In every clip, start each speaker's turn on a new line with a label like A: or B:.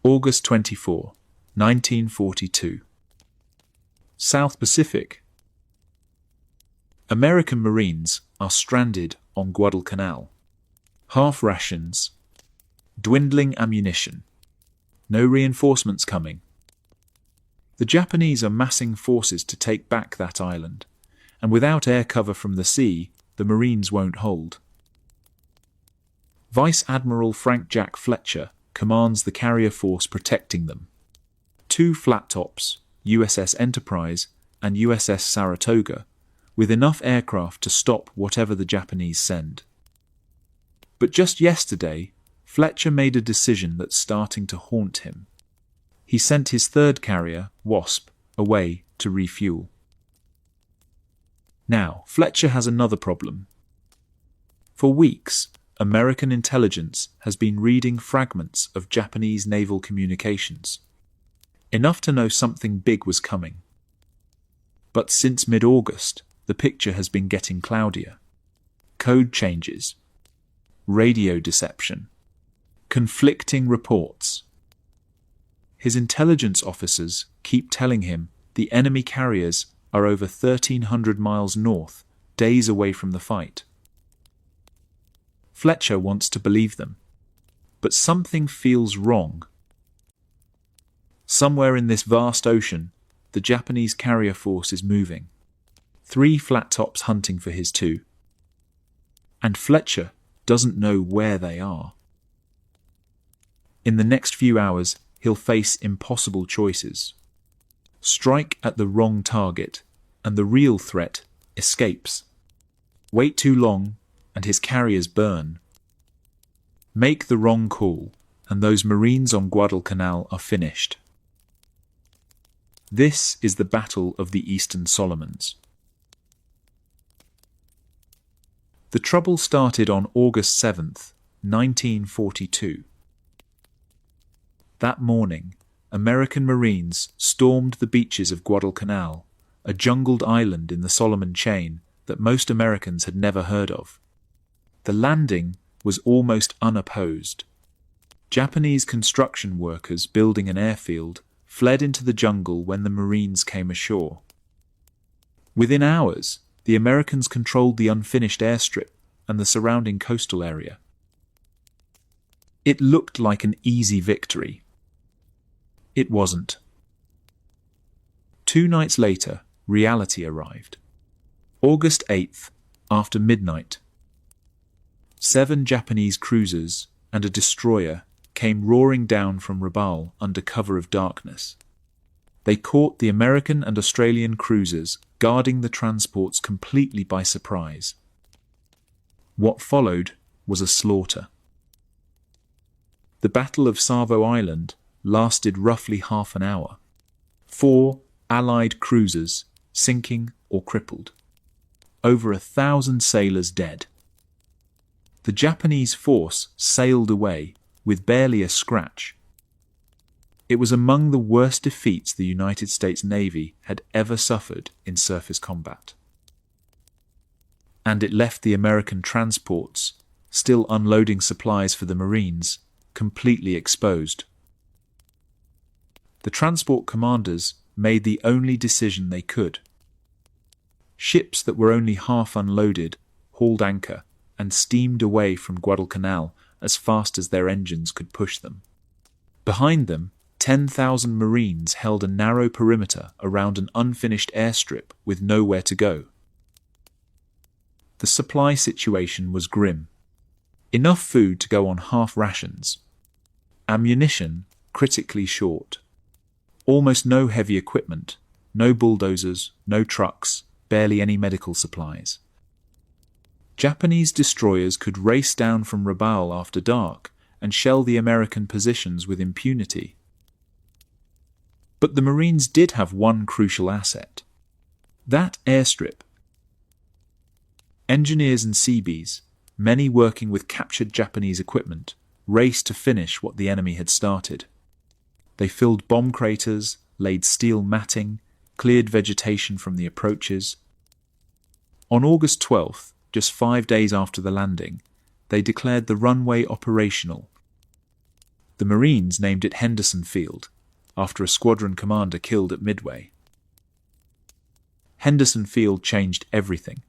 A: August 24, 1942. South Pacific. American Marines are stranded on Guadalcanal. Half rations. Dwindling ammunition. No reinforcements coming. The Japanese are massing forces to take back that island, and without air cover from the sea, the Marines won't hold. Vice Admiral Frank Jack Fletcher commands the carrier force protecting them. 2 flat tops, USS Enterprise and USS Saratoga, with enough aircraft to stop whatever the Japanese send. But just yesterday, Fletcher made a decision that's starting to haunt him. He sent his 3rd carrier, Wasp, away to refuel. Now, Fletcher has another problem. For weeks, American intelligence has been reading fragments of Japanese naval communications, enough to know something big was coming. But since mid-August, the picture has been getting cloudier. Code changes, radio deception, conflicting reports. His intelligence officers keep telling him the enemy carriers are over 1,300 miles north, days away from the fight. Fletcher wants to believe them, but something feels wrong. Somewhere in this vast ocean, the Japanese carrier force is moving. 3 flat tops hunting for his 2. And Fletcher doesn't know where they are. In the next few hours, he'll face impossible choices. Strike at the wrong target, and the real threat escapes. Wait too long, and his carriers burn. Make the wrong call, and those Marines on Guadalcanal are finished. This is the Battle of the Eastern Solomons. The trouble started on August 7th, 1942. That morning, American Marines stormed the beaches of Guadalcanal, a jungled island in the Solomon chain that most Americans had never heard of. The landing was almost unopposed. Japanese construction workers building an airfield fled into the jungle when the Marines came ashore. Within hours, the Americans controlled the unfinished airstrip and the surrounding coastal area. It looked like an easy victory. It wasn't. 2 nights later, reality arrived. August 8th, after midnight. 7 Japanese cruisers and a destroyer came roaring down from Rabaul under cover of darkness. They caught the American and Australian cruisers guarding the transports completely by surprise. What followed was a slaughter. The Battle of Savo Island lasted roughly half an hour. 4 Allied cruisers sinking or crippled. Over 1,000 sailors dead. The Japanese force sailed away with barely a scratch. It was among the worst defeats the United States Navy had ever suffered in surface combat. And it left the American transports, still unloading supplies for the Marines, completely exposed. The transport commanders made the only decision they could. Ships that were only half unloaded hauled anchor and steamed away from Guadalcanal as fast as their engines could push them. Behind them, 10,000 Marines held a narrow perimeter around an unfinished airstrip with nowhere to go. The supply situation was grim. Enough food to go on half rations. Ammunition critically short. Almost no heavy equipment, no bulldozers, no trucks, barely any medical supplies. Japanese destroyers could race down from Rabaul after dark and shell the American positions with impunity. But the Marines did have one crucial asset. That airstrip. Engineers and Seabees, many working with captured Japanese equipment, raced to finish what the enemy had started. They filled bomb craters, laid steel matting, cleared vegetation from the approaches. On August 12th, just 5 days after the landing, they declared the runway operational. The The Marines named it Henderson Field, after a squadron commander killed at Midway. Henderson Field changed everything.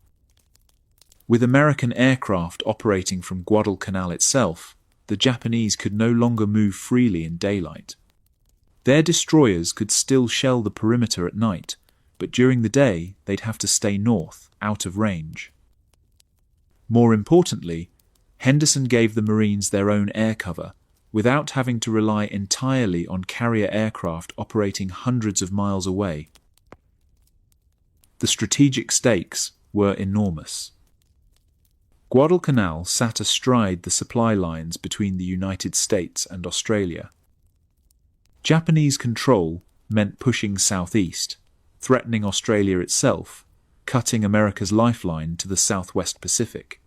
A: With American aircraft operating from Guadalcanal itself, the Japanese could no longer move freely in daylight. Their destroyers could still shell the perimeter at night, but during the day they'd have to stay north, out of range. More importantly, Henderson gave the Marines their own air cover, without having to rely entirely on carrier aircraft operating hundreds of miles away. The strategic stakes were enormous. Guadalcanal sat astride the supply lines between the United States and Australia. Japanese control meant pushing southeast, threatening Australia itself, cutting America's lifeline to the southwest Pacific.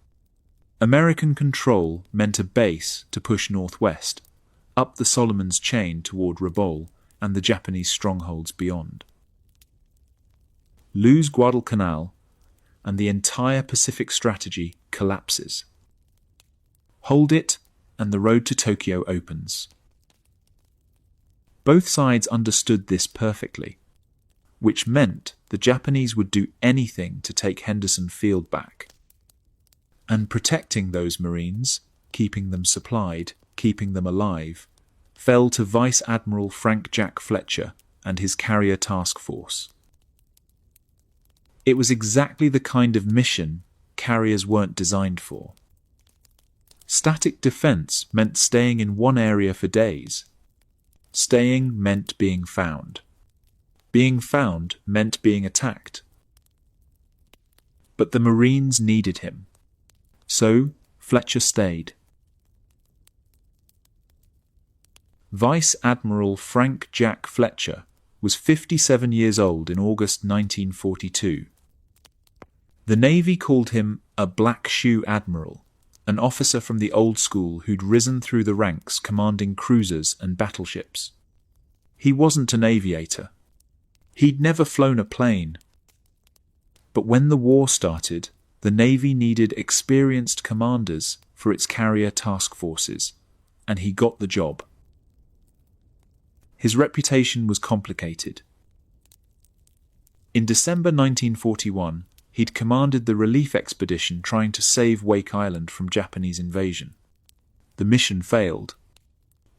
A: American control meant a base to push northwest, up the Solomon's chain toward Rabaul and the Japanese strongholds beyond. Lose Guadalcanal, and the entire Pacific strategy collapses. Hold it, and the road to Tokyo opens. Both sides understood this perfectly, which meant the Japanese would do anything to take Henderson Field back. And protecting those Marines, keeping them supplied, keeping them alive, fell to Vice Admiral Frank Jack Fletcher and his carrier task force. It was exactly the kind of mission carriers weren't designed for. Static defense meant staying in one area for days. Staying meant being found. Being found meant being attacked. But the Marines needed him. So Fletcher stayed. Vice Admiral Frank Jack Fletcher was 57 years old in August 1942. The Navy called him a black shoe admiral, an officer from the old school who'd risen through the ranks commanding cruisers and battleships. He wasn't an aviator. He'd never flown a plane. But when the war started, the Navy needed experienced commanders for its carrier task forces, and he got the job. His reputation was complicated. In December 1941, he'd commanded the relief expedition trying to save Wake Island from Japanese invasion. The mission failed.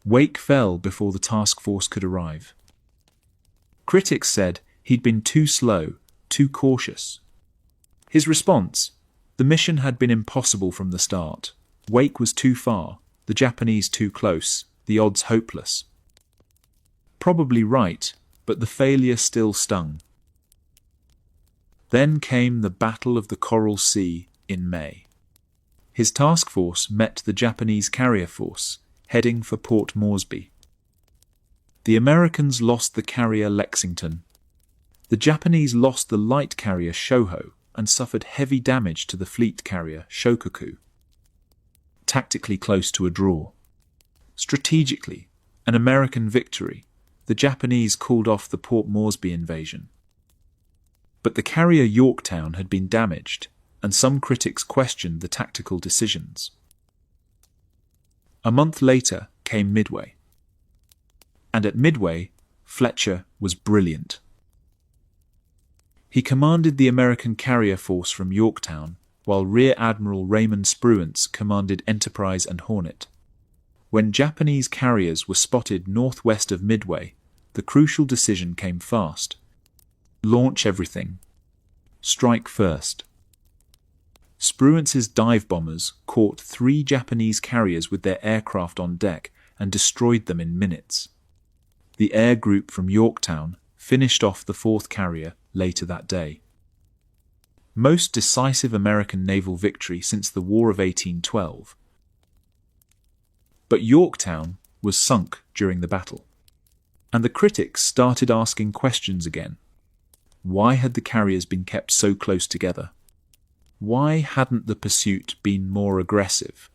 A: Wake fell before the task force could arrive. Critics said he'd been too slow, too cautious. His response: the mission had been impossible from the start. Wake was too far, the Japanese too close, the odds hopeless. Probably right, but the failure still stung. Then came the Battle of the Coral Sea in May. His task force met the Japanese carrier force, heading for Port Moresby. The Americans lost the carrier Lexington. The Japanese lost the light carrier Shoho and suffered heavy damage to the fleet carrier Shokoku. Tactically close to a draw. Strategically, an American victory. The Japanese called off the Port Moresby invasion. But the carrier Yorktown had been damaged, and some critics questioned the tactical decisions. A month later came Midway. And at Midway, Fletcher was brilliant. He commanded the American carrier force from Yorktown, while Rear Admiral Raymond Spruance commanded Enterprise and Hornet. When Japanese carriers were spotted northwest of Midway, the crucial decision came fast. Launch everything. Strike first. Spruance's dive bombers caught 3 Japanese carriers with their aircraft on deck and destroyed them in minutes. The air group from Yorktown finished off the 4th carrier later that day. Most decisive American naval victory since the War of 1812. But Yorktown was sunk during the battle, and the critics started asking questions again. Why had the carriers been kept so close together? Why hadn't the pursuit been more aggressive?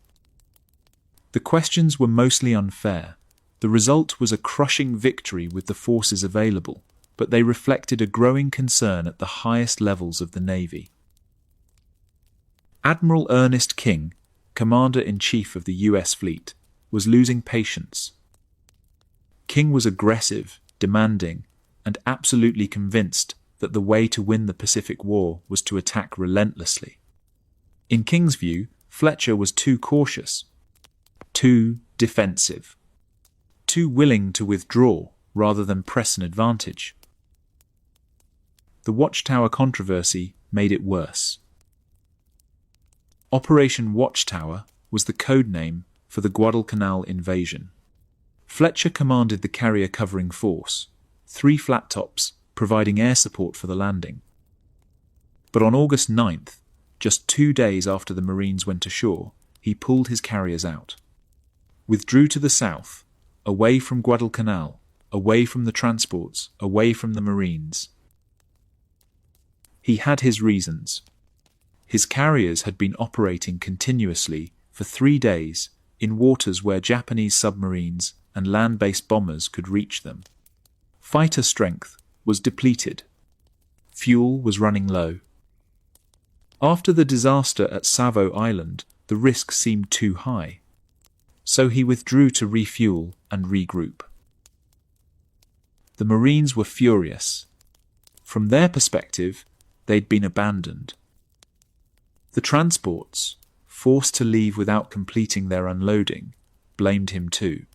A: The questions were mostly unfair. The result was a crushing victory with the forces available, but they reflected a growing concern at the highest levels of the Navy. Admiral Ernest King, Commander-in-Chief of the U.S. fleet, was losing patience. King was aggressive, demanding, and absolutely convinced that the way to win the Pacific War was to attack relentlessly. In King's view, Fletcher was too cautious, too defensive, too willing to withdraw rather than press an advantage. The Watchtower controversy made it worse. Operation Watchtower was the code name for the Guadalcanal invasion. Fletcher commanded the carrier-covering force, 3 flat tops providing air support for the landing. But on August 9th, just 2 days after the Marines went ashore, he pulled his carriers out, withdrew to the south, away from Guadalcanal, away from the transports, away from the Marines. He had his reasons. His carriers had been operating continuously for 3 days in waters where Japanese submarines and land-based bombers could reach them. Fighter strength was depleted. Fuel was running low. After the disaster at Savo Island, the risk seemed too high. So he withdrew to refuel and regroup. The Marines were furious. From their perspective, they'd been abandoned. The transports, forced to leave without completing their unloading, blamed him too.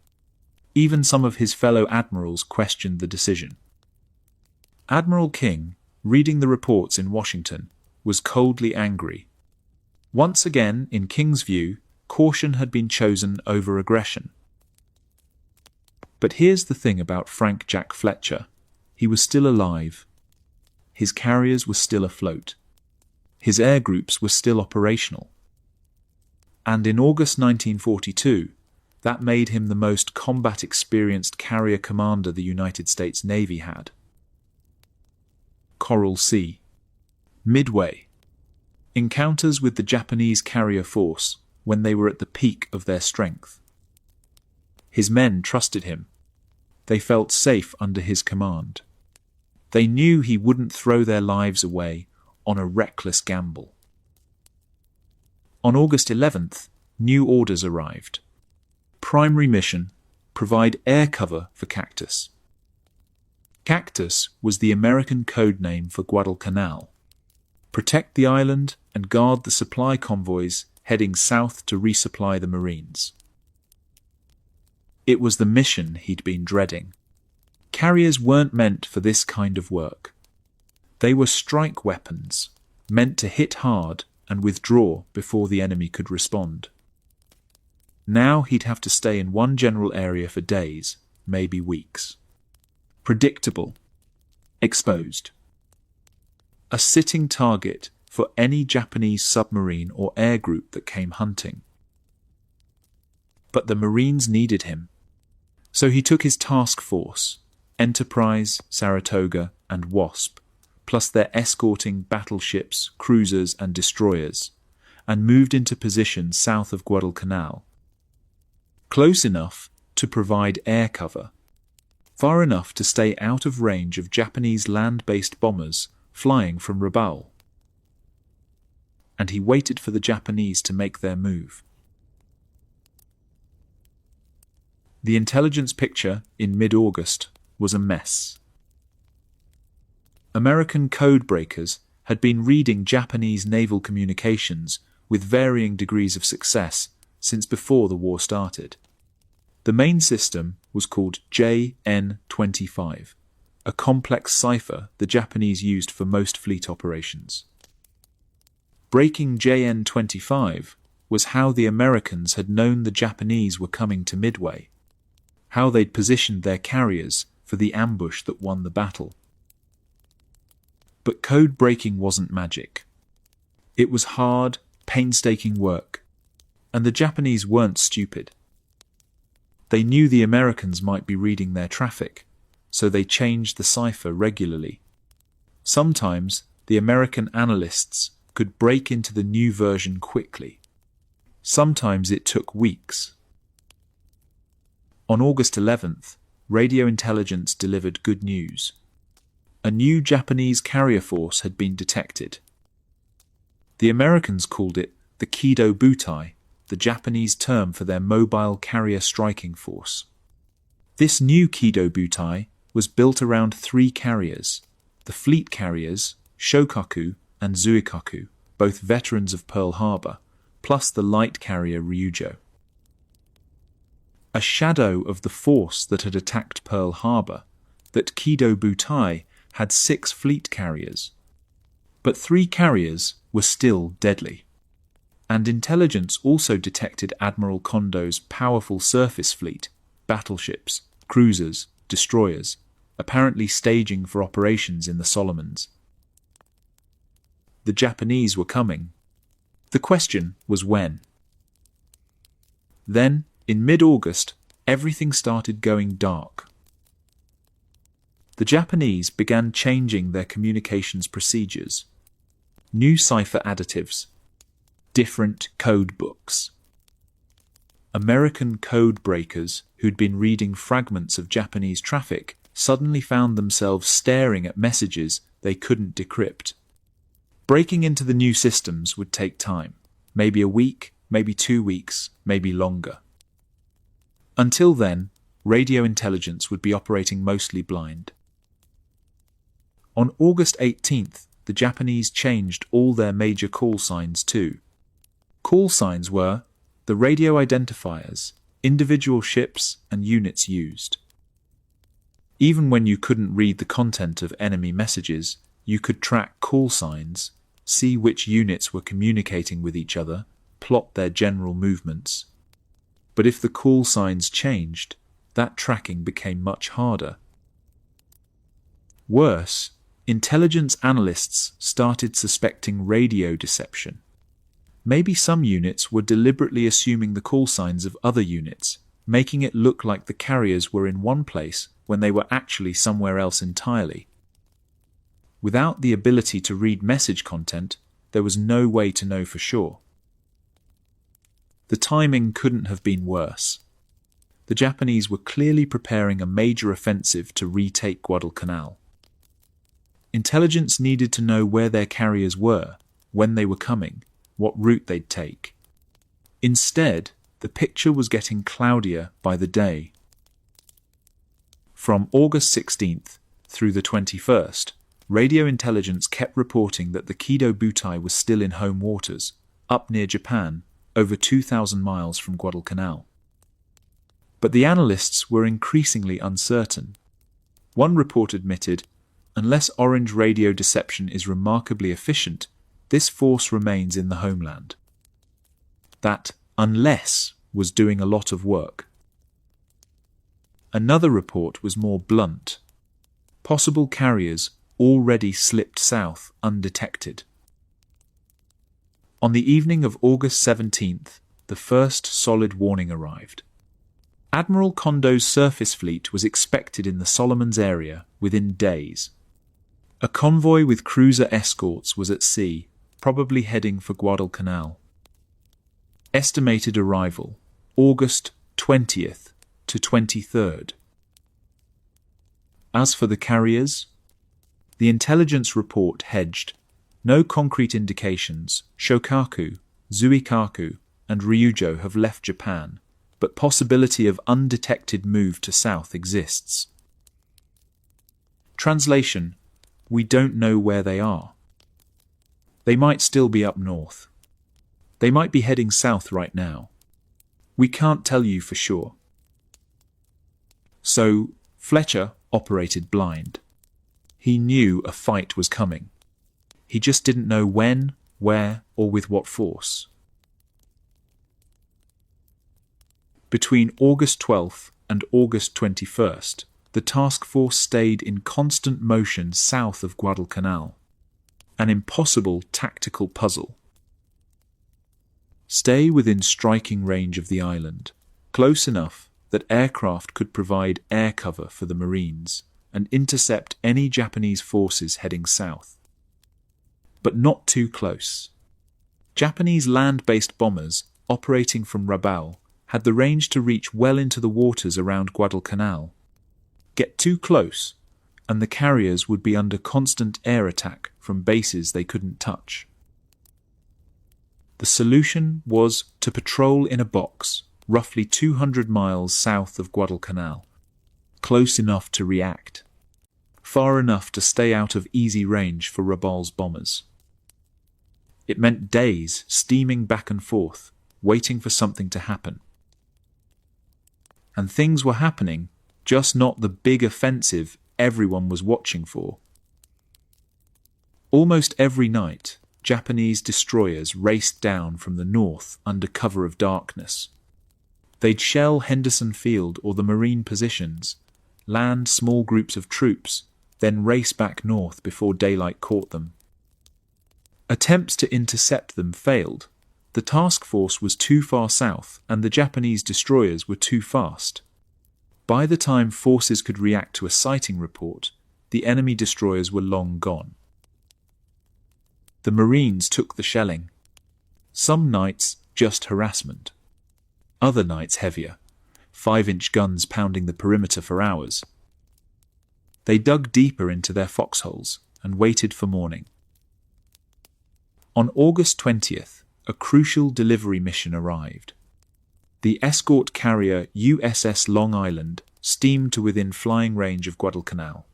A: Even some of his fellow admirals questioned the decision. Admiral King, reading the reports in Washington, was coldly angry. Once again, in King's view, caution had been chosen over aggression. But here's the thing about Frank Jack Fletcher. He was still alive. His carriers were still afloat. His air groups were still operational. And in August 1942, that made him the most combat-experienced carrier commander the United States Navy had. Coral Sea. Midway. Encounters with the Japanese carrier force when they were at the peak of their strength. His men trusted him. They felt safe under his command. They knew he wouldn't throw their lives away on a reckless gamble. On August 11th, new orders arrived. Primary mission: provide air cover for Cactus. Cactus was the American code name for Guadalcanal. Protect the island and guard the supply convoys heading south to resupply the Marines. It was the mission he'd been dreading. Carriers weren't meant for this kind of work. They were strike weapons, meant to hit hard and withdraw before the enemy could respond. Now he'd have to stay in one general area for days, maybe weeks. Predictable. Exposed. A sitting target for any Japanese submarine or air group that came hunting. But the Marines needed him. So he took his task force, Enterprise, Saratoga, and Wasp, plus their escorting battleships, cruisers, and destroyers, and moved into position south of Guadalcanal. Close enough to provide air cover, far enough to stay out of range of Japanese land-based bombers flying from Rabaul. And he waited for the Japanese to make their move. The intelligence picture in mid-August was a mess. American code breakers had been reading Japanese naval communications with varying degrees of success since before the war started. The main system was called JN-25, a complex cipher the Japanese used for most fleet operations. Breaking JN-25 was how the Americans had known the Japanese were coming to Midway, how they'd positioned their carriers for the ambush that won the battle. But code breaking wasn't magic. It was hard, painstaking work, and the Japanese weren't stupid. They knew the Americans might be reading their traffic, so they changed the cipher regularly. Sometimes the American analysts could break into the new version quickly. Sometimes it took weeks. On August 11th, radio intelligence delivered good news. A new Japanese carrier force had been detected. The Americans called it the Kido Butai, the Japanese term for their mobile carrier striking force. This new Kido Butai was built around 3 carriers, the fleet carriers, Shokaku and Zuikaku, both veterans of Pearl Harbor, plus the light carrier Ryujo. A shadow of the force that had attacked Pearl Harbor, that Kido Butai had 6 fleet carriers. But 3 carriers were still deadly. And intelligence also detected Admiral Kondo's powerful surface fleet, battleships, cruisers, destroyers, apparently staging for operations in the Solomons. The Japanese were coming. The question was when. Then, in mid-August, everything started going dark. The Japanese began changing their communications procedures. New cipher additives. Different code books. American code breakers who'd been reading fragments of Japanese traffic suddenly found themselves staring at messages they couldn't decrypt. Breaking into the new systems would take time, maybe a week, maybe 2 weeks, maybe longer. Until then, radio intelligence would be operating mostly blind. On August 18th, the Japanese changed all their major call signs too. Call signs were the radio identifiers, individual ships and units used. Even when you couldn't read the content of enemy messages, you could track call signs, see which units were communicating with each other, plot their general movements. But if the call signs changed, that tracking became much harder. Worse, intelligence analysts started suspecting radio deception. Maybe some units were deliberately assuming the call signs of other units, making it look like the carriers were in one place when they were actually somewhere else entirely. Without the ability to read message content, there was no way to know for sure. The timing couldn't have been worse. The Japanese were clearly preparing a major offensive to retake Guadalcanal. Intelligence needed to know where their carriers were, when they were coming, what route they'd take. Instead, the picture was getting cloudier by the day. From August 16th through the 21st, radio intelligence kept reporting that the Kido Butai was still in home waters, up near Japan, over 2,000 miles from Guadalcanal. But the analysts were increasingly uncertain. One report admitted, unless orange radio deception is remarkably efficient, this force remains in the homeland. That unless was doing a lot of work. Another report was more blunt. Possible carriers already slipped south undetected. On the evening of August 17th, the first solid warning arrived. Admiral Kondo's surface fleet was expected in the Solomons area within days. A convoy with cruiser escorts was at sea, probably heading for Guadalcanal. Estimated arrival, August 20th to 23rd. As for the carriers, the intelligence report hedged. No concrete indications. Shokaku, Zuikaku, and Ryujo have left Japan, but possibility of undetected move to south exists. Translation: we don't know where they are. They might still be up north. They might be heading south right now. We can't tell you for sure. So, Fletcher operated blind. He knew a fight was coming. He just didn't know when, where, or with what force. Between August 12th and August 21st, the task force stayed in constant motion south of Guadalcanal. An impossible tactical puzzle. Stay within striking range of the island, close enough that aircraft could provide air cover for the Marines and intercept any Japanese forces heading south. But not too close. Japanese land-based bombers operating from Rabaul had the range to reach well into the waters around Guadalcanal. Get too close, and the carriers would be under constant air attack from bases they couldn't touch. The solution was to patrol in a box, roughly 200 miles south of Guadalcanal. close enough to react, far enough to stay out of easy range for Rabal's bombers. It meant days steaming back and forth, waiting for something to happen. And things were happening, just not the big offensive everyone was watching for. Almost every night, Japanese destroyers raced down from the north under cover of darkness. They'd shell Henderson Field or the marine positions, land small groups of troops, then race back north before daylight caught them. Attempts to intercept them failed. The task force was too far south and the Japanese destroyers were too fast. By the time forces could react to a sighting report, the enemy destroyers were long gone. The Marines took the shelling. Some nights just harassment. Other nights heavier, 5-inch guns pounding the perimeter for hours. They dug deeper into their foxholes and waited for morning. On August 20th, a crucial delivery mission arrived. The escort carrier USS Long Island steamed to within flying range of Guadalcanal.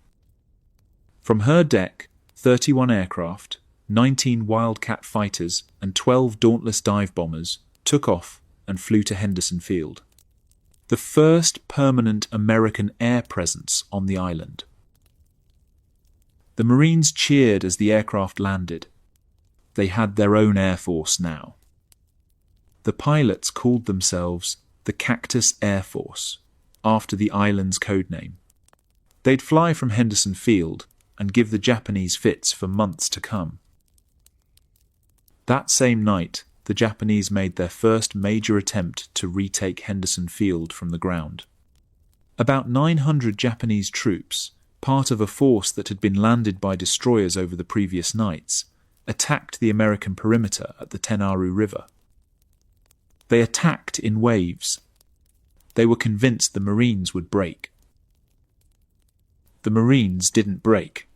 A: From her deck, 31 aircraft, 19 Wildcat fighters and 12 Dauntless dive bombers took off and flew to Henderson Field, the first permanent American air presence on the island. The Marines cheered as the aircraft landed. They had their own air force now. The pilots called themselves the Cactus Air Force, after the island's code name. They'd fly from Henderson Field and give the Japanese fits for months to come. That same night, the Japanese made their first major attempt to retake Henderson Field from the ground. About 900 Japanese troops, part of a force that had been landed by destroyers over the previous nights, attacked the American perimeter at the Tenaru River. They attacked in waves. They were convinced the Marines would break. The Marines didn't break.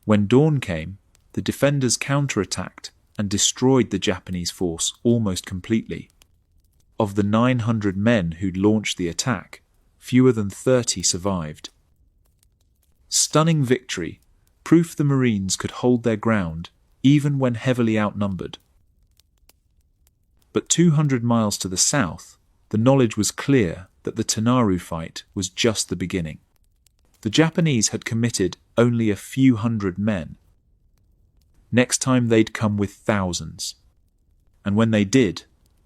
A: When dawn came, the defenders counterattacked and destroyed the Japanese force almost completely. Of the 900 men who'd launched the attack, fewer than 30 survived. Stunning victory, proof the Marines could hold their ground even when heavily outnumbered. But 200 miles to the south, the knowledge was clear that the Tenaru fight was just the beginning. The Japanese had committed only a few hundred men. Next time they'd come with thousands. And when they did,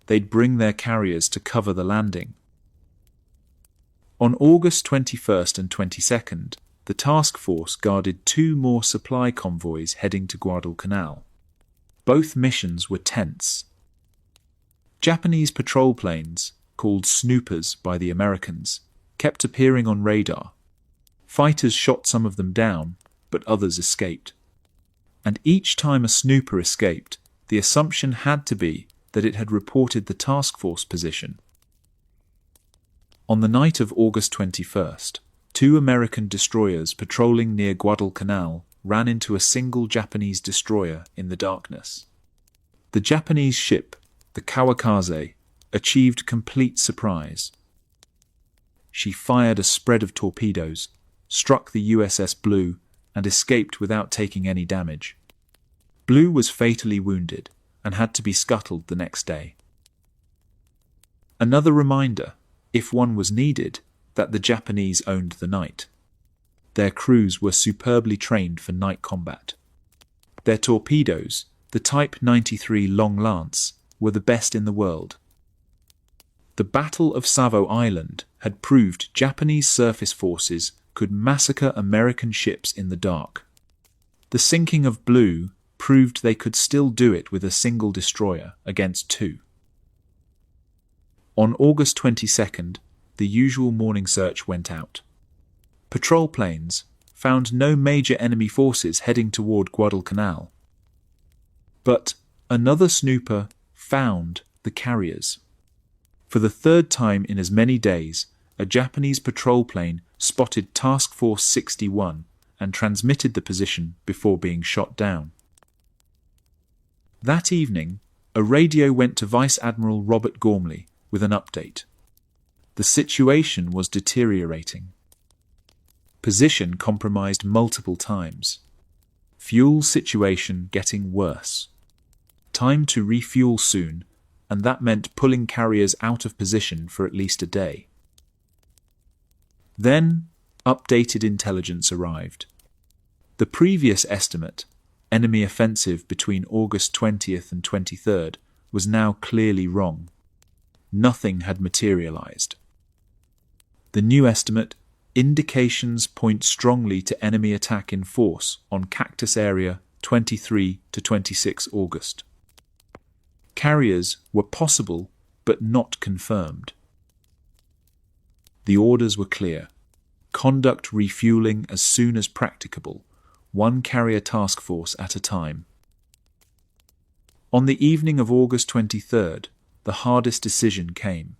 A: they'd bring their carriers to cover the landing. On August 21st and 22nd, the task force guarded 2 more supply convoys heading to Guadalcanal. Both missions were tense. Japanese patrol planes, called snoopers by the Americans, kept appearing on radar. Fighters shot some of them down, but others escaped. And each time a snooper escaped, the assumption had to be that it had reported the task force position. On the night of August 21st, 2 American destroyers patrolling near Guadalcanal ran into a single Japanese destroyer in the darkness. The Japanese ship, the Kawakaze, achieved complete surprise. She fired a spread of torpedoes, struck the USS Blue, and escaped without taking any damage. Blue was fatally wounded and had to be scuttled the next day. Another reminder, if one was needed, that the Japanese owned the night. Their crews were superbly trained for night combat. Their torpedoes, the Type 93 Long Lance, were the best in the world. The Battle of Savo Island had proved Japanese surface forces could massacre American ships in the dark. The sinking of Blue proved they could still do it with a single destroyer against 2. On August 22nd, the usual morning search went out. Patrol planes found no major enemy forces heading toward Guadalcanal. But another snooper found the carriers. For the 3rd time in as many days, a Japanese patrol plane spotted Task Force 61 and transmitted the position before being shot down. That evening, a radio went to Vice Admiral Robert Gormley with an update. The situation was deteriorating. Position compromised multiple times. Fuel situation getting worse. Time to refuel soon, and that meant pulling carriers out of position for at least a day. Then, updated intelligence arrived. The previous estimate, enemy offensive between August 20th and 23rd, was now clearly wrong. Nothing had materialized. The new estimate, indications point strongly to enemy attack in force on Cactus Area 23 to 26 August. Carriers were possible, but not confirmed. The orders were clear. Conduct refueling as soon as practicable, one carrier task force at a time. On the evening of August 23rd, the hardest decision came.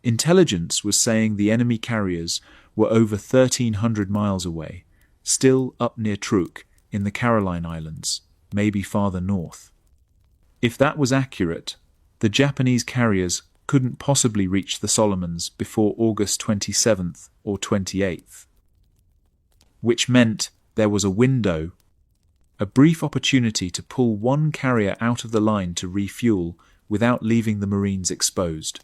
A: Intelligence was saying the enemy carriers were over 1,300 miles away, still up near Truk in the Caroline Islands, maybe farther north. If that was accurate, the Japanese carriers couldn't possibly reach the Solomons before August 27th or 28th. Which meant there was a window, a brief opportunity to pull one carrier out of the line to refuel without leaving the Marines exposed.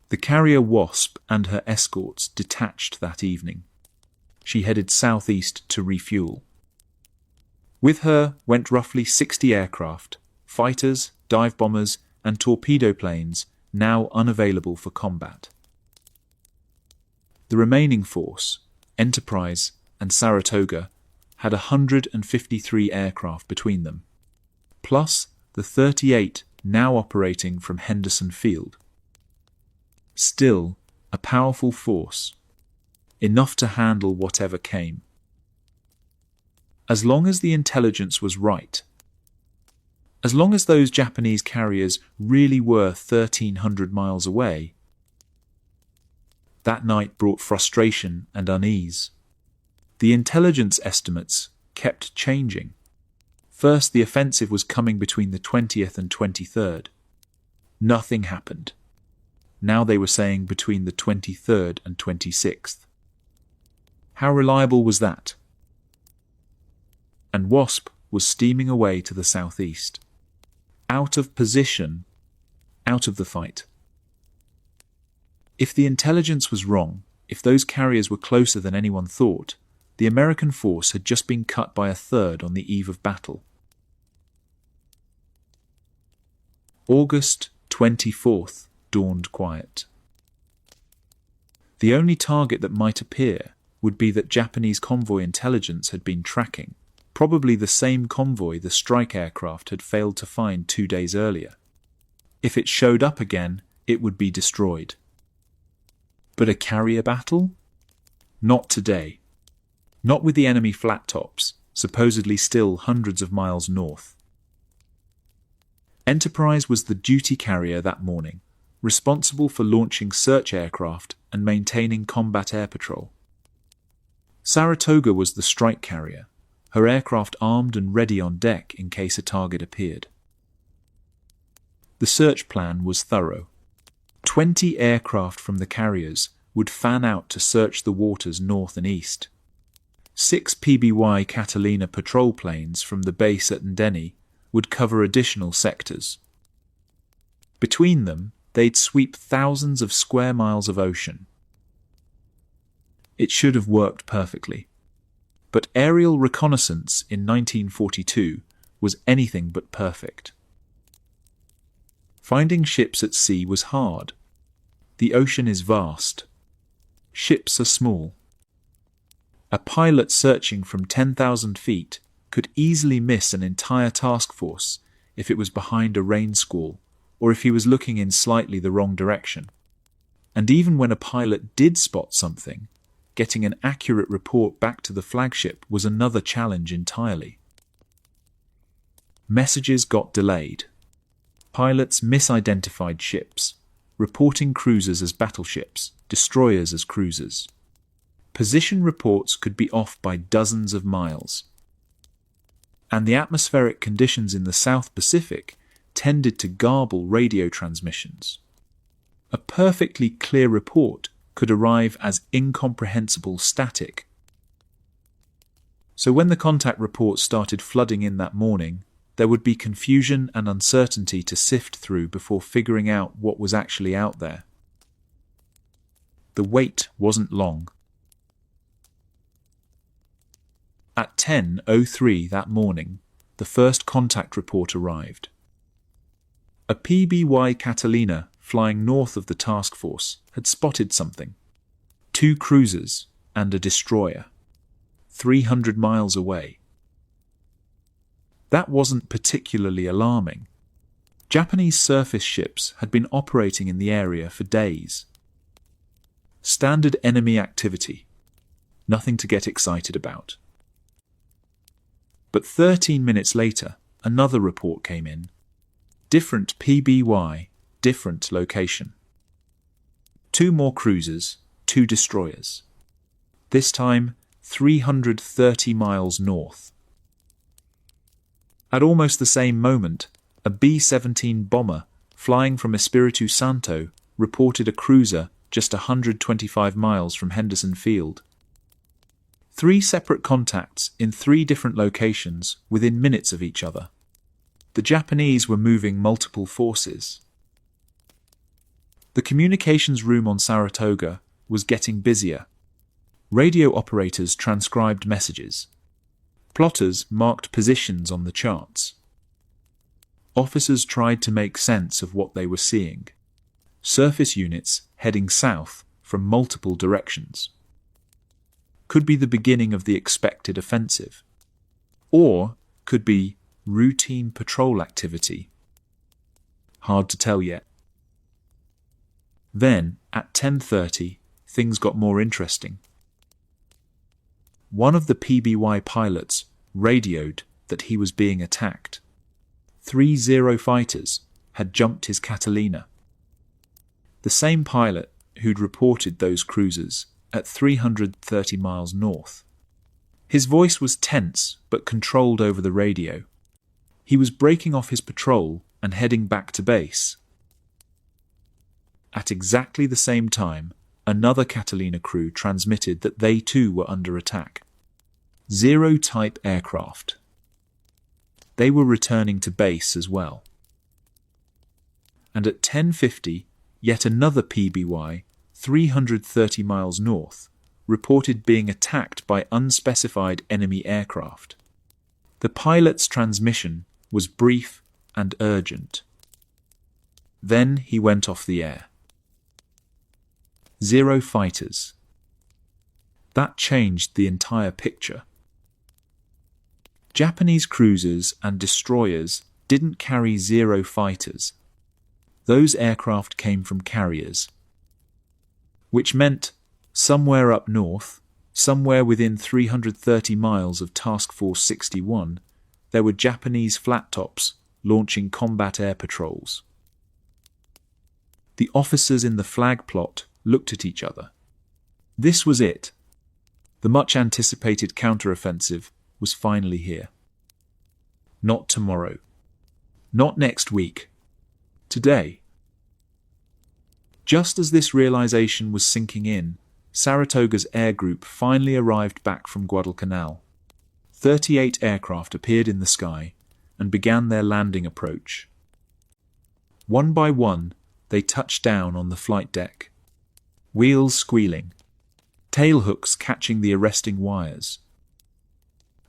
A: The carrier Wasp and her escorts detached that evening. She headed southeast to refuel. With her went roughly 60 aircraft, fighters, dive bombers, and torpedo planes now unavailable for combat. The remaining force, Enterprise and Saratoga, had 153 aircraft between them, plus the 38 now operating from Henderson Field. Still, a powerful force, enough to handle whatever came. As long as the intelligence was right, as long as those Japanese carriers really were 1,300 miles away. That night brought frustration and unease. The intelligence estimates kept changing. First, the offensive was coming between the 20th and 23rd. Nothing happened. Now they were saying between the 23rd and 26th. How reliable was that? And Wasp was steaming away to the southeast. Out of position, out of the fight. If the intelligence was wrong, if those carriers were closer than anyone thought, the American force had just been cut by a third on the eve of battle. August 24th dawned quiet. The only target that might appear would be that Japanese convoy intelligence had been tracking, probably the same convoy the strike aircraft had failed to find 2 days earlier. If it showed up again, it would be destroyed. But a carrier battle? Not today. Not with the enemy flat tops, supposedly still hundreds of miles north. Enterprise was the duty carrier that morning, responsible for launching search aircraft and maintaining combat air patrol. Saratoga was the strike carrier, her aircraft armed and ready on deck in case a target appeared. The search plan was thorough. 20 aircraft from the carriers would fan out to search the waters north and east. 6 PBY Catalina patrol planes from the base at Ndeni would cover additional sectors. Between them, they'd sweep thousands of square miles of ocean. It should have worked perfectly. But aerial reconnaissance in 1942 was anything but perfect. Finding ships at sea was hard. The ocean is vast. Ships are small. A pilot searching from 10,000 feet could easily miss an entire task force if it was behind a rain squall or if he was looking in slightly the wrong direction. And even when a pilot did spot something, getting an accurate report back to the flagship was another challenge entirely. Messages got delayed. Pilots misidentified ships, reporting cruisers as battleships, destroyers as cruisers. Position reports could be off by dozens of miles. And the atmospheric conditions in the South Pacific tended to garble radio transmissions. A perfectly clear report could arrive as incomprehensible static. So when the contact reports started flooding in that morning, there would be confusion and uncertainty to sift through before figuring out what was actually out there. The wait wasn't long. At 10:03 that morning, the first contact report arrived. A PBY Catalina flying north of the task force had spotted something. 2 cruisers and a destroyer, 300 miles away. That wasn't particularly alarming. Japanese surface ships had been operating in the area for days. Standard enemy activity. Nothing to get excited about. But 13 minutes later, another report came in. Different PBY, different location. 2 more cruisers, 2 destroyers. This time, 330 miles north. At almost the same moment, a B-17 bomber flying from Espiritu Santo reported a cruiser just 125 miles from Henderson Field. 3 separate contacts in 3 different locations within minutes of each other. The Japanese were moving multiple forces. The communications room on Saratoga was getting busier. Radio operators transcribed messages. Plotters marked positions on the charts. Officers tried to make sense of what they were seeing. Surface units heading south from multiple directions. Could be the beginning of the expected offensive. Or could be routine patrol activity. Hard to tell yet. Then, at 10:30, things got more interesting. One of the PBY pilots radioed that he was being attacked. 3 Zero fighters had jumped his Catalina. The same pilot who'd reported those cruisers at 330 miles north. His voice was tense but controlled over the radio. He was breaking off his patrol and heading back to base. At exactly the same time, another Catalina crew transmitted that they too were under attack. Zero-type aircraft. They were returning to base as well. And at 10:50, yet another PBY, 330 miles north, reported being attacked by unspecified enemy aircraft. The pilot's transmission was brief and urgent. Then he went off the air. Zero fighters. That changed the entire picture. Japanese cruisers and destroyers didn't carry Zero fighters. Those aircraft came from carriers. Which meant, somewhere up north, somewhere within 330 miles of Task Force 61, there were Japanese flat tops launching combat air patrols. The officers in the flag plot looked at each other. This was it. The much-anticipated counteroffensive was finally here. Not tomorrow. Not next week. Today. Just as this realization was sinking in, Saratoga's air group finally arrived back from Guadalcanal. 38 aircraft appeared in the sky and began their landing approach. One by one, they touched down on the flight deck. Wheels squealing, tailhooks catching the arresting wires.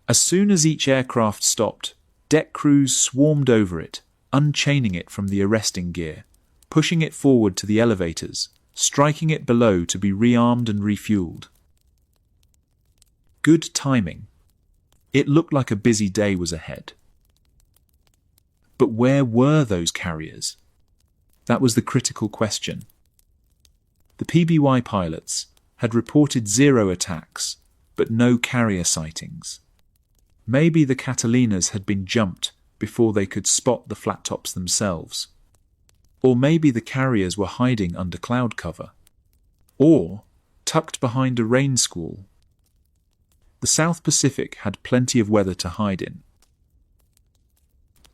A: As soon as each aircraft stopped, deck crews swarmed over it, unchaining it from the arresting gear, pushing it forward to the elevators, striking it below to be rearmed and refueled. Good timing. It looked like a busy day was ahead. But where were those carriers? That was the critical question. The PBY pilots had reported Zero attacks, but no carrier sightings. Maybe the Catalinas had been jumped before they could spot the flat tops themselves. Or maybe the carriers were hiding under cloud cover. Or tucked behind a rain squall. The South Pacific had plenty of weather to hide in.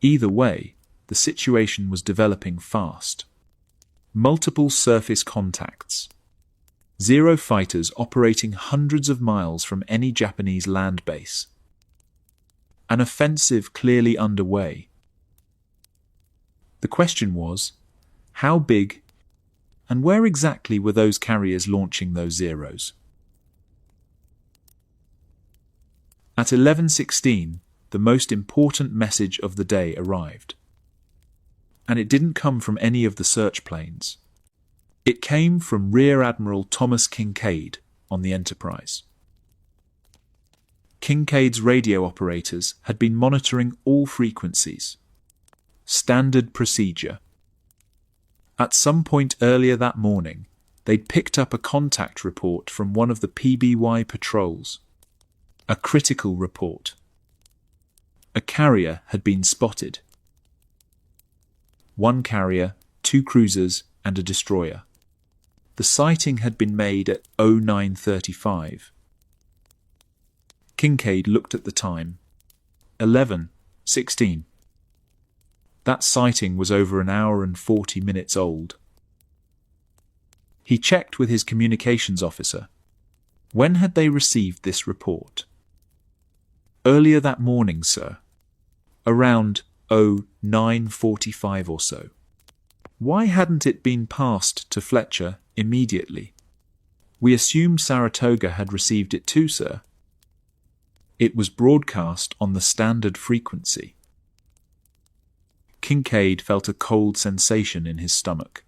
A: Either way, the situation was developing fast. Multiple surface contacts. Zero fighters operating hundreds of miles from any Japanese land base. An offensive clearly underway. The question was, how big and where exactly were those carriers launching those Zeros? At 11:16, the most important message of the day arrived. And it didn't come from any of the search planes. It came from Rear Admiral Thomas Kinkaid on the Enterprise. Kinkaid's radio operators had been monitoring all frequencies. Standard procedure. At some point earlier that morning, they'd picked up a contact report from one of the PBY patrols. A critical report. A carrier had been spotted. One carrier, 2 cruisers, and a destroyer. The sighting had been made at 09:35. Kinkaid looked at the time. 11:16. That sighting was over an hour and 40 minutes old. He checked with his communications officer. When had they received this report? Earlier that morning, sir. Around 09:45 or so. Why hadn't it been passed to Fletcher immediately? We assumed Saratoga had received it too, sir. It was broadcast on the standard frequency. Kinkaid felt a cold sensation in his stomach.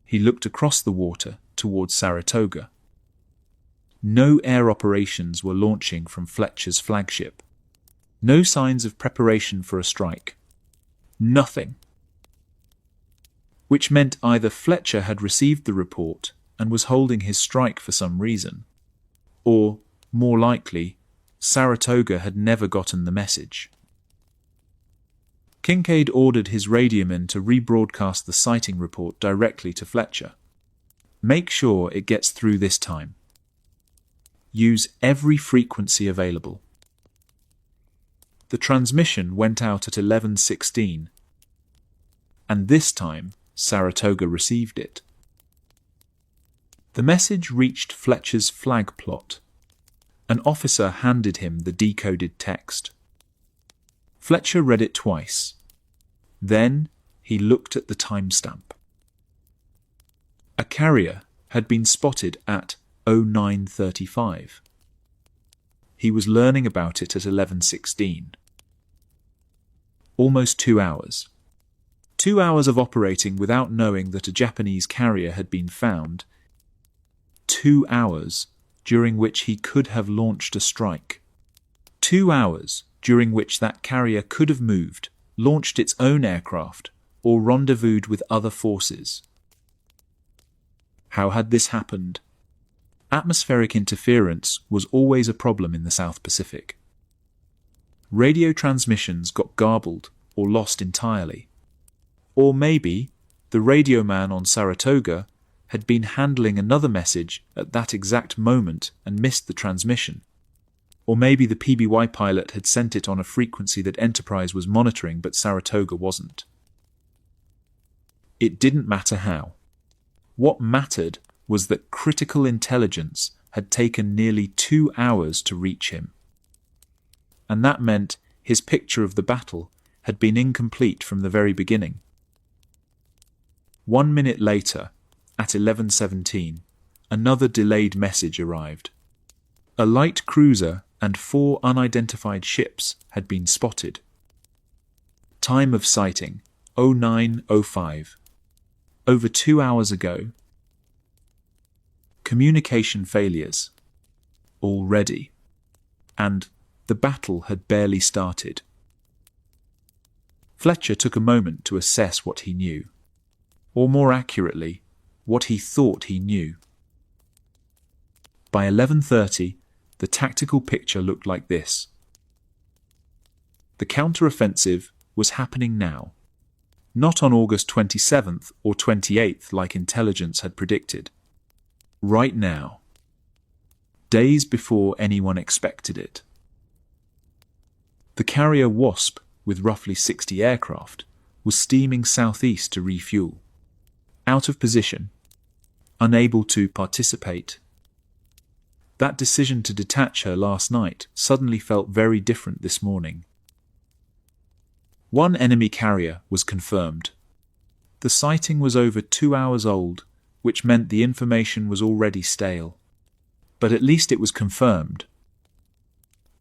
A: He looked across the water towards Saratoga. No air operations were launching from Fletcher's flagship. No signs of preparation for a strike. Nothing. Which meant either Fletcher had received the report and was holding his strike for some reason, or, more likely, Saratoga had never gotten the message. Kinkaid ordered his radioman to rebroadcast the sighting report directly to Fletcher. Make sure it gets through this time. Use every frequency available. The transmission went out at 11:16, and this time Saratoga received it. The message reached Fletcher's flag plot. An officer handed him the decoded text. Fletcher read it twice. Then he looked at the timestamp. A carrier had been spotted at 09:35. He was learning about it at 11:16. Almost 2 hours. 2 hours of operating without knowing that a Japanese carrier had been found. 2 hours during which he could have launched a strike. 2 hours during which that carrier could have moved, launched its own aircraft, or rendezvoused with other forces. How had this happened? Atmospheric interference was always a problem in the South Pacific. Radio transmissions got garbled or lost entirely. Or maybe the radio man on Saratoga had been handling another message at that exact moment and missed the transmission. Or maybe the PBY pilot had sent it on a frequency that Enterprise was monitoring but Saratoga wasn't. It didn't matter how. What mattered was that critical intelligence had taken nearly 2 hours to reach him. And that meant his picture of the battle had been incomplete from the very beginning. 1 minute later, at 11:17, another delayed message arrived. A light cruiser and 4 unidentified ships had been spotted. Time of sighting, 09:05. Over 2 hours ago. Communication failures. Already. And the battle had barely started. Fletcher took a moment to assess what he knew. Or more accurately, what he thought he knew. By 11:30, the tactical picture looked like this. The counter-offensive was happening now, not on August 27th or 28th like intelligence had predicted. Right now, days before anyone expected it. The carrier Wasp, with roughly 60 aircraft, was steaming southeast to refuel. out of position, unable to participate. That decision to detach her last night suddenly felt very different this morning. One enemy carrier was confirmed. The sighting was over 2 hours old, which meant the information was already stale. But at least it was confirmed.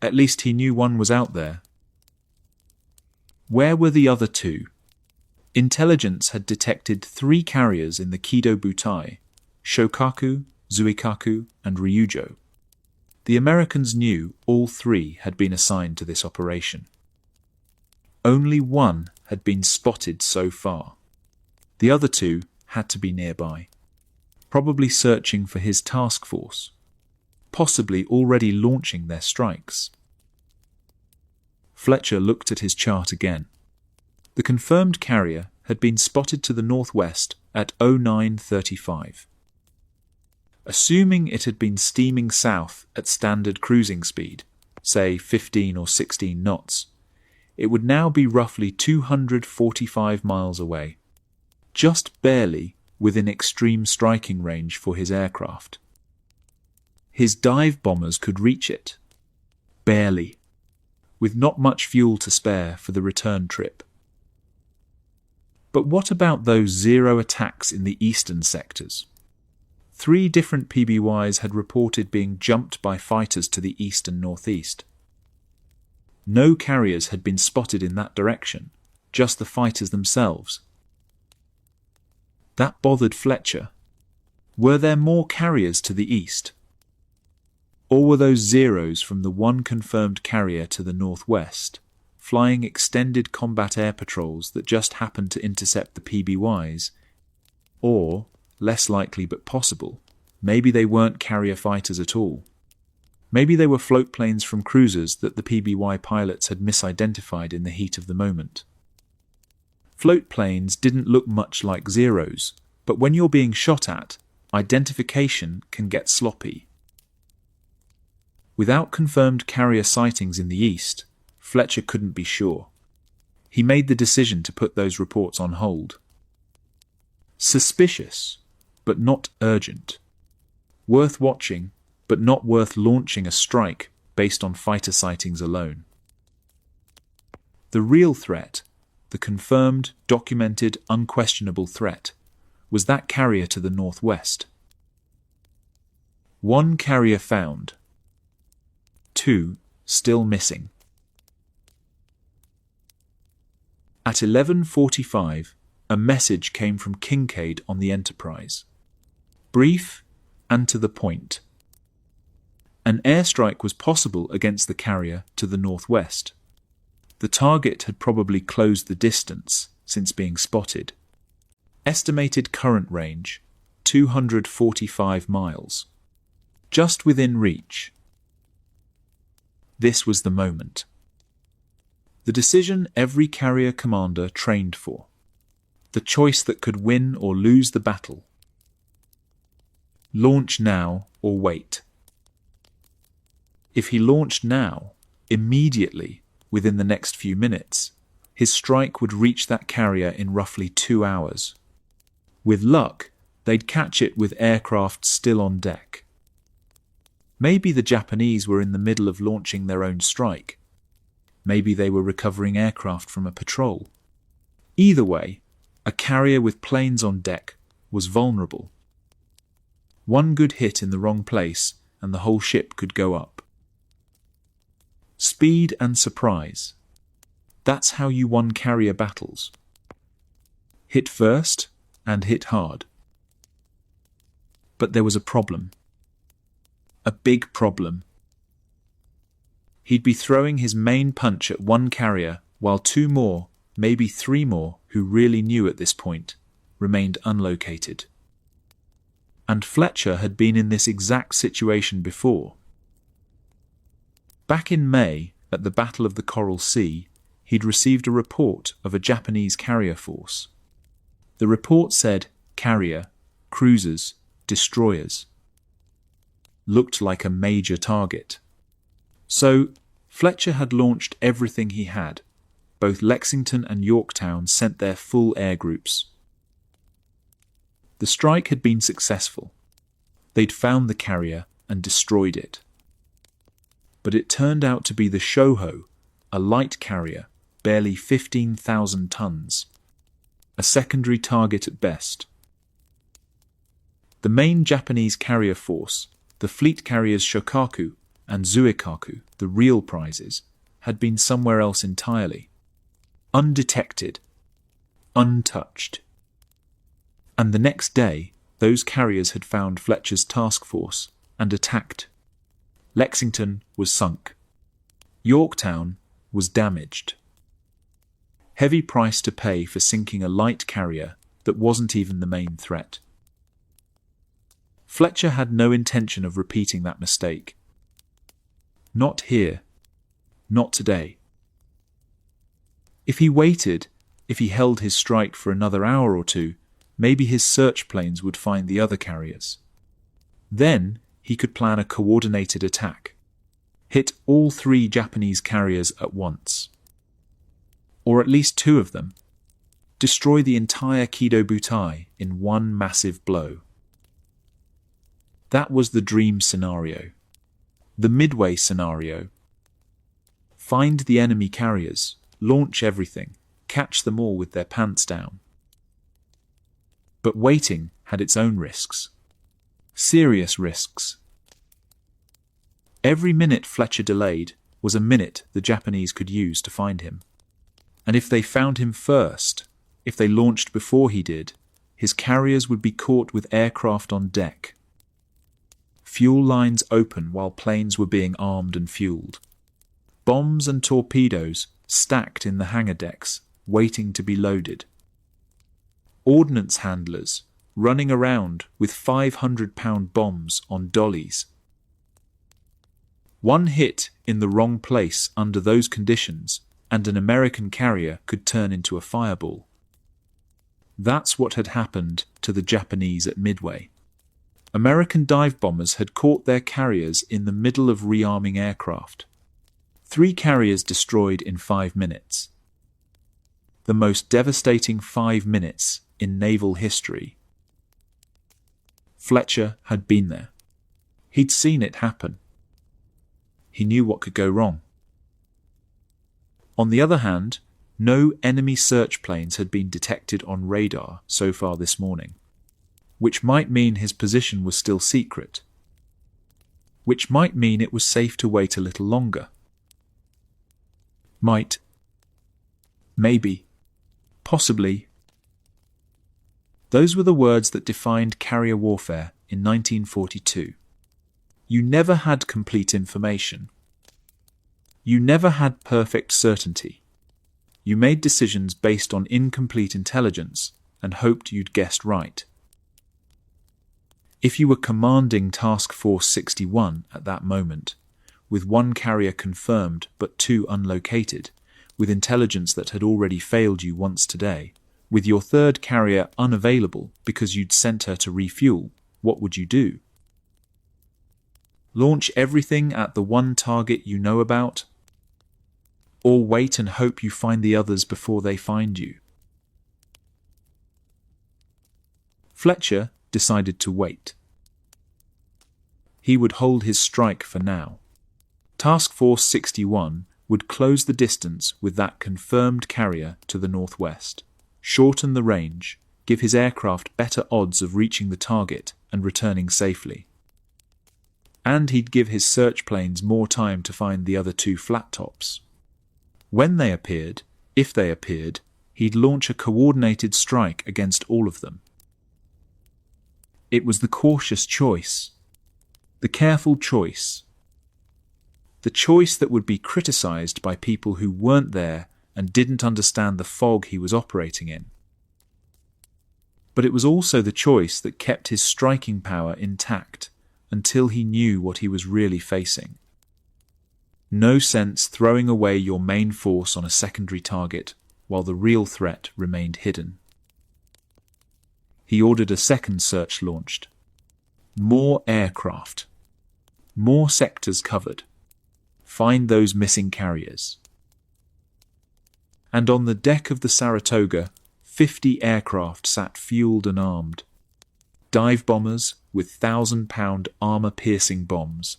A: At least he knew one was out there. Where were the other two? Intelligence had detected 3 carriers in the Kido Butai: Shokaku, Zuikaku, and Ryujo. The Americans knew all 3 had been assigned to this operation. Only one had been spotted so far. The other 2 had to be nearby, probably searching for his task force, possibly already launching their strikes. Fletcher looked at his chart again. The confirmed carrier had been spotted to the northwest at 09:35. Assuming it had been steaming south at standard cruising speed, say 15 or 16 knots, it would now be roughly 245 miles away, just barely within extreme striking range for his aircraft. His dive bombers could reach it, barely, with not much fuel to spare for the return trip. But what about those 0 attacks in the eastern sectors? 3 different PBYs had reported being jumped by fighters to the east and northeast. No carriers had been spotted in that direction, just the fighters themselves. That bothered Fletcher. Were there more carriers to the east? Or were those zeros from the one confirmed carrier to the northwest, flying extended combat air patrols that just happened to intercept the PBYs? Or, less likely but possible, maybe they weren't carrier fighters at all. Maybe they were float planes from cruisers that the PBY pilots had misidentified in the heat of the moment. Float planes didn't look much like zeros, but when you're being shot at, identification can get sloppy. Without confirmed carrier sightings in the east, Fletcher couldn't be sure. He made the decision to put those reports on hold. Suspicious, but not urgent. Worth watching, but not worth launching a strike based on fighter sightings alone. The real threat, the confirmed, documented, unquestionable threat, was that carrier to the northwest. 1 carrier found. 2 still missing. At 11:45, a message came from Kincaid on the Enterprise. Brief and to the point. An airstrike was possible against the carrier to the northwest. The target had probably closed the distance since being spotted. Estimated current range, 245 miles. Just within reach. This was the moment. The decision every carrier commander trained for. The choice that could win or lose the battle. Launch now or wait. If he launched now, immediately, within the next few minutes, his strike would reach that carrier in roughly 2 hours. With luck, they'd catch it with aircraft still on deck. Maybe the Japanese were in the middle of launching their own strike. Maybe they were recovering aircraft from a patrol. Either way, a carrier with planes on deck was vulnerable. One good hit in the wrong place and the whole ship could go up. Speed and surprise. That's how you won carrier battles. Hit first and hit hard. But there was a problem. A big problem. He'd be throwing his main punch at 1 carrier while 2 more, maybe 3 more, who really knew at this point, remained unlocated. And Fletcher had been in this exact situation before. Back in May, at the Battle of the Coral Sea, he'd received a report of a Japanese carrier force. The report said carrier, cruisers, destroyers. Looked like a major target. So, Fletcher had launched everything he had. Both Lexington and Yorktown sent their full air groups. The strike had been successful. They'd found the carrier and destroyed it. But it turned out to be the Shoho, a light carrier, barely 15,000 tons. A secondary target at best. The main Japanese carrier force, the fleet carriers Shokaku and Zuikaku, the real prizes, had been somewhere else entirely. Undetected. Untouched. And the next day, those carriers had found Fletcher's task force and attacked. Lexington was sunk. Yorktown was damaged. Heavy price to pay for sinking a light carrier that wasn't even the main threat. Fletcher had no intention of repeating that mistake. Not here. Not today. If he waited, if he held his strike for another hour or two, maybe his search planes would find the other carriers. Then he could plan a coordinated attack. Hit all 3 Japanese carriers at once. Or at least 2 of them. Destroy the entire Kido Butai in one massive blow. That was the dream scenario. The Midway scenario. Find the enemy carriers, launch everything, catch them all with their pants down. But waiting had its own risks. Serious risks. Every minute Fletcher delayed was a minute the Japanese could use to find him. And if they found him first, if they launched before he did, his carriers would be caught with aircraft on deck. Fuel lines open while planes were being armed and fueled. Bombs and torpedoes stacked in the hangar decks, waiting to be loaded. Ordnance handlers running around with 500-pound bombs on dollies. One hit in the wrong place under those conditions, and an American carrier could turn into a fireball. That's what had happened to the Japanese at Midway. American dive bombers had caught their carriers in the middle of rearming aircraft. 3 carriers destroyed in 5 minutes. The most devastating 5 minutes in naval history. Fletcher had been there. He'd seen it happen. He knew what could go wrong. On the other hand, no enemy search planes had been detected on radar so far this morning, which might mean his position was still secret, which might mean it was safe to wait a little longer. Might. Maybe. Possibly. Those were the words that defined carrier warfare in 1942. You never had complete information. You never had perfect certainty. You made decisions based on incomplete intelligence and hoped you'd guessed right. If you were commanding Task Force 61 at that moment, with 1 carrier confirmed but 2 unlocated, with intelligence that had already failed you once today, with your 3rd carrier unavailable because you'd sent her to refuel, what would you do? Launch everything at the 1 target you know about? Or wait and hope you find the others before they find you? Fletcher decided to wait. He would hold his strike for now. Task Force 61 would close the distance with that confirmed carrier to the northwest, shorten the range, give his aircraft better odds of reaching the target and returning safely. And he'd give his search planes more time to find the other 2 flat tops. When they appeared, if they appeared, he'd launch a coordinated strike against all of them. It was the cautious choice, the careful choice, the choice that would be criticized by people who weren't there and didn't understand the fog he was operating in. But it was also the choice that kept his striking power intact until he knew what he was really facing. No sense throwing away your main force on a secondary target while the real threat remained hidden. He ordered a second search launched. More aircraft. More sectors covered. Find those missing carriers. And on the deck of the Saratoga, 50 aircraft sat fueled and armed. dive bombers with 1,000-pound armor-piercing bombs,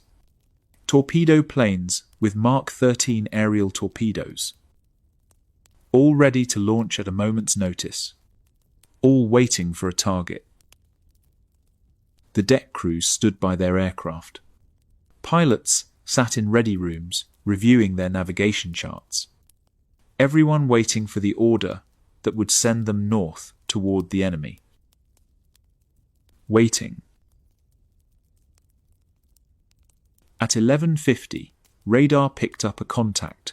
A: torpedo planes with Mark 13 aerial torpedoes, all ready to launch at a moment's notice, all waiting for a target. The deck crews stood by their aircraft. Pilots sat in ready rooms, reviewing their navigation charts. Everyone waiting for the order that would send them north toward the enemy. Waiting. At 11:50, radar picked up a contact.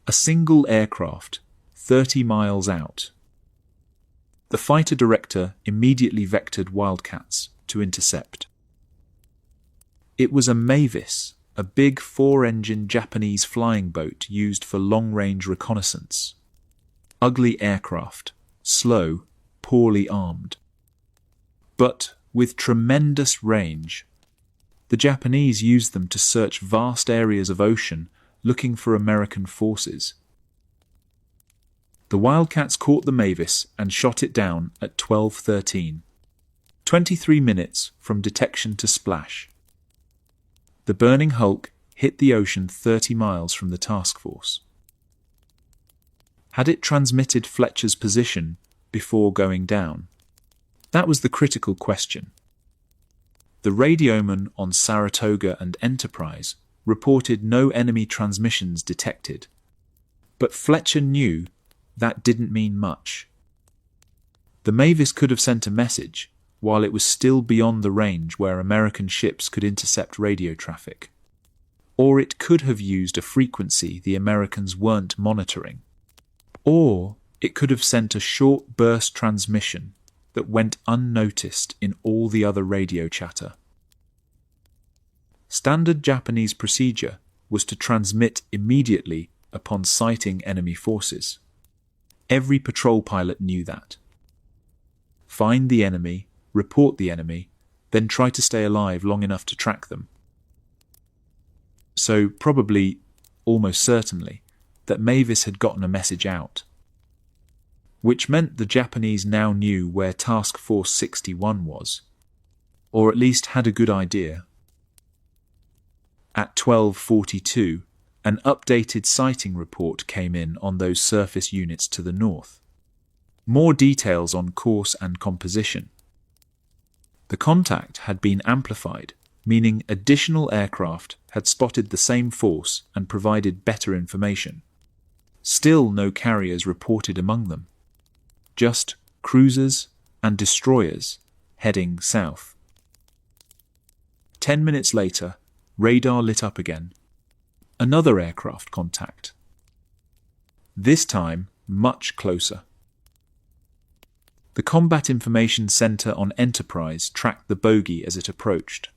A: A single aircraft, 30 miles out. The fighter director immediately vectored Wildcats to intercept. It was a Mavis, a big 4-engine Japanese flying boat used for long-range reconnaissance. Ugly aircraft, slow, poorly armed. But with tremendous range. The Japanese used them to search vast areas of ocean looking for American forces. The Wildcats caught the Mavis and shot it down at 12:13. 23 minutes from detection to splash. The burning hulk hit the ocean 30 miles from the task force. Had it transmitted Fletcher's position before going down? That was the critical question. The radioman on Saratoga and Enterprise reported no enemy transmissions detected. But Fletcher knew that didn't mean much. The Mavis could have sent a message while it was still beyond the range where American ships could intercept radio traffic. Or it could have used a frequency the Americans weren't monitoring. Or it could have sent a short burst transmission that went unnoticed in all the other radio chatter. Standard Japanese procedure was to transmit immediately upon sighting enemy forces. Every patrol pilot knew that. Find the enemy, report the enemy, then try to stay alive long enough to track them. So probably, almost certainly, that Mavis had gotten a message out. Which meant the Japanese now knew where Task Force 61 was, or at least had a good idea. At 12:42, an updated sighting report came in on those surface units to the north. More details on course and composition. The contact had been amplified, meaning additional aircraft had spotted the same force and provided better information. Still no carriers reported among them. Just cruisers and destroyers heading south. 10 minutes later, radar lit up again. Another aircraft contact. This time, much closer. The Combat Information Center on Enterprise tracked the bogey as it approached.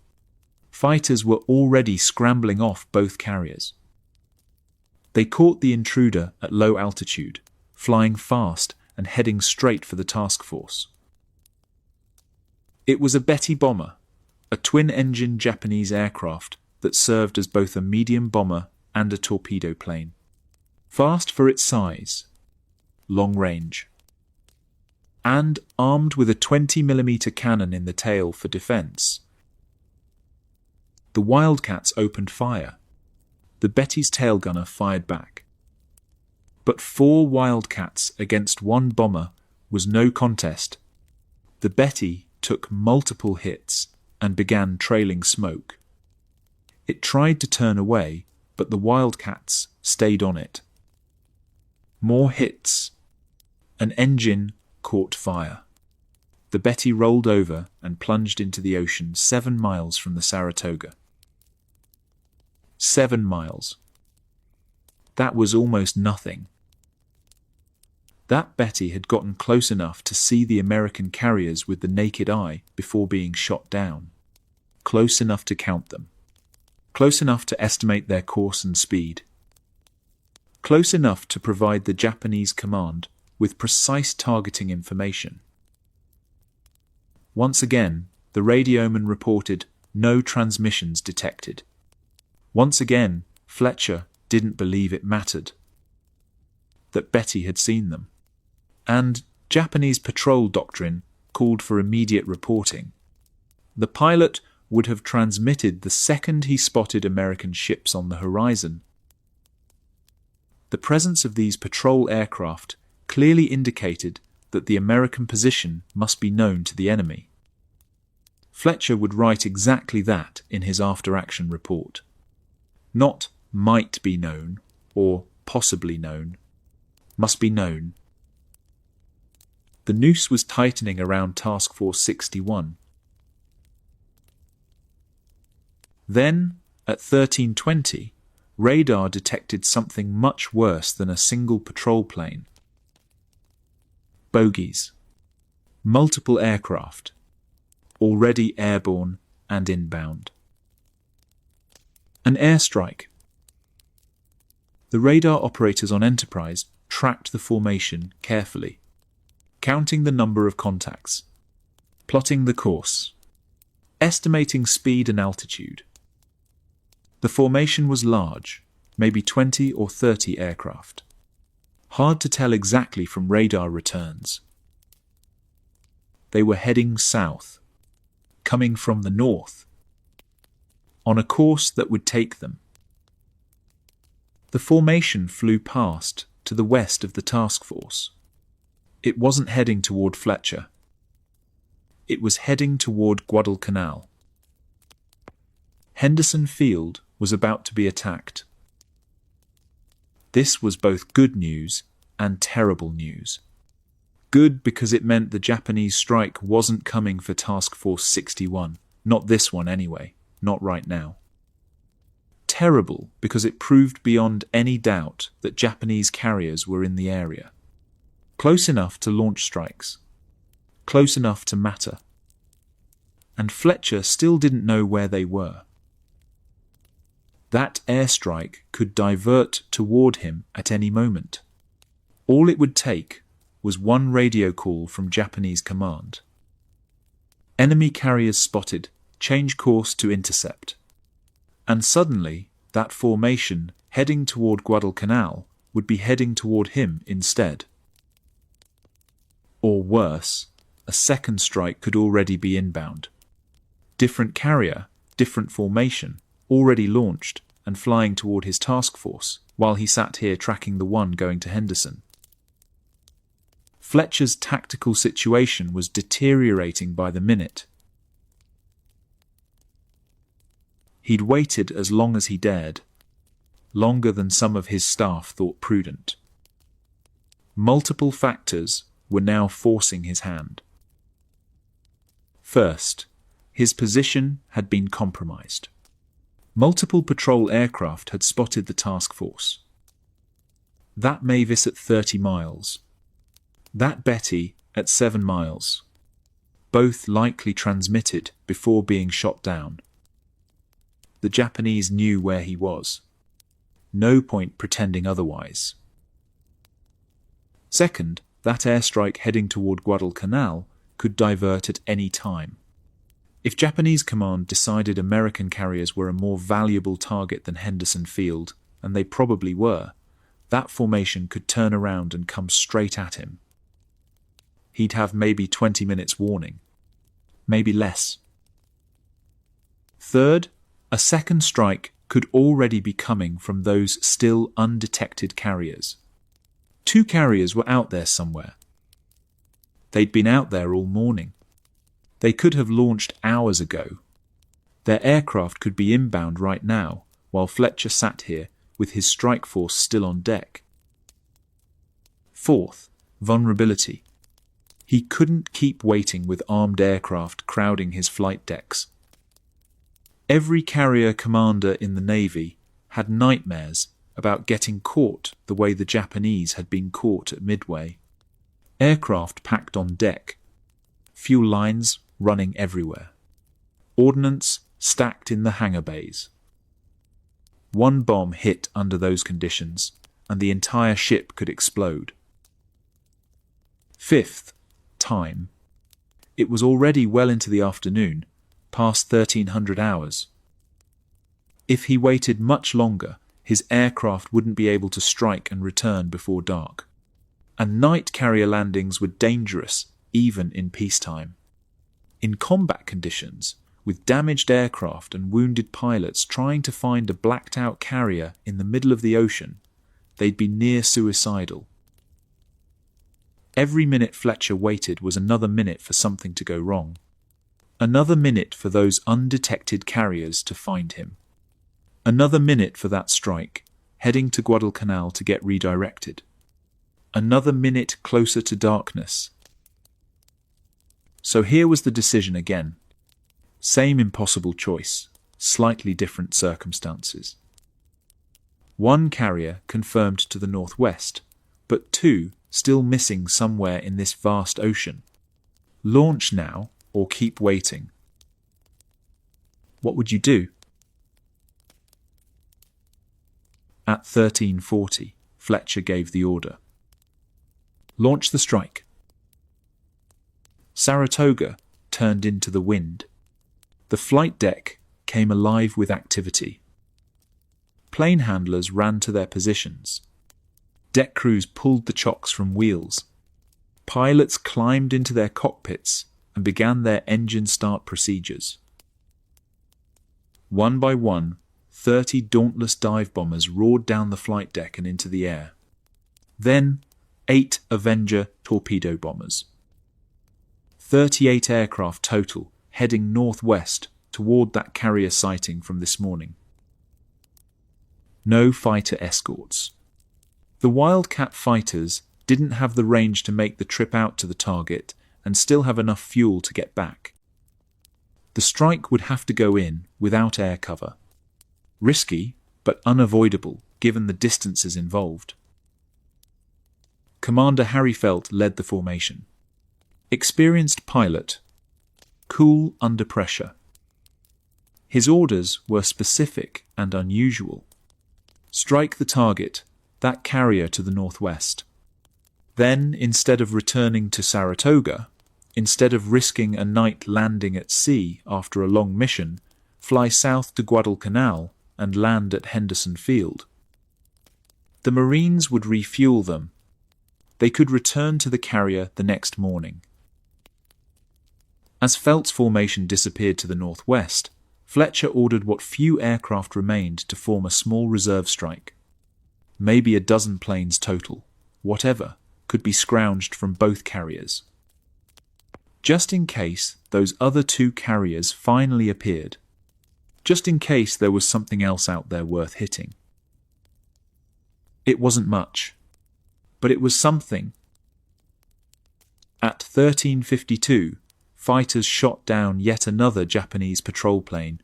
A: Fighters were already scrambling off both carriers. They caught the intruder at low altitude, flying fast and heading straight for the task force. It was a Betty bomber, a twin-engine Japanese aircraft that served as both a medium bomber and a torpedo plane. Fast for its size, long range, and armed with a 20mm cannon in the tail for defense. The Wildcats opened fire. The Betty's tail gunner fired back. But 4 Wildcats against 1 bomber was no contest. The Betty took multiple hits and began trailing smoke. It tried to turn away, but the Wildcats stayed on it. More hits. An engine caught fire. The Betty rolled over and plunged into the ocean 7 miles from the Saratoga. 7 miles. That was almost nothing. That Betty had gotten close enough to see the American carriers with the naked eye before being shot down. Close enough to count them. Close enough to estimate their course and speed. Close enough to provide the Japanese command with precise targeting information. Once again, the radioman reported no transmissions detected. Once again, Fletcher didn't believe it mattered. That Betty had seen them. And Japanese patrol doctrine called for immediate reporting. The pilot would have transmitted the second he spotted American ships on the horizon. The presence of these patrol aircraft clearly indicated that the American position must be known to the enemy. Fletcher would write exactly that in his after-action report. Not might be known or possibly known. Must be known. The noose was tightening around Task Force 61. Then, at 1320, radar detected something much worse than a single patrol plane. Bogies. Multiple aircraft, already airborne and inbound. An airstrike. The radar operators on Enterprise tracked the formation carefully, counting the number of contacts, plotting the course, estimating speed and altitude. The formation was large, maybe 20 or 30 aircraft. Hard to tell exactly from radar returns. They were heading south, coming from the north, on a course that would take them. The formation flew past to the west of the task force. It wasn't heading toward Fletcher. It was heading toward Guadalcanal. Henderson Field was about to be attacked. This was both good news and terrible news. Good because it meant the Japanese strike wasn't coming for Task Force 61. Not this one anyway, not right now. Terrible because it proved beyond any doubt that Japanese carriers were in the area. Close enough to launch strikes. Close enough to matter. And Fletcher still didn't know where they were. That airstrike could divert toward him at any moment. All it would take was one radio call from Japanese command. Enemy carriers spotted, change course to intercept. And suddenly, that formation heading toward Guadalcanal would be heading toward him instead. Or worse, a second strike could already be inbound. Different carrier, different formation, already launched and flying toward his task force, while he sat here tracking the one going to Henderson. Fletcher's tactical situation was deteriorating by the minute. He'd waited as long as he dared, longer than some of his staff thought prudent. Multiple factors were now forcing his hand. First, his position had been compromised. Multiple patrol aircraft had spotted the task force. That Mavis at 30 miles. That Betty at 7 miles. Both likely transmitted before being shot down. The Japanese knew where he was. No point pretending otherwise. Second, that airstrike heading toward Guadalcanal could divert at any time. If Japanese command decided American carriers were a more valuable target than Henderson Field, and they probably were, that formation could turn around and come straight at him. He'd have maybe 20 minutes warning. Maybe less. Third, a second strike could already be coming from those still undetected carriers. 2 carriers were out there somewhere. They'd been out there all morning. They could have launched hours ago. Their aircraft could be inbound right now, while Fletcher sat here with his strike force still on deck. Fourth, vulnerability. He couldn't keep waiting with armed aircraft crowding his flight decks. Every carrier commander in the Navy had nightmares about getting caught the way the Japanese had been caught at Midway. Aircraft packed on deck. Fuel lines running everywhere. Ordnance stacked in the hangar bays. One bomb hit under those conditions, and the entire ship could explode. Fifth, time. It was already well into the afternoon, past 1300 hours. If he waited much longer, his aircraft wouldn't be able to strike and return before dark. And night carrier landings were dangerous, even in peacetime. In combat conditions, with damaged aircraft and wounded pilots trying to find a blacked-out carrier in the middle of the ocean, they'd be near suicidal. Every minute Fletcher waited was another minute for something to go wrong. Another minute for those undetected carriers to find him. Another minute for that strike, heading to Guadalcanal to get redirected. Another minute closer to darkness. So here was the decision again. Same impossible choice, slightly different circumstances. One carrier confirmed to the northwest, but two still missing somewhere in this vast ocean. Launch now or keep waiting. What would you do? At 13:40, Fletcher gave the order. Launch the strike. Saratoga turned into the wind. The flight deck came alive with activity. Plane handlers ran to their positions. Deck crews pulled the chocks from wheels. Pilots climbed into their cockpits and began their engine start procedures. One by one, 30 dauntless dive bombers roared down the flight deck and into the air. Then, 8 Avenger torpedo bombers. 38 aircraft total, heading northwest toward that carrier sighting from this morning. No fighter escorts. The Wildcat fighters didn't have the range to make the trip out to the target and still have enough fuel to get back. The strike would have to go in without air cover. Risky, but unavoidable given the distances involved. Commander Harry Felt led the formation. Experienced pilot, cool under pressure. His orders were specific and unusual. Strike the target, that carrier to the northwest. Then, instead of returning to Saratoga, instead of risking a night landing at sea after a long mission, fly south to Guadalcanal and land at Henderson Field. The Marines would refuel them. They could return to the carrier the next morning. As Felt's formation disappeared to the northwest, Fletcher ordered what few aircraft remained to form a small reserve strike. Maybe a dozen planes total, whatever, could be scrounged from both carriers. Just in case those other 2 carriers finally appeared. Just in case there was something else out there worth hitting. It wasn't much, but it was something. At 13:52, fighters shot down yet another Japanese patrol plane.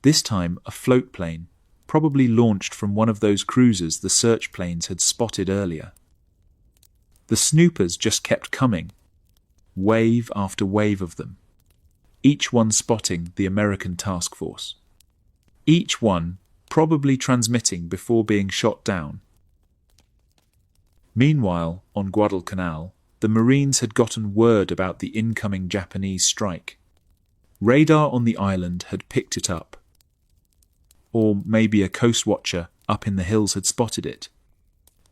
A: This time a float plane, probably launched from one of those cruisers the search planes had spotted earlier. The snoopers just kept coming, wave after wave of them, each one spotting the American task force. Each one probably transmitting before being shot down. Meanwhile, on Guadalcanal, the Marines had gotten word about the incoming Japanese strike. Radar on the island had picked it up. Or maybe a coast watcher up in the hills had spotted it.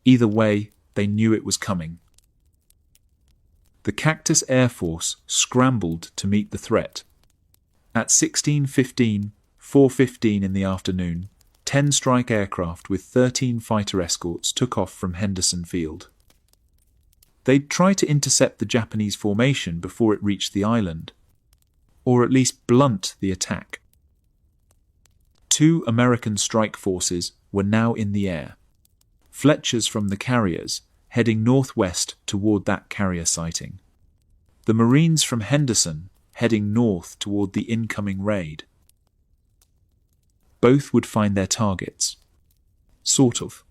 A: Either way, they knew it was coming. The Cactus Air Force scrambled to meet the threat. At 16:15, 4:15 in the afternoon, 10 strike aircraft with 13 fighter escorts took off from Henderson Field. They'd try to intercept the Japanese formation before it reached the island, or at least blunt the attack. 2 American strike forces were now in the air. Fletcher's from the carriers, heading northwest toward that carrier sighting. The Marines from Henderson heading north toward the incoming raid. Both would find their targets. Sort of.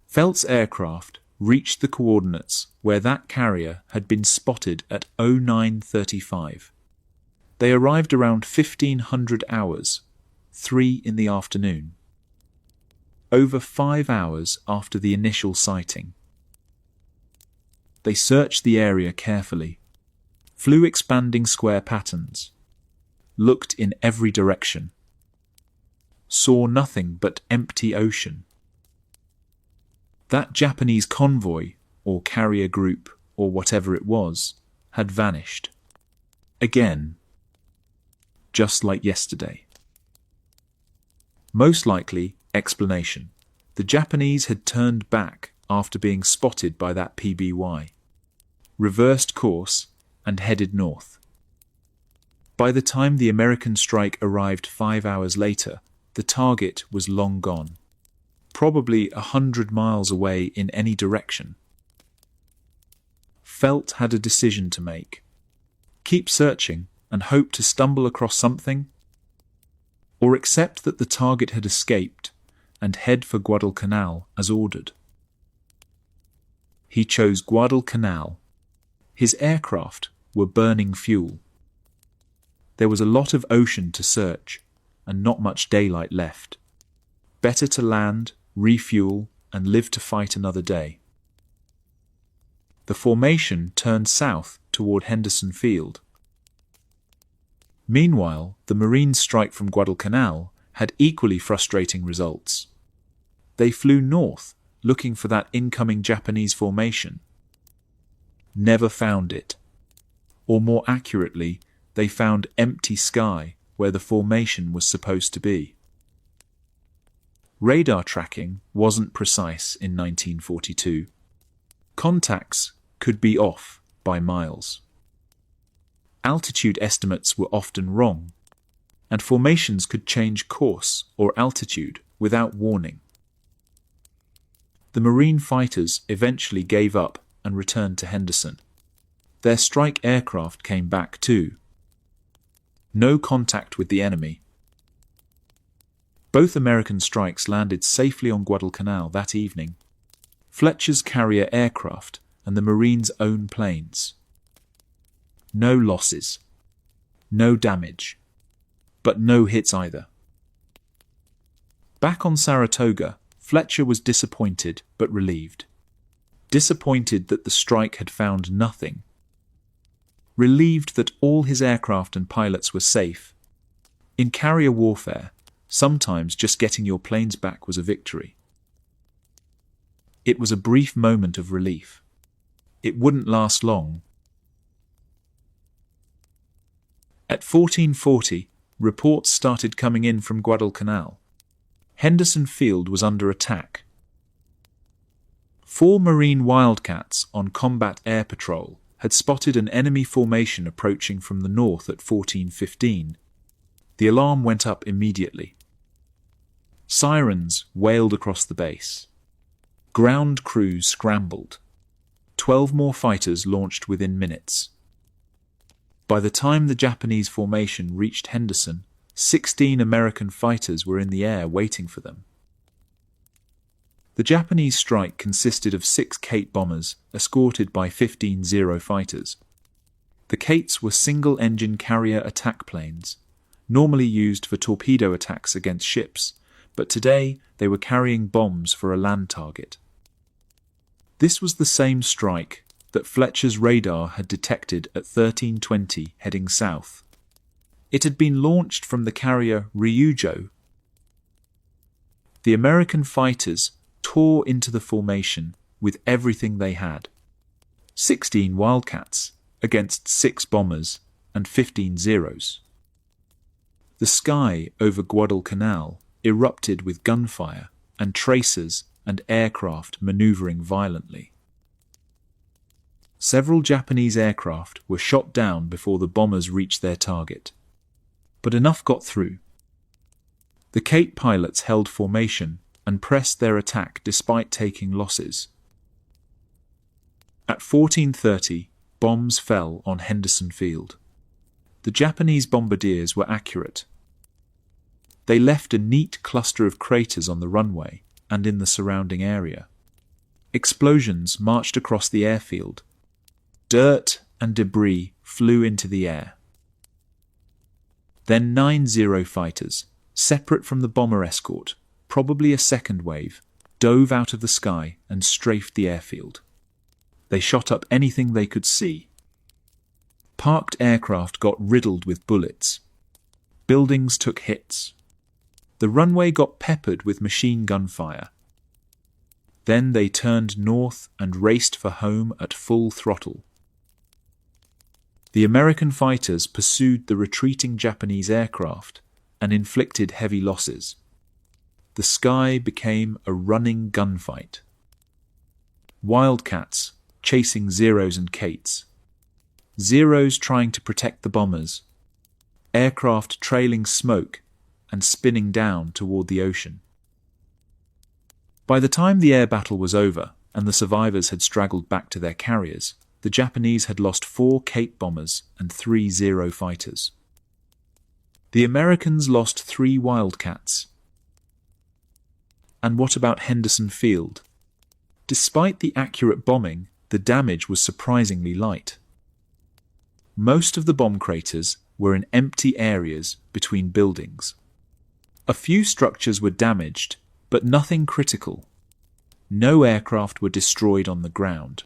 A: Felt's aircraft reached the coordinates where that carrier had been spotted at 09:35. They arrived around 1500 hours, 3 in the afternoon. Over 5 hours after the initial sighting. They searched the area carefully, flew expanding square patterns, looked in every direction, saw nothing but empty ocean. That Japanese convoy, or carrier group, or whatever it was, had vanished. Again. Just like yesterday. Most likely explanation. The Japanese had turned back after being spotted by that PBY, reversed course, and headed north. By the time the American strike arrived 5 hours later, the target was long gone, probably 100 miles away in any direction. Felt had a decision to make. Keep searching and hope to stumble across something, or accept that the target had escaped and head for Guadalcanal as ordered. He chose Guadalcanal. His aircraft were burning fuel. There was a lot of ocean to search and not much daylight left. Better to land, refuel, and live to fight another day. The formation turned south toward Henderson Field. Meanwhile, the Marines' strike from Guadalcanal had equally frustrating results. They flew north, looking for that incoming Japanese formation. Never found it. Or more accurately, they found empty sky where the formation was supposed to be. Radar tracking wasn't precise in 1942. Contacts could be off by miles. Altitude estimates were often wrong, and formations could change course or altitude without warning. The Marine fighters eventually gave up and returned to Henderson. Their strike aircraft came back too. No contact with the enemy. Both American strikes landed safely on Guadalcanal that evening. Fletcher's carrier aircraft and the Marines' own planes. No losses. No damage. But no hits either. Back on Saratoga, Fletcher was disappointed but relieved. Disappointed that the strike had found nothing. Relieved that all his aircraft and pilots were safe. In carrier warfare, sometimes just getting your planes back was a victory. It was a brief moment of relief. It wouldn't last long. At 1440, reports started coming in from Guadalcanal. Henderson Field was under attack. 4 Marine Wildcats on combat air patrol had spotted an enemy formation approaching from the north at 1415. The alarm went up immediately. Sirens wailed across the base. Ground crews scrambled. 12 more fighters launched within minutes. By the time the Japanese formation reached Henderson, 16 American fighters were in the air waiting for them. The Japanese strike consisted of 6 Kate bombers escorted by 15 Zero fighters. The Kates were single-engine carrier attack planes, normally used for torpedo attacks against ships, but today they were carrying bombs for a land target. This was the same strike that Fletcher's radar had detected at 1320 heading south. It had been launched from the carrier Ryujo. The American fighters tore into the formation with everything they had. 16 Wildcats against 6 bombers and 15 Zeros. The sky over Guadalcanal erupted with gunfire and tracers and aircraft maneuvering violently. Several Japanese aircraft were shot down before the bombers reached their target. But enough got through. The Kate pilots held formation and pressed their attack despite taking losses. At 1430, bombs fell on Henderson Field. The Japanese bombardiers were accurate. They left a neat cluster of craters on the runway and in the surrounding area. Explosions marched across the airfield. Dirt and debris flew into the air. Then 9 Zero fighters, separate from the bomber escort, probably a second wave, dove out of the sky and strafed the airfield. They shot up anything they could see. Parked aircraft got riddled with bullets. Buildings took hits. The runway got peppered with machine gun fire. Then they turned north and raced for home at full throttle. The American fighters pursued the retreating Japanese aircraft and inflicted heavy losses. The sky became a running gunfight. Wildcats chasing Zeros and Kates. Zeros trying to protect the bombers. Aircraft trailing smoke and spinning down toward the ocean. By the time the air battle was over and the survivors had straggled back to their carriers, the Japanese had lost 4 Kate bombers and 3 Zero fighters. The Americans lost 3 Wildcats. And what about Henderson Field? Despite the accurate bombing, the damage was surprisingly light. Most of the bomb craters were in empty areas between buildings. A few structures were damaged, but nothing critical. No aircraft were destroyed on the ground.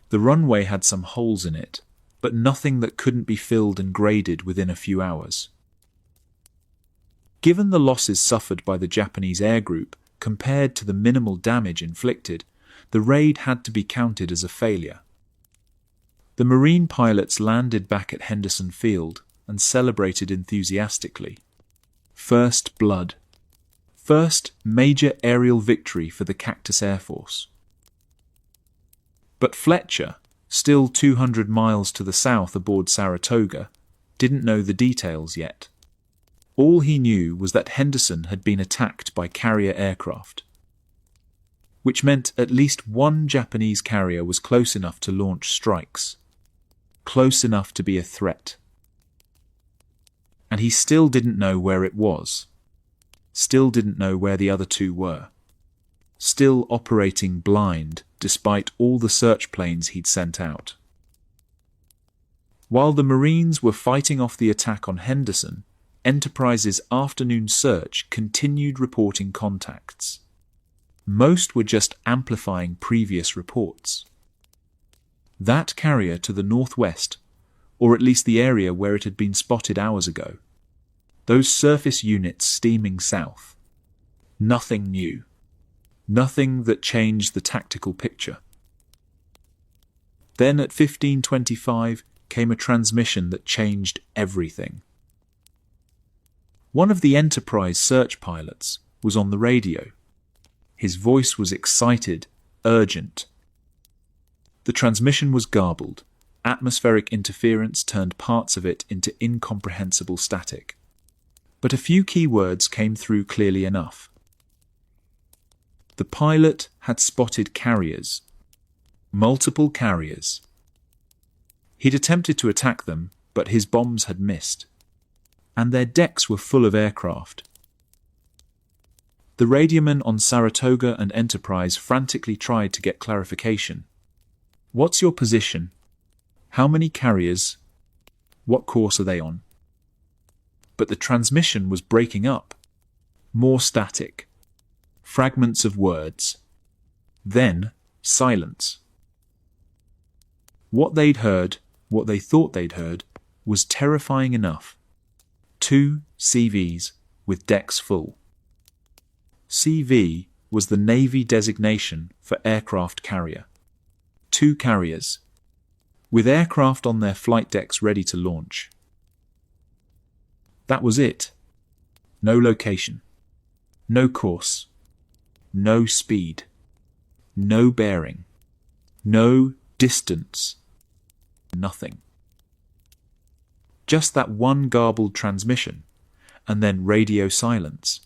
A: The runway had some holes in it, but nothing that couldn't be filled and graded within a few hours. Given the losses suffered by the Japanese air group compared to the minimal damage inflicted, the raid had to be counted as a failure. The Marine pilots landed back at Henderson Field and celebrated enthusiastically. First blood. First major aerial victory for the Cactus Air Force. But Fletcher, still 200 miles to the south aboard Saratoga, didn't know the details yet. All he knew was that Henderson had been attacked by carrier aircraft, which meant at least one Japanese carrier was close enough to launch strikes, close enough to be a threat. And he still didn't know where it was, still didn't know where the other 2 were, still operating blind despite all the search planes he'd sent out. While the Marines were fighting off the attack on Henderson, Enterprise's afternoon search continued reporting contacts. Most were just amplifying previous reports. That carrier to the northwest, or at least the area where it had been spotted hours ago. Those surface units steaming south. Nothing new. Nothing that changed the tactical picture. Then at 15:25 came a transmission that changed everything. One of the Enterprise search pilots was on the radio. His voice was excited, urgent. The transmission was garbled. Atmospheric interference turned parts of it into incomprehensible static. But a few key words came through clearly enough. The pilot had spotted carriers. Multiple carriers. He'd attempted to attack them, but his bombs had missed. And their decks were full of aircraft. The radioman on Saratoga and Enterprise frantically tried to get clarification. What's your position? How many carriers? What course are they on? But the transmission was breaking up. More static. Fragments of words. Then silence. What they'd heard, what they thought they'd heard, was terrifying enough. 2 CVs with decks full. CV was the Navy designation for aircraft carrier. 2 carriers, with aircraft on their flight decks ready to launch. That was it. No location. No course. No speed. No bearing. No distance. Nothing. Just that one garbled transmission, and then radio silence.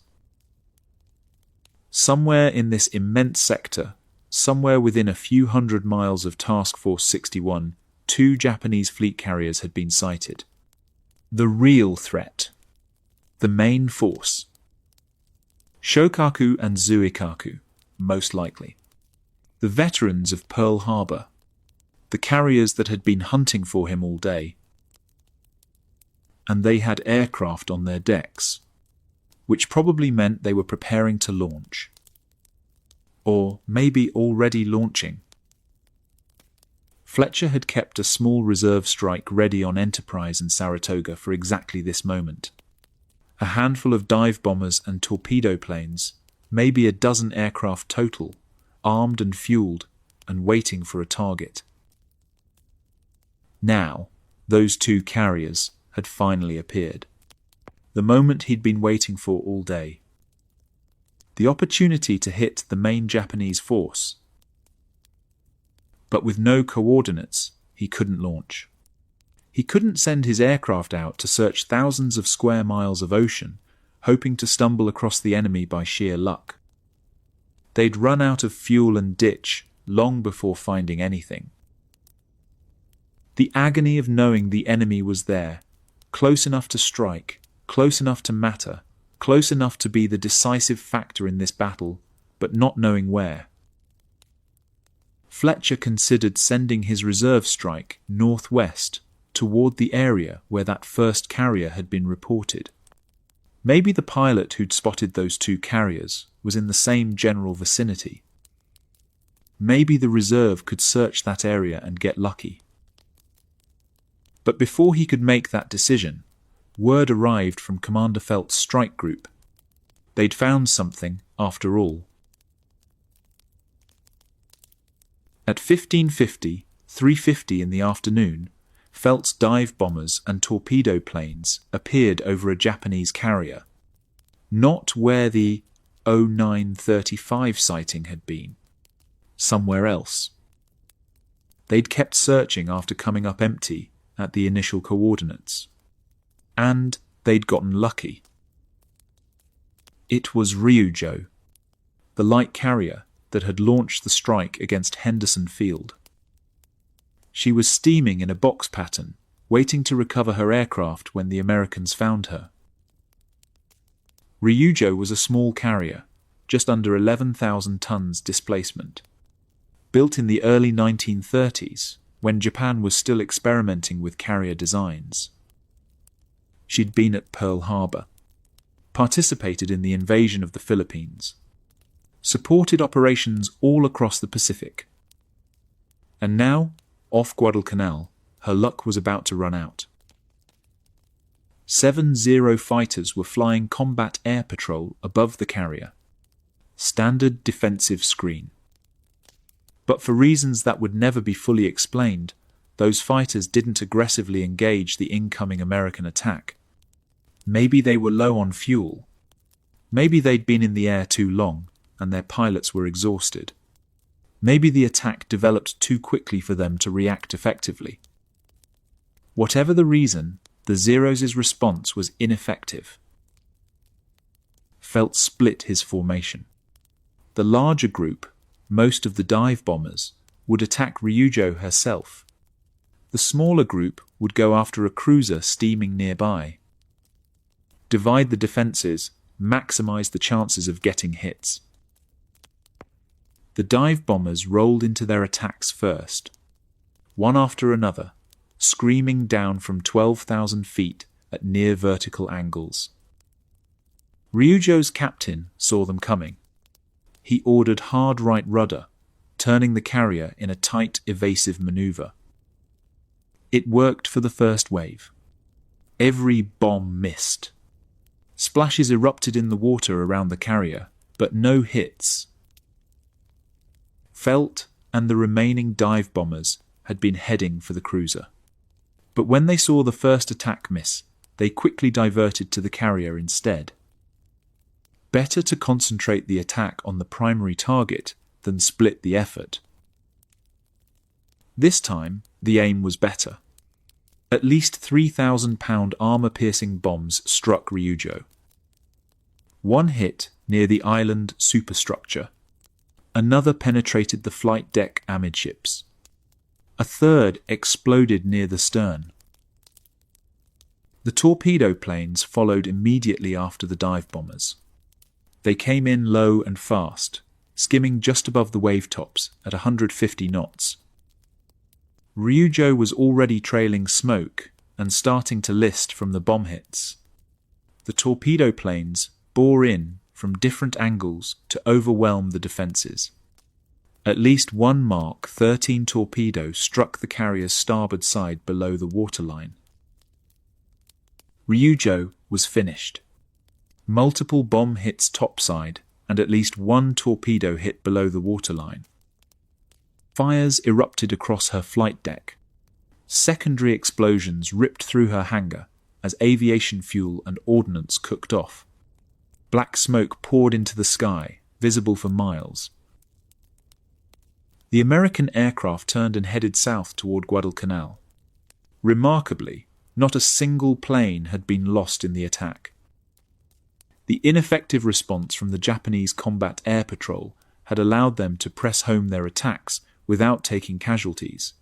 A: Somewhere in this immense sector, somewhere within a few hundred miles of Task Force 61, 2 Japanese fleet carriers had been sighted. The real threat. The main force. Shokaku and Zuikaku, most likely. The veterans of Pearl Harbor. The carriers that had been hunting for him all day. And they had aircraft on their decks, which probably meant they were preparing to launch. Or maybe already launching. Fletcher had kept a small reserve strike ready on Enterprise and Saratoga for exactly this moment. A handful of dive bombers and torpedo planes, maybe a dozen aircraft total, armed and fueled, and waiting for a target. Now, Those two carriers had finally appeared. The moment he'd been waiting for all day. The opportunity to hit the main Japanese force. But with no coordinates, he couldn't launch. He couldn't send his aircraft out to search thousands of square miles of ocean, hoping to stumble across the enemy by sheer luck. They'd run out of fuel and ditch long before finding anything. The agony of knowing the enemy was there, close enough to strike, close enough to matter, close enough to be the decisive factor in this battle, but not knowing where. Fletcher considered sending his reserve strike northwest toward the area where that first carrier had been reported. Maybe the pilot who'd spotted those two carriers was in the same general vicinity. Maybe the reserve could search that area and get lucky. But before he could make that decision, word arrived from Commander Felt's strike group. They'd found something, after all. At 15:50, 3:50 in the afternoon, Felt's dive bombers and torpedo planes appeared over a Japanese carrier, not where the 0935 sighting had been, somewhere else. They'd kept searching after coming up empty at the initial coordinates. And they'd gotten lucky. It was Ryujo, the light carrier that had launched the strike against Henderson Field. She was steaming in a box pattern, waiting to recover her aircraft when the Americans found her. Ryujo was a small carrier, just under 11,000 tons displacement. Built in the early 1930s, when Japan was still experimenting with carrier designs. She'd been at Pearl Harbor, participated in the invasion of the Philippines, supported operations all across the Pacific. And now, off Guadalcanal, her luck was about to run out. 7 Zero fighters were flying combat air patrol above the carrier. Standard defensive screen. But for reasons that would never be fully explained, those fighters didn't aggressively engage the incoming American attack. Maybe they were low on fuel. Maybe they'd been in the air too long, and their pilots were exhausted. Maybe the attack developed too quickly for them to react effectively. Whatever the reason, the Zeros' response was ineffective. Felt split his formation. The larger group, most of the dive bombers, would attack Ryujo herself. The smaller group would go after a cruiser steaming nearby. Divide the defences, maximize the chances of getting hits. The dive bombers rolled into their attacks first, one after another, screaming down from 12,000 feet at near vertical angles. Ryujo's captain saw them coming. He ordered hard right rudder, turning the carrier in a tight, evasive maneuver. It worked for the first wave. Every bomb missed. Splashes erupted in the water around the carrier, but no hits. Felt and the remaining dive bombers had been heading for the cruiser. But when they saw the first attack miss, they quickly diverted to the carrier instead. Better to concentrate the attack on the primary target than split the effort. This time, the aim was better. At least 3,000-pound armor-piercing bombs struck Ryujo. One hit near the island superstructure. Another penetrated the flight deck amidships. A third exploded near the stern. The torpedo planes followed immediately after the dive bombers. They came in low and fast, skimming just above the wave tops at 150 knots. Ryujo was already trailing smoke and starting to list from the bomb hits. The torpedo planes bore in from different angles to overwhelm the defences. At least one Mark 13 torpedo struck the carrier's starboard side below the waterline. Ryujo was finished. Multiple bomb hits topside, and at least one torpedo hit below the waterline. Fires erupted across her flight deck. Secondary explosions ripped through her hangar as aviation fuel and ordnance cooked off. Black smoke poured into the sky, visible for miles. The American aircraft turned and headed south toward Guadalcanal. Remarkably, not a single plane had been lost in the attack. The ineffective response from the Japanese Combat Air Patrol had allowed them to press home their attacks without taking casualties.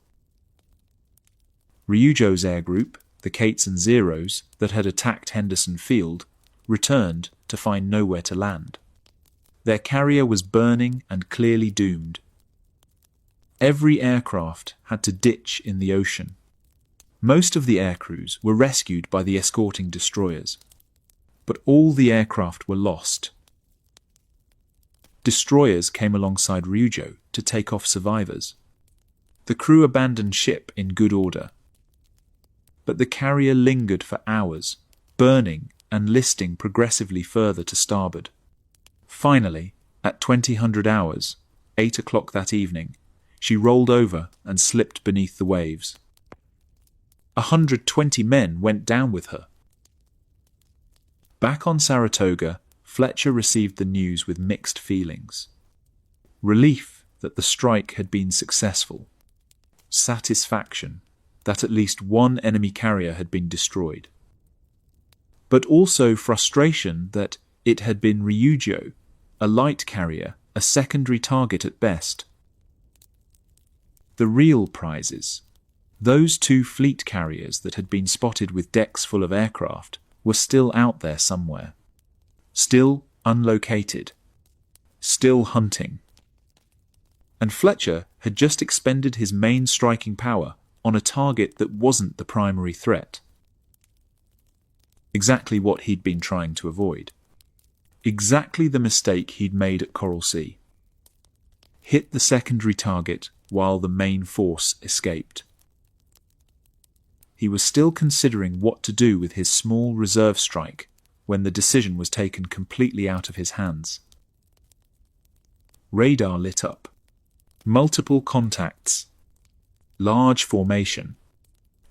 A: Ryujo's air group, the Kates and Zeros that had attacked Henderson Field, returned to find nowhere to land. Their carrier was burning and clearly doomed. Every aircraft had to ditch in the ocean. Most of the aircrews were rescued by the escorting destroyers, but all the aircraft were lost. Destroyers came alongside Ryujo to take off survivors. The crew abandoned ship in good order, but the carrier lingered for hours, burning and listing progressively further to starboard. Finally, at 2000 hours, 8 o'clock that evening, she rolled over and slipped beneath the waves. 120 men went down with her. Back on Saratoga, Fletcher received the news with mixed feelings. Relief that the strike had been successful. Satisfaction that at least one enemy carrier had been destroyed. But also frustration that it had been Ryujo, a light carrier, a secondary target at best. The real prizes, those 2 fleet carriers that had been spotted with decks full of aircraft, were still out there somewhere. Still unlocated. Still hunting. And Fletcher had just expended his main striking power on a target that wasn't the primary threat. Exactly what he'd been trying to avoid. Exactly the mistake he'd made at Coral Sea. Hit the secondary target while the main force escaped. He was still considering what to do with his small reserve strike when the decision was taken completely out of his hands. Radar lit up. Multiple contacts. Large formation.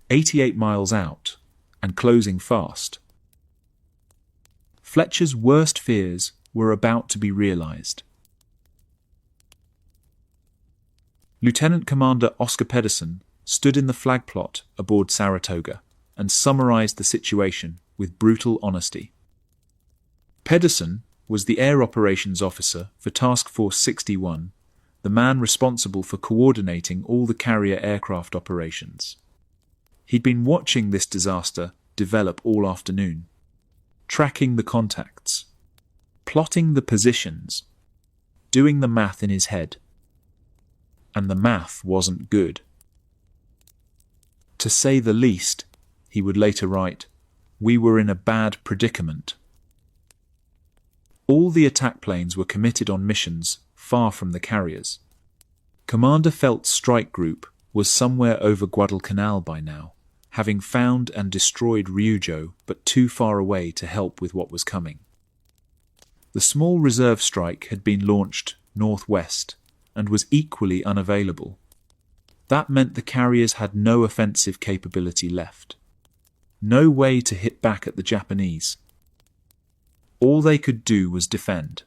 A: 88 miles out and closing fast. Fletcher's worst fears were about to be realized. Lieutenant Commander Oscar Pedersen stood in the flag plot aboard Saratoga and summarized the situation with brutal honesty. Pedersen was the Air Operations Officer for Task Force 61, the man responsible for coordinating all the carrier aircraft operations. He'd been watching this disaster develop all afternoon, tracking the contacts, plotting the positions, doing the math in his head. And the math wasn't good. To say the least, he would later write, we were in a bad predicament. All the attack planes were committed on missions far from the carriers. Commander Felt's strike group was somewhere over Guadalcanal by now, having found and destroyed Ryujo but too far away to help with what was coming. The small reserve strike had been launched northwest and was equally unavailable. That meant the carriers had no offensive capability left. No way to hit back at the Japanese. All they could do was defend.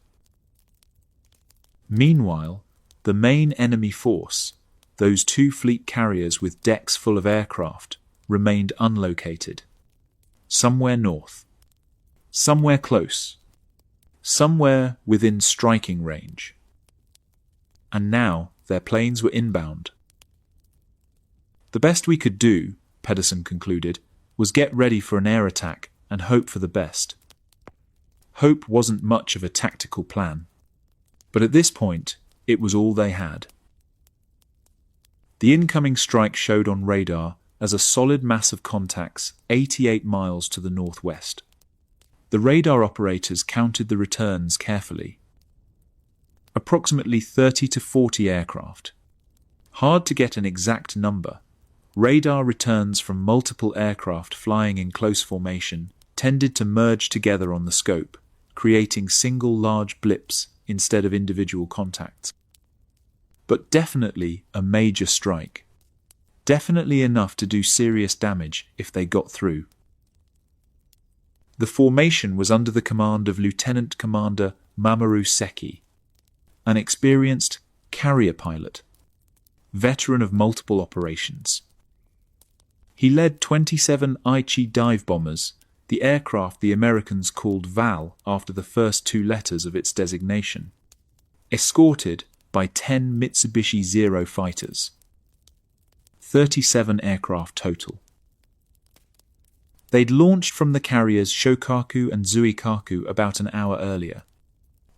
A: Meanwhile, the main enemy force, those 2 fleet carriers with decks full of aircraft, remained unlocated. Somewhere north. Somewhere close. Somewhere within striking range. And now their planes were inbound. The best we could do, Pedersen concluded, was get ready for an air attack and hope for the best. Hope wasn't much of a tactical plan, but at this point, it was all they had. The incoming strike showed on radar as a solid mass of contacts 88 miles to the northwest. The radar operators counted the returns carefully. Approximately 30 to 40 aircraft. Hard to get an exact number. Radar returns from multiple aircraft flying in close formation tended to merge together on the scope, creating single large blips instead of individual contacts. But definitely a major strike. Definitely enough to do serious damage if they got through. The formation was under the command of Lieutenant Commander Mamoru Seki, an experienced carrier pilot, veteran of multiple operations. He led 27 Aichi dive bombers, the aircraft the Americans called VAL after the first two letters of its designation, escorted by 10 Mitsubishi Zero fighters. 37 aircraft total. They'd launched from the carriers Shokaku and Zuikaku about an hour earlier,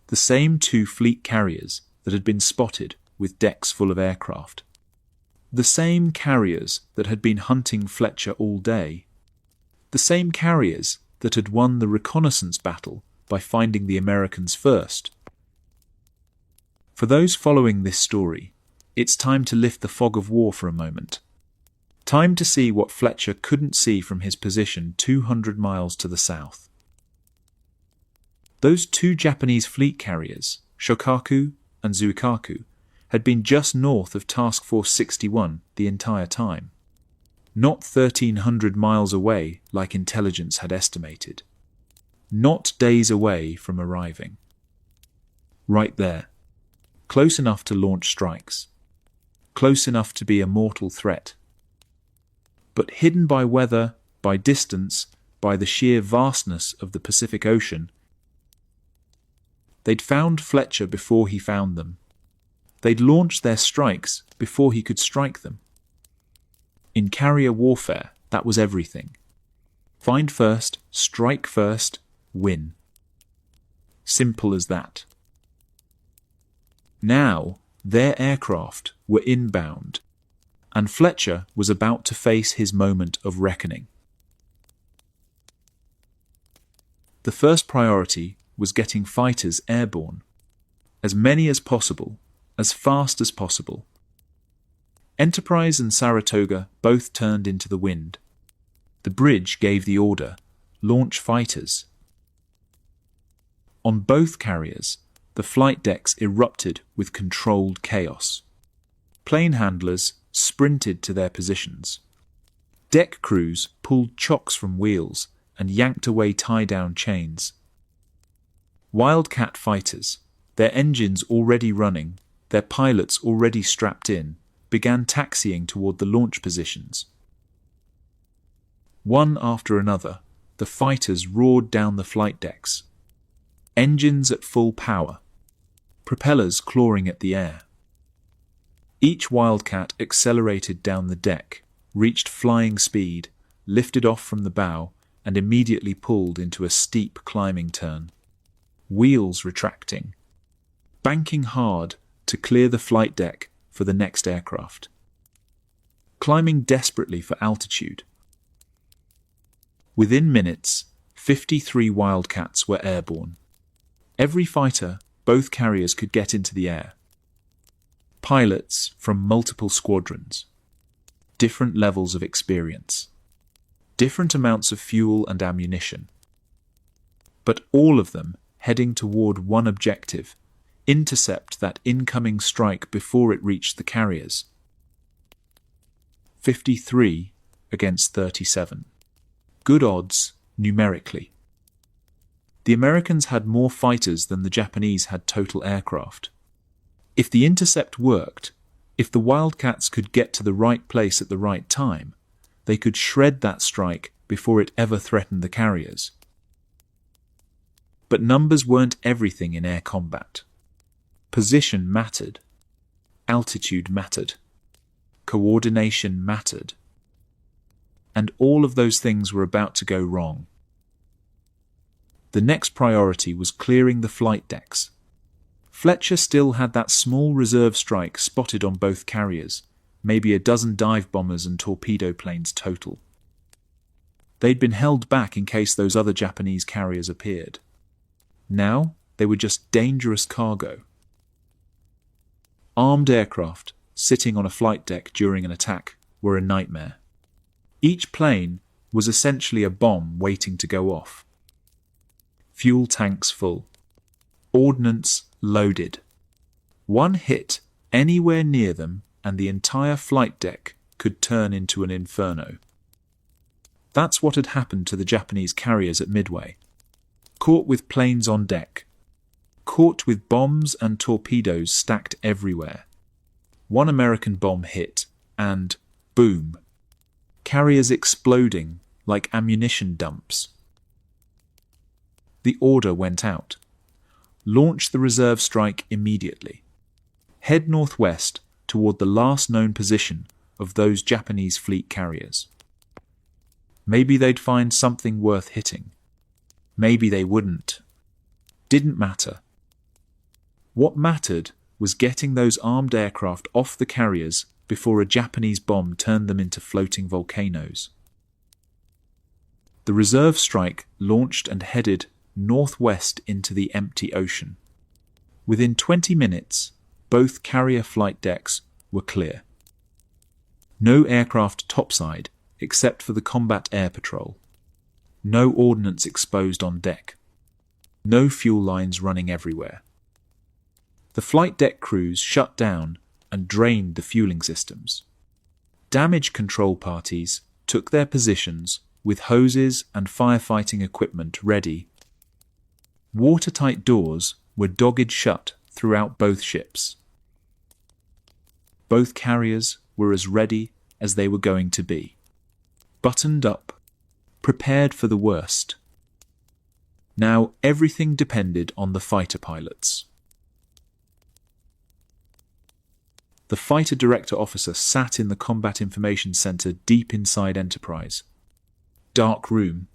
A: the same two fleet carriers that had been spotted with decks full of aircraft. The same carriers that had been hunting Fletcher all day. The same carriers that had won the reconnaissance battle by finding the Americans first. For those following this story, it's time to lift the fog of war for a moment. Time to see what Fletcher couldn't see from his position 200 miles to the south. Those two Japanese fleet carriers, Shokaku and Zuikaku, had been just north of Task Force 61 the entire time. Not 1,300 miles away like intelligence had estimated. Not days away from arriving. Right there. Close enough to launch strikes. Close enough to be a mortal threat. But hidden by weather, by distance, by the sheer vastness of the Pacific Ocean, they'd found Fletcher before he found them. They'd launched their strikes before he could strike them. In carrier warfare, that was everything. Find first, strike first, win. Simple as that. Now, their aircraft were inbound, and Fletcher was about to face his moment of reckoning. The first priority was getting fighters airborne, as many as possible, as fast as possible. Enterprise and Saratoga both turned into the wind. The bridge gave the order, launch fighters. On both carriers, the flight decks erupted with controlled chaos. Plane handlers sprinted to their positions. Deck crews pulled chocks from wheels and yanked away tie-down chains. Wildcat fighters, their engines already running, their pilots already strapped in, began taxiing toward the launch positions. One after another, the fighters roared down the flight decks. Engines at full power, propellers clawing at the air. Each Wildcat accelerated down the deck, reached flying speed, lifted off from the bow, and immediately pulled into a steep climbing turn. Wheels retracting, banking hard to clear the flight deck for the next aircraft. Climbing desperately for altitude. Within minutes, 53 Wildcats were airborne. Every fighter, both carriers could get into the air. Pilots from multiple squadrons. Different levels of experience. Different amounts of fuel and ammunition. But all of them heading toward one objective: intercept that incoming strike before it reached the carriers. 53 against 37. Good odds, numerically. The Americans had more fighters than the Japanese had total aircraft. If the intercept worked, if the Wildcats could get to the right place at the right time, they could shred that strike before it ever threatened the carriers. But numbers weren't everything in air combat. Position mattered. Altitude mattered. Coordination mattered. And all of those things were about to go wrong. The next priority was clearing the flight decks. Fletcher still had that small reserve strike spotted on both carriers, maybe a dozen dive bombers and torpedo planes total. They'd been held back in case those other Japanese carriers appeared. Now they were just dangerous cargo. Armed aircraft sitting on a flight deck during an attack were a nightmare. Each plane was essentially a bomb waiting to go off. Fuel tanks full. Ordnance loaded. One hit anywhere near them and the entire flight deck could turn into an inferno. That's what had happened to the Japanese carriers at Midway. Caught with planes on deck. Caught with bombs and torpedoes stacked everywhere. One American bomb hit, and boom! Carriers exploding like ammunition dumps. The order went out. Launch the reserve strike immediately. Head northwest toward the last known position of those Japanese fleet carriers. Maybe they'd find something worth hitting. Maybe they wouldn't. Didn't matter. What mattered was getting those armed aircraft off the carriers before a Japanese bomb turned them into floating volcanoes. The reserve strike launched and headed northwest into the empty ocean. Within 20 minutes, both carrier flight decks were clear. No aircraft topside except for the combat air patrol. No ordnance exposed on deck. No fuel lines running everywhere. The flight deck crews shut down and drained the fueling systems. Damage control parties took their positions with hoses and firefighting equipment ready. Watertight doors were dogged shut throughout both ships. Both carriers were as ready as they were going to be. Buttoned up, prepared for the worst. Now everything depended on the fighter pilots. The fighter director officer sat in the Combat Information Center deep inside Enterprise. Dark room.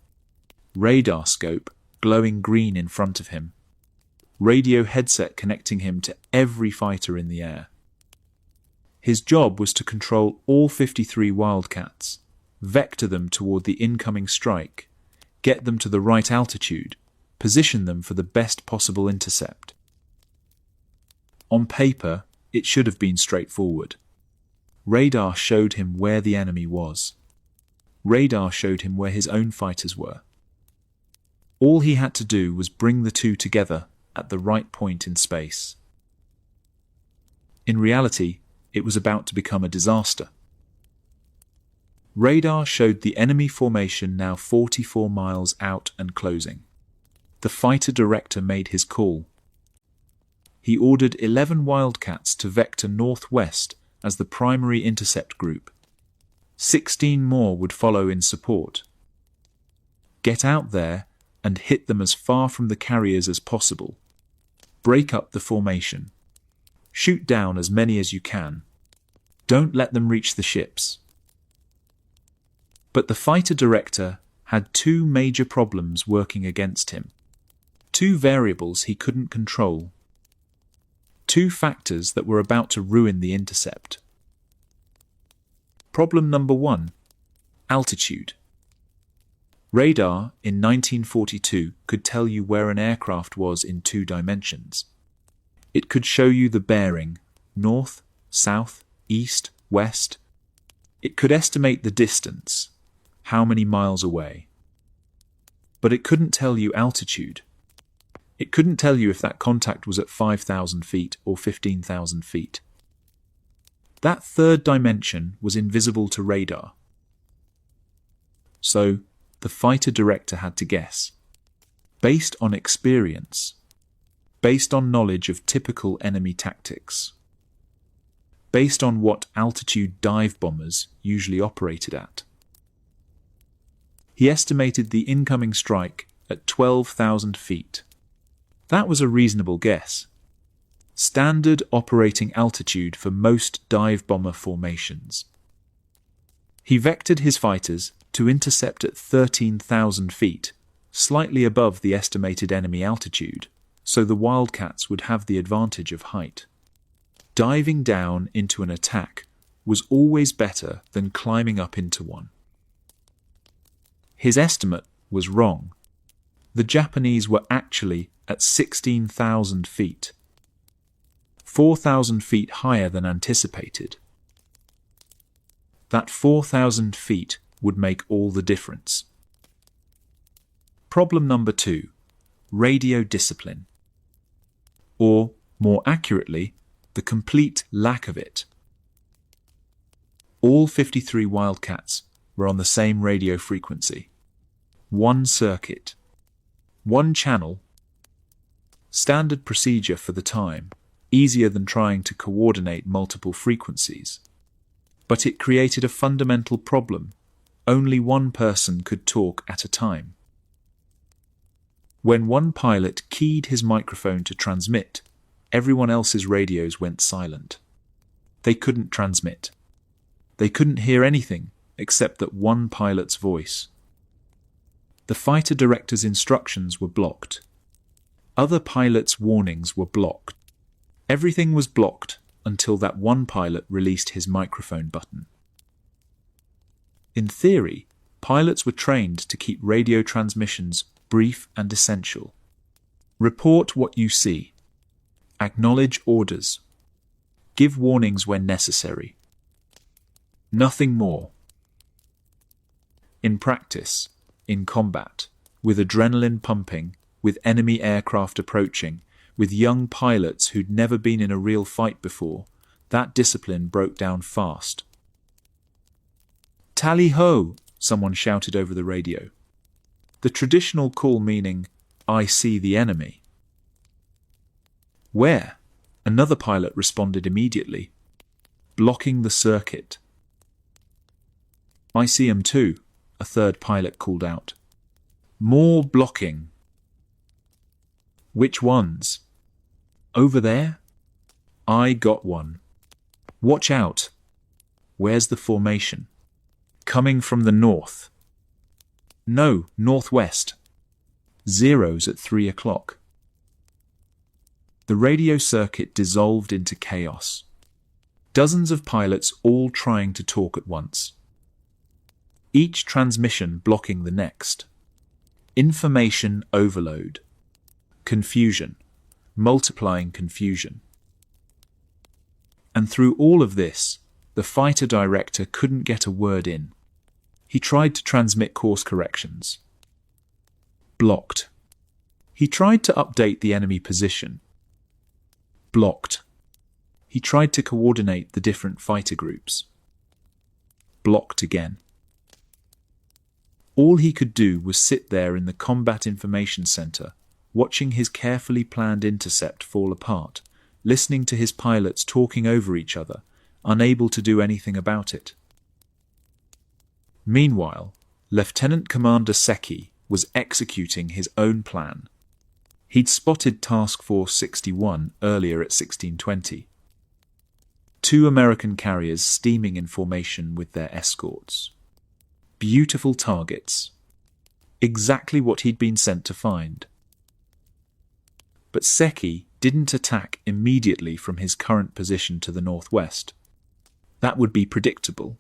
A: Radar scope glowing green in front of him. Radio headset connecting him to every fighter in the air. His job was to control all 53 Wildcats, vector them toward the incoming strike, get them to the right altitude, position them for the best possible intercept. On paper, it should have been straightforward. Radar showed him where the enemy was. Radar showed him where his own fighters were. All he had to do was bring the two together at the right point in space. In reality, it was about to become a disaster. Radar showed the enemy formation now 44 miles out and closing. The fighter director made his call. He ordered 11 Wildcats to vector northwest as the primary intercept group. 16 more would follow in support. Get out there and hit them as far from the carriers as possible. Break up the formation. Shoot down as many as you can. Don't let them reach the ships. But the fighter director had two major problems working against him. Two variables he couldn't control. Two factors that were about to ruin the intercept. Problem number 1. Altitude. Radar in 1942 could tell you where an aircraft was in 2 dimensions. It could show you the bearing, north, south, east, west. It could estimate the distance, how many miles away. But it couldn't tell you altitude. It couldn't tell you if that contact was at 5,000 feet or 15,000 feet. That third dimension was invisible to radar. So, the fighter director had to guess. Based on experience. Based on knowledge of typical enemy tactics. Based on what altitude dive bombers usually operated at. He estimated the incoming strike at 12,000 feet. That was a reasonable guess. Standard operating altitude for most dive bomber formations. He vectored his fighters to intercept at 13,000 feet, slightly above the estimated enemy altitude, so the Wildcats would have the advantage of height. Diving down into an attack was always better than climbing up into one. His estimate was wrong. The Japanese were actually at 16,000 feet, 4,000 feet higher than anticipated. That 4,000 feet would make all the difference. Problem number 2, radio discipline. Or, more accurately, the complete lack of it. All 53 Wildcats were on the same radio frequency. One circuit. One channel. Standard procedure for the time, easier than trying to coordinate multiple frequencies. But it created a fundamental problem. Only one person could talk at a time. When one pilot keyed his microphone to transmit, everyone else's radios went silent. They couldn't transmit. They couldn't hear anything except that one pilot's voice. The fighter director's instructions were blocked. Other pilots' warnings were blocked. Everything was blocked until that one pilot released his microphone button. In theory, pilots were trained to keep radio transmissions brief and essential. Report what you see. Acknowledge orders. Give warnings when necessary. Nothing more. In practice, in combat, with adrenaline pumping, with enemy aircraft approaching, with young pilots who'd never been in a real fight before, that discipline broke down fast. "Tally-ho!" someone shouted over the radio. The traditional call meaning, "I see the enemy." "Where?" Another pilot responded immediately. "Blocking the circuit." "I see 'em too," a third pilot called out. "More blocking." "Which ones?" "Over there." "I got one." "Watch out." "Where's the formation?" "Coming from the north." "No, northwest." "Zeros at 3 o'clock." The radio circuit dissolved into chaos. Dozens of pilots all trying to talk at once. Each transmission blocking the next. Information overload. Confusion. Multiplying confusion. And through all of this, the fighter director couldn't get a word in. He tried to transmit course corrections. Blocked. He tried to update the enemy position. Blocked. He tried to coordinate the different fighter groups. Blocked again. All he could do was sit there in the Combat Information Center, watching his carefully planned intercept fall apart, listening to his pilots talking over each other, unable to do anything about it. Meanwhile, Lieutenant Commander Seki was executing his own plan. He'd spotted Task Force 61 earlier at 1620. 2 American carriers steaming in formation with their escorts. Beautiful targets. Exactly what he'd been sent to find. But Seki didn't attack immediately from his current position to the northwest. That would be predictable.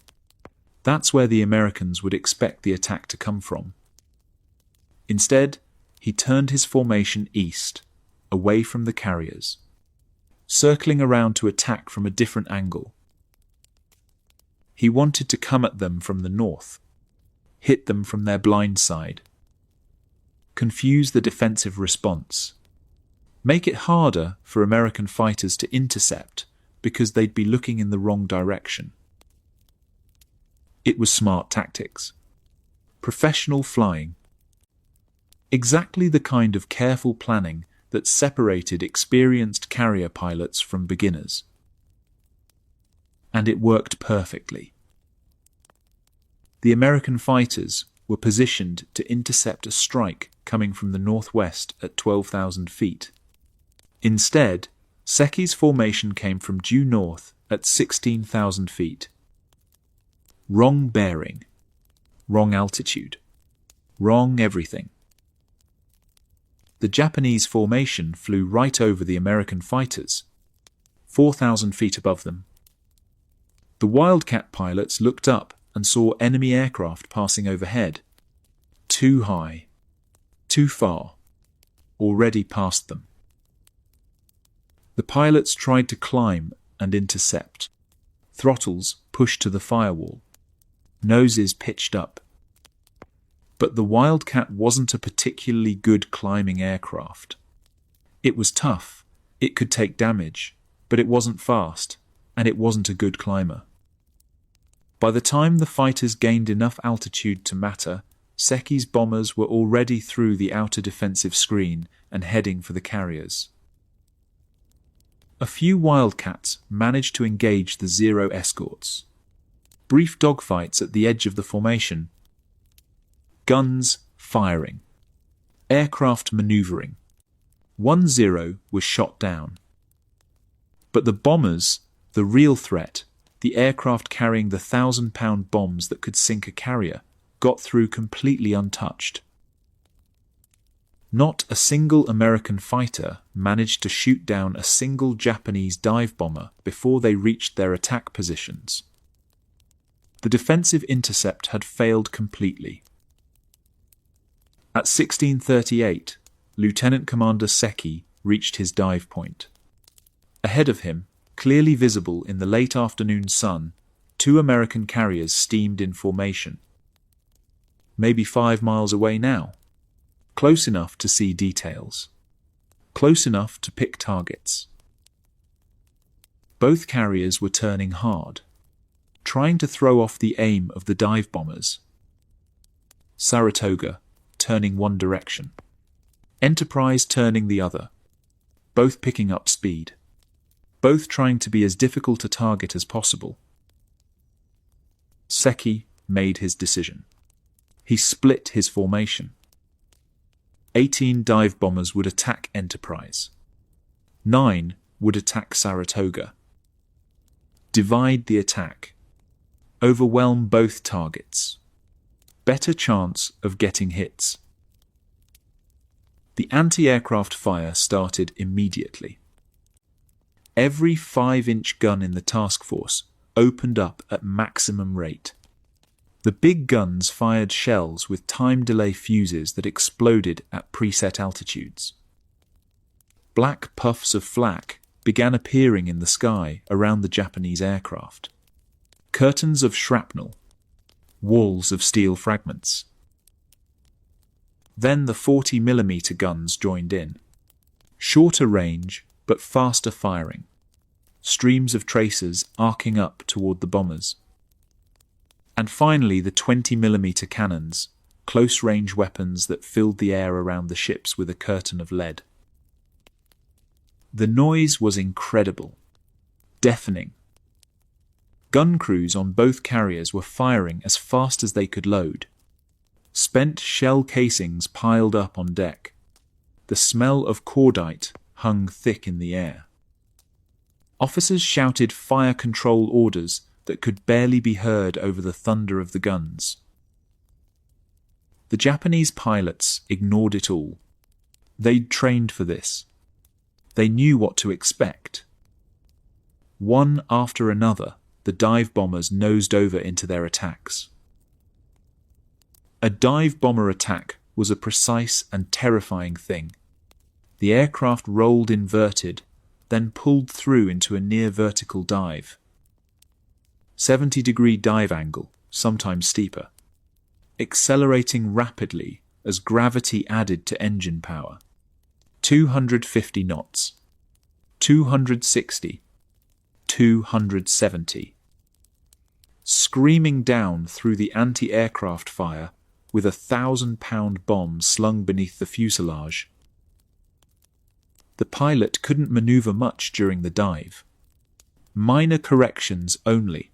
A: That's where the Americans would expect the attack to come from. Instead, he turned his formation east, away from the carriers, circling around to attack from a different angle. He wanted to come at them from the north, hit them from their blind side, confuse the defensive response, make it harder for American fighters to intercept because they'd be looking in the wrong direction. It was smart tactics. Professional flying. Exactly the kind of careful planning that separated experienced carrier pilots from beginners. And it worked perfectly. The American fighters were positioned to intercept a strike coming from the northwest at 12,000 feet. Instead, Seki's formation came from due north at 16,000 feet. Wrong bearing, wrong altitude, wrong everything. The Japanese formation flew right over the American fighters, 4,000 feet above them. The Wildcat pilots looked up and saw enemy aircraft passing overhead. Too high, too far, already past them. The pilots tried to climb and intercept. Throttles pushed to the firewall. Noses pitched up. But the Wildcat wasn't a particularly good climbing aircraft. It was tough, it could take damage, but it wasn't fast, and it wasn't a good climber. By the time the fighters gained enough altitude to matter, Seki's bombers were already through the outer defensive screen and heading for the carriers. A few wildcats managed to engage the Zero escorts. Brief dogfights at the edge of the formation. Guns firing. Aircraft maneuvering. 1-0 was shot down. But the bombers, the real threat, the aircraft carrying the 1,000-pound bombs that could sink a carrier, got through completely untouched. Not a single American fighter managed to shoot down a single Japanese dive bomber before they reached their attack positions. The defensive intercept had failed completely. At 16:38, Lieutenant Commander Seki reached his dive point. Ahead of him, clearly visible in the late afternoon sun, 2 American carriers steamed in formation. Maybe 5 miles away now. Close enough to see details. Close enough to pick targets. Both carriers were turning hard, trying to throw off the aim of the dive bombers. Saratoga turning one direction. Enterprise turning the other. Both picking up speed. Both trying to be as difficult a target as possible. Seki made his decision. He split his formation. 18 dive bombers would attack Enterprise. 9 would attack Saratoga. Divide the attack. Overwhelm both targets. Better chance of getting hits. The anti-aircraft fire started immediately. Every 5-inch gun in the task force opened up at maximum rate. The big guns fired shells with time delay fuses that exploded at preset altitudes. Black puffs of flak began appearing in the sky around the Japanese aircraft. Curtains of shrapnel. Walls of steel fragments. Then the 40mm guns joined in. Shorter range, but faster firing. Streams of tracers arcing up toward the bombers. And finally the 20mm cannons, close-range weapons that filled the air around the ships with a curtain of lead. The noise was incredible, deafening. Gun crews on both carriers were firing as fast as they could load. Spent shell casings piled up on deck. The smell of cordite hung thick in the air. Officers shouted fire control orders that could barely be heard over the thunder of the guns. The Japanese pilots ignored it all. They'd trained for this. They knew what to expect. One after another, the dive bombers nosed over into their attacks. A dive bomber attack was a precise and terrifying thing. The aircraft rolled inverted, then pulled through into a near-vertical dive. 70-degree dive angle, sometimes steeper. Accelerating rapidly as gravity added to engine power. 250 knots. 260. 270. Screaming down through the anti-aircraft fire with a 1,000-pound bomb slung beneath the fuselage. The pilot couldn't maneuver much during the dive. Minor corrections only.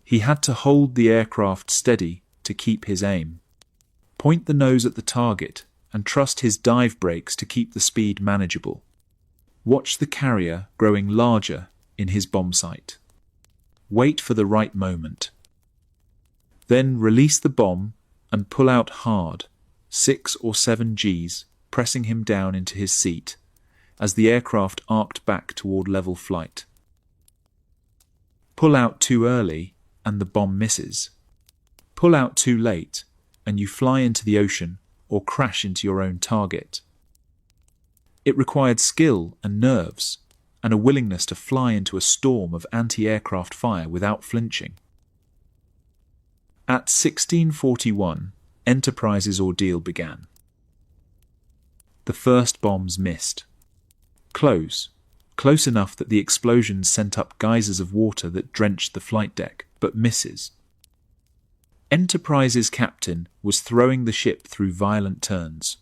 A: He had to hold the aircraft steady to keep his aim. Point the nose at the target and trust his dive brakes to keep the speed manageable. Watch the carrier growing larger in his bomb sight. Wait for the right moment. Then release the bomb and pull out hard, 6 or 7 Gs, pressing him down into his seat as the aircraft arced back toward level flight. Pull out too early and the bomb misses. Pull out too late and you fly into the ocean or crash into your own target. It required skill and nerves, and a willingness to fly into a storm of anti-aircraft fire without flinching. At 16:41, Enterprise's ordeal began. The first bombs missed. Close enough that the explosions sent up geysers of water that drenched the flight deck, but misses. Enterprise's captain was throwing the ship through violent turns.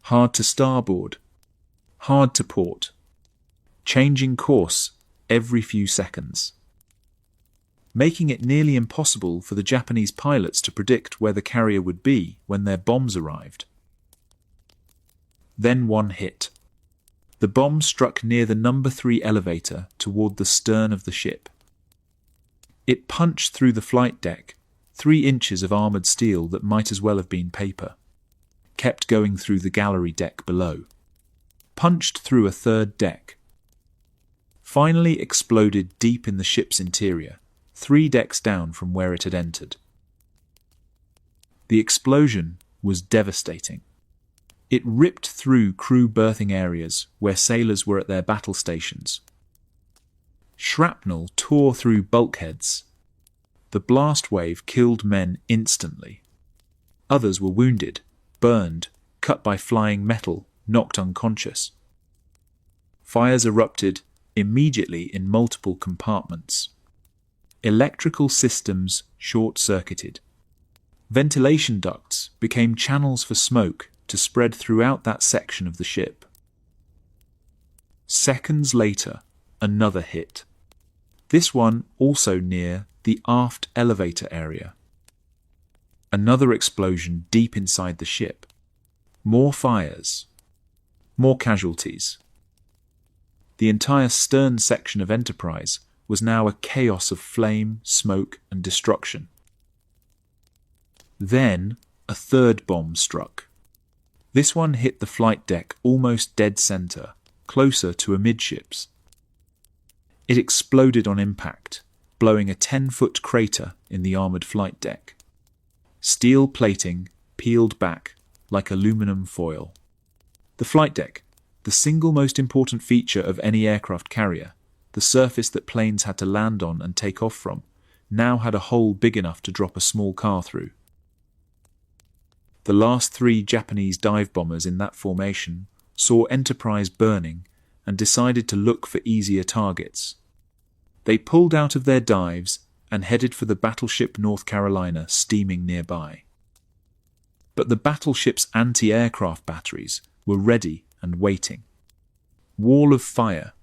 A: Hard to starboard, hard to port, changing course every few seconds, making it nearly impossible for the Japanese pilots to predict where the carrier would be when their bombs arrived. Then one hit. The bomb struck near the number 3 elevator toward the stern of the ship. It punched through the flight deck, 3 inches of armoured steel that might as well have been paper, kept going through the gallery deck below, punched through a 3rd deck, finally exploded deep in the ship's interior, 3 decks down from where it had entered. The explosion was devastating. It ripped through crew berthing areas where sailors were at their battle stations. Shrapnel tore through bulkheads. The blast wave killed men instantly. Others were wounded, burned, cut by flying metal, knocked unconscious. Fires erupted immediately in multiple compartments. Electrical systems short-circuited. Ventilation ducts became channels for smoke to spread throughout that section of the ship. Seconds later, another hit. This one also near the aft elevator area. Another explosion deep inside the ship. More fires. More casualties. The entire stern section of Enterprise was now a chaos of flame, smoke, and destruction. Then a 3rd bomb struck. This one hit the flight deck almost dead center, closer to amidships. It exploded on impact, blowing a 10-foot crater in the armoured flight deck. Steel plating peeled back like aluminum foil. The flight deck, the single most important feature of any aircraft carrier, the surface that planes had to land on and take off from, now had a hole big enough to drop a small car through. The last 3 Japanese dive bombers in that formation saw Enterprise burning and decided to look for easier targets. They pulled out of their dives and headed for the battleship North Carolina steaming nearby. But the battleship's anti-aircraft batteries were ready and waiting. Wall of fire.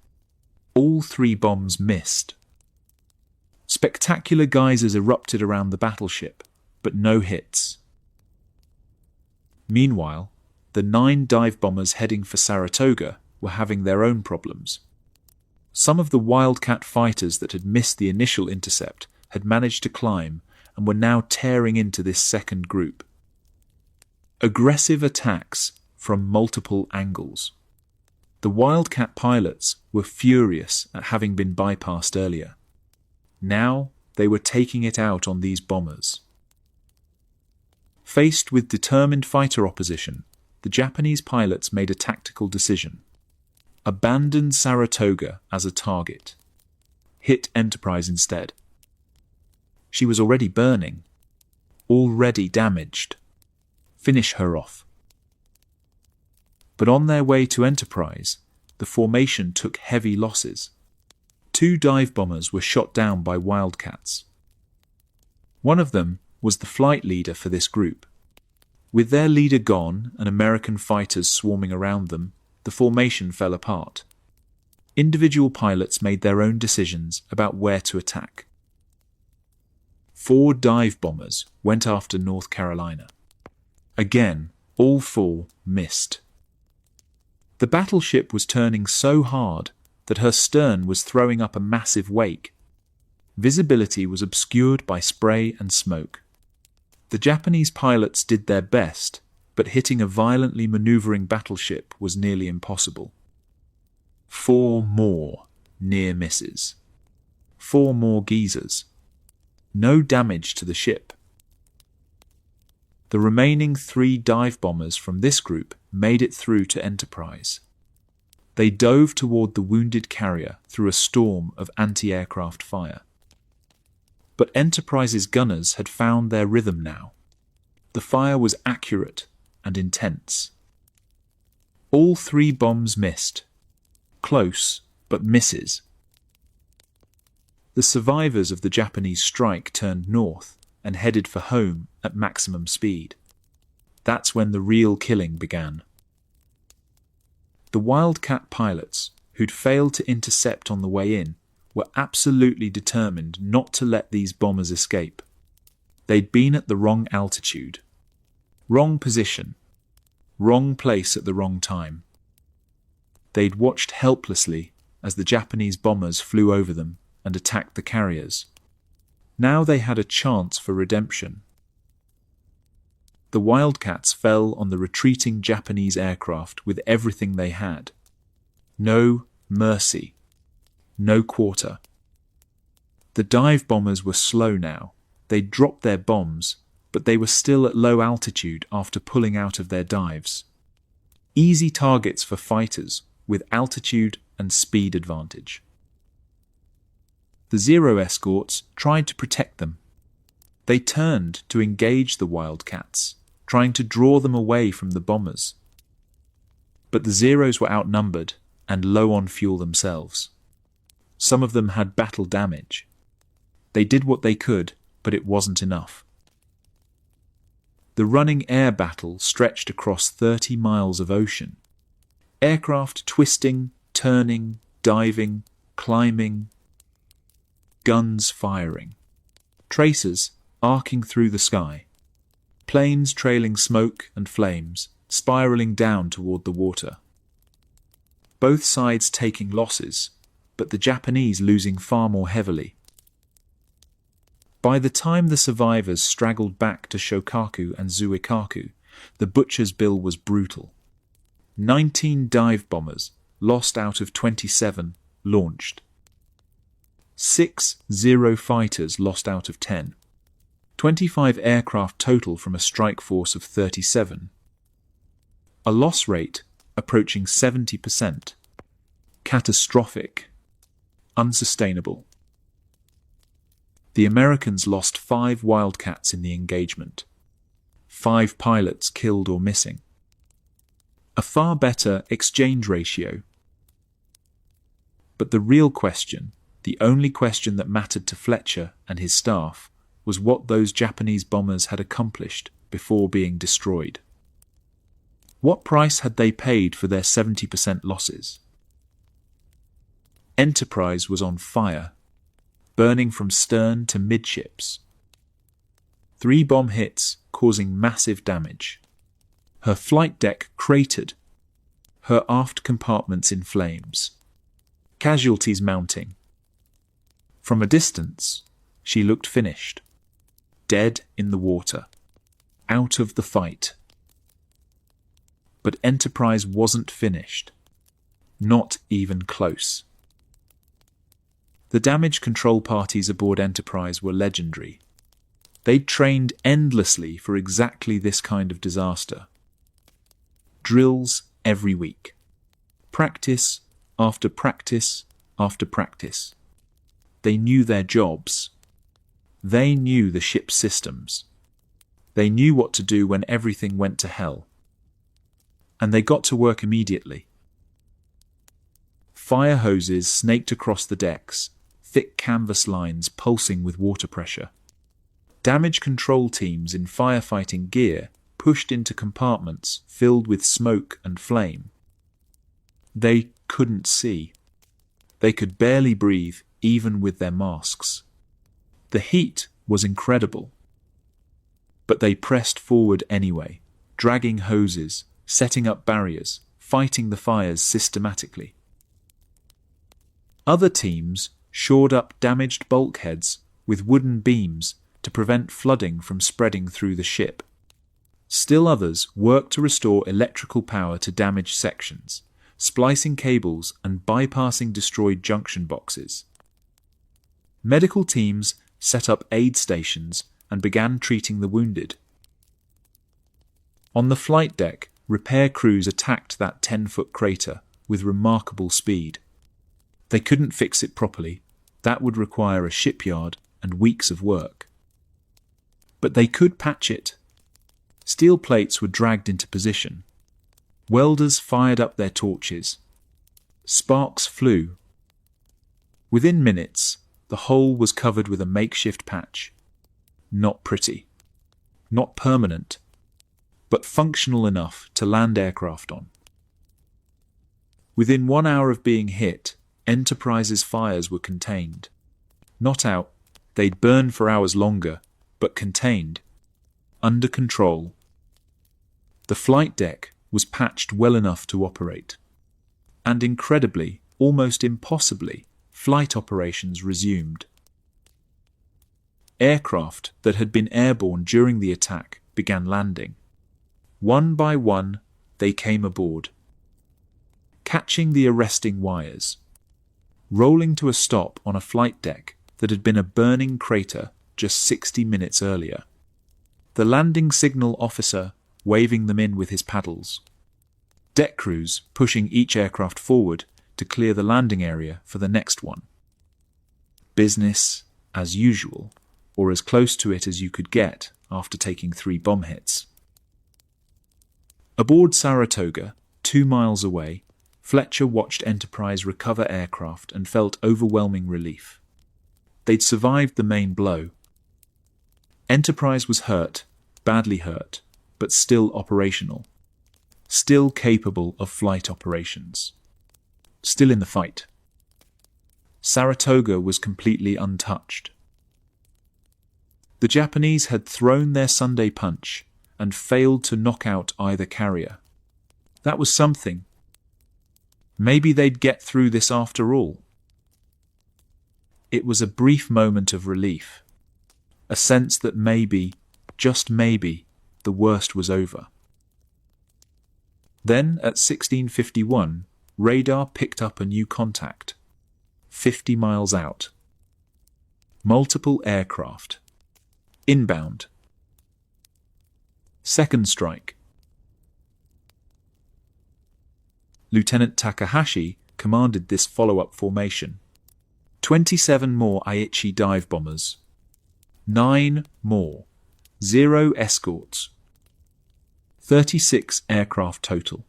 A: All 3 bombs missed. Spectacular geysers erupted around the battleship, but no hits. Meanwhile, the 9 dive bombers heading for Saratoga were having their own problems. Some of the Wildcat fighters that had missed the initial intercept had managed to climb and were now tearing into this second group. Aggressive attacks from multiple angles. The Wildcat pilots were furious at having been bypassed earlier. Now they were taking it out on these bombers. Faced with determined fighter opposition, the Japanese pilots made a tactical decision. Abandoned Saratoga as a target. Hit Enterprise instead. She was already burning. Already damaged. Finish her off. But on their way to Enterprise, the formation took heavy losses. 2 dive bombers were shot down by Wildcats. One of them was the flight leader for this group. With their leader gone and American fighters swarming around them, the formation fell apart. Individual pilots made their own decisions about where to attack. 4 dive bombers went after North Carolina. Again, all 4 missed. The battleship was turning so hard that her stern was throwing up a massive wake. Visibility was obscured by spray and smoke. The Japanese pilots did their best, but hitting a violently maneuvering battleship was nearly impossible. 4 more near misses. 4 more geysers. No damage to the ship. The remaining 3 dive bombers from this group made it through to Enterprise. They dove toward the wounded carrier through a storm of anti-aircraft fire. But Enterprise's gunners had found their rhythm now. The fire was accurate and intense. All 3 bombs missed. Close, but misses. The survivors of the Japanese strike turned north and headed for home at maximum speed. That's when the real killing began. The Wildcat pilots, who'd failed to intercept on the way in, were absolutely determined not to let these bombers escape. They'd been at the wrong altitude, wrong position, wrong place at the wrong time. They'd watched helplessly as the Japanese bombers flew over them and attacked the carriers. Now they had a chance for redemption. The Wildcats fell on the retreating Japanese aircraft with everything they had. No mercy. No quarter. The dive bombers were slow now. They'd dropped their bombs, but they were still at low altitude after pulling out of their dives. Easy targets for fighters with altitude and speed advantage. The Zero escorts tried to protect them. They turned to engage the Wildcats, trying to draw them away from the bombers. But the Zeros were outnumbered and low on fuel themselves. Some of them had battle damage. They did what they could, but it wasn't enough. The running air battle stretched across 30 miles of ocean. Aircraft twisting, turning, diving, climbing, guns firing, tracers arcing through the sky, planes trailing smoke and flames, spiraling down toward the water. Both sides taking losses, but the Japanese losing far more heavily. By the time the survivors straggled back to Shokaku and Zuikaku, the butcher's bill was brutal. 19 dive bombers, lost out of 27, launched. 6 Zero fighters lost out of 10. 25 aircraft total from a strike force of 37. A loss rate approaching 70%. Catastrophic. Unsustainable. The Americans lost 5 Wildcats in the engagement. 5 pilots killed or missing. A far better exchange ratio. But the real question, the only question that mattered to Fletcher and his staff, was what those Japanese bombers had accomplished before being destroyed. What price had they paid for their 70% losses? Enterprise was on fire, burning from stern to midships. 3 bomb hits causing massive damage. Her flight deck cratered, her aft compartments in flames. Casualties mounting. From a distance, she looked finished. Dead in the water. Out of the fight. But Enterprise wasn't finished. Not even close. The damage control parties aboard Enterprise were legendary. They'd trained endlessly for exactly this kind of disaster. Drills every week. Practice after practice after practice. They knew their jobs. They knew the ship's systems. They knew what to do when everything went to hell. And they got to work immediately. Fire hoses snaked across the decks, thick canvas lines pulsing with water pressure. Damage control teams in firefighting gear pushed into compartments filled with smoke and flame. They couldn't see. They could barely breathe, even with their masks. The heat was incredible. But they pressed forward anyway, dragging hoses, setting up barriers, fighting the fires systematically. Other teams shored up damaged bulkheads with wooden beams to prevent flooding from spreading through the ship. Still others worked to restore electrical power to damaged sections, splicing cables and bypassing destroyed junction boxes. Medical teams set up aid stations and began treating the wounded. On the flight deck, repair crews attacked that 10-foot crater with remarkable speed. They couldn't fix it properly. That would require a shipyard and weeks of work. But they could patch it. Steel plates were dragged into position. Welders fired up their torches. Sparks flew. Within minutes, The hull was covered with a makeshift patch. Not pretty. Not permanent, but functional enough to land aircraft on. Within 1 hour of being hit, Enterprise's fires were contained. Not out, they'd burn for hours longer, but contained. Under control. The flight deck was patched well enough to operate. And incredibly, almost impossibly, flight operations resumed. Aircraft that had been airborne during the attack began landing. One by one, they came aboard, catching the arresting wires, rolling to a stop on a flight deck that had been a burning crater just 60 minutes earlier. The landing signal officer waving them in with his paddles. Deck crews pushing each aircraft forward to clear the landing area for the next one. Business as usual, or as close to it as you could get after taking 3 bomb hits. Aboard Saratoga, 2 miles away, Fletcher watched Enterprise recover aircraft and felt overwhelming relief. They'd survived the main blow. Enterprise was hurt, badly hurt, but still operational. Still capable of flight operations. Still in the fight. Saratoga was completely untouched. The Japanese had thrown their Sunday punch and failed to knock out either carrier. That was something. Maybe they'd get through this after all. It was a brief moment of relief, a sense that maybe, just maybe, the worst was over. Then, at 16:51, radar picked up a new contact, 50 miles out. Multiple aircraft. Inbound. Second strike. Lieutenant Takahashi commanded this follow-up formation. 27 more Aichi dive bombers. 9 more. 0 escorts. 36 aircraft total.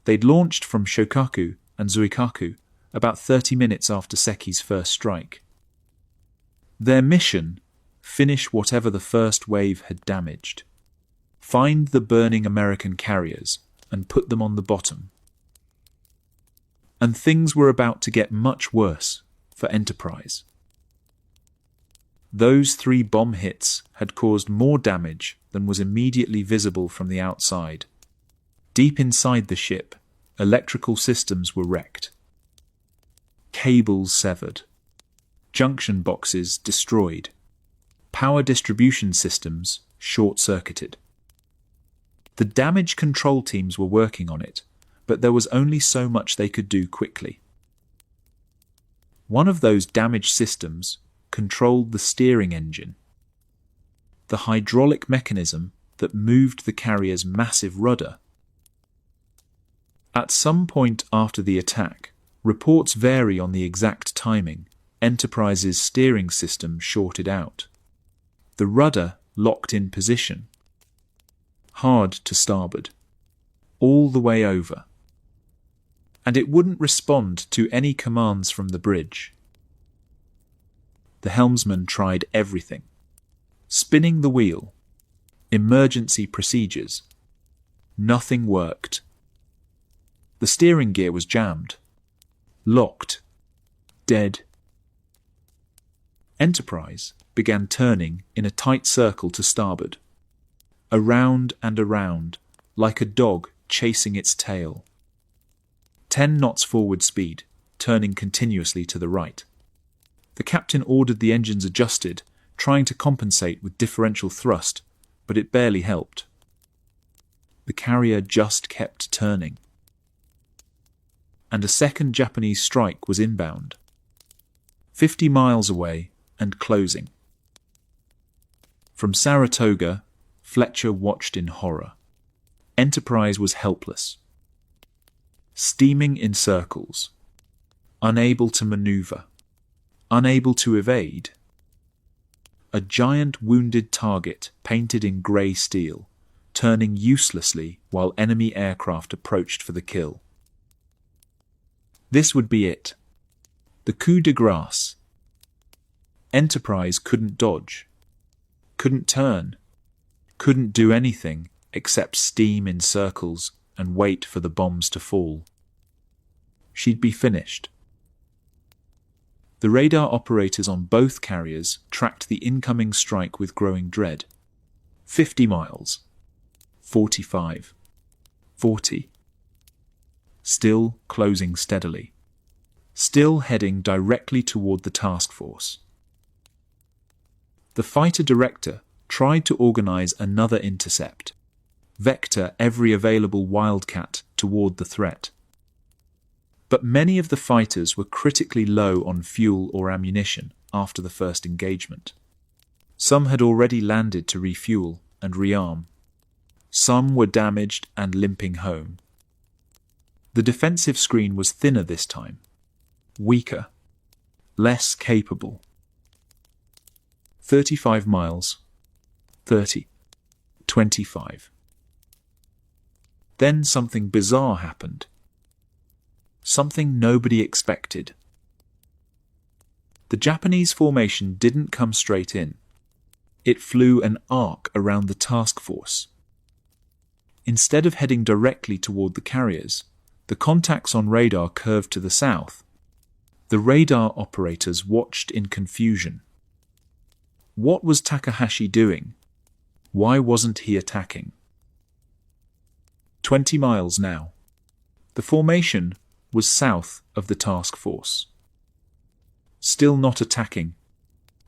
A: They'd launched from Shokaku and Zuikaku about 30 minutes after Seki's first strike. Their mission: finish whatever the first wave had damaged. Find the burning American carriers and put them on the bottom. And things were about to get much worse for Enterprise. Those 3 bomb hits had caused more damage than was immediately visible from the outside. Deep inside the ship, electrical systems were wrecked. Cables severed. Junction boxes destroyed. Power distribution systems short-circuited. The damage control teams were working on it, but there was only so much they could do quickly. One of those damaged systems controlled the steering engine, the hydraulic mechanism that moved the carrier's massive rudder. At some point after the attack, reports vary on the exact timing, Enterprise's steering system shorted out. The rudder locked in position. Hard to starboard. All the way over. And it wouldn't respond to any commands from the bridge. The helmsman tried everything. Spinning the wheel. Emergency procedures. Nothing worked. The steering gear was jammed. Locked. Dead. Enterprise began turning in a tight circle to starboard. Around and around, like a dog chasing its tail. 10 knots forward speed, turning continuously to the right. The captain ordered the engines adjusted, trying to compensate with differential thrust, but it barely helped. The carrier just kept turning. And a second Japanese strike was inbound. 50 miles away and closing. From Saratoga, Fletcher watched in horror. Enterprise was helpless. Steaming in circles. Unable to maneuver. Unable to evade. A giant wounded target painted in grey steel, turning uselessly while enemy aircraft approached for the kill. This would be it. The coup de grace. Enterprise couldn't dodge, couldn't turn, couldn't do anything except steam in circles and wait for the bombs to fall. She'd be finished. The radar operators on both carriers tracked the incoming strike with growing dread. 50 miles. 45. 40. Still closing steadily. Still heading directly toward the task force. The fighter director tried to organize another intercept, vector every available wildcat toward the threat. But many of the fighters were critically low on fuel or ammunition after the first engagement. Some had already landed to refuel and rearm. Some were damaged and limping home. The defensive screen was thinner this time, weaker, less capable. 35 miles, 30, 25. Then something bizarre happened. Something nobody expected. The Japanese formation didn't come straight in. It flew an arc around the task force. Instead of heading directly toward the carriers, the contacts on radar curved to the south. The radar operators watched in confusion. What was Takahashi doing? Why wasn't he attacking? 20 miles now. The formation was south of the task force. Still not attacking.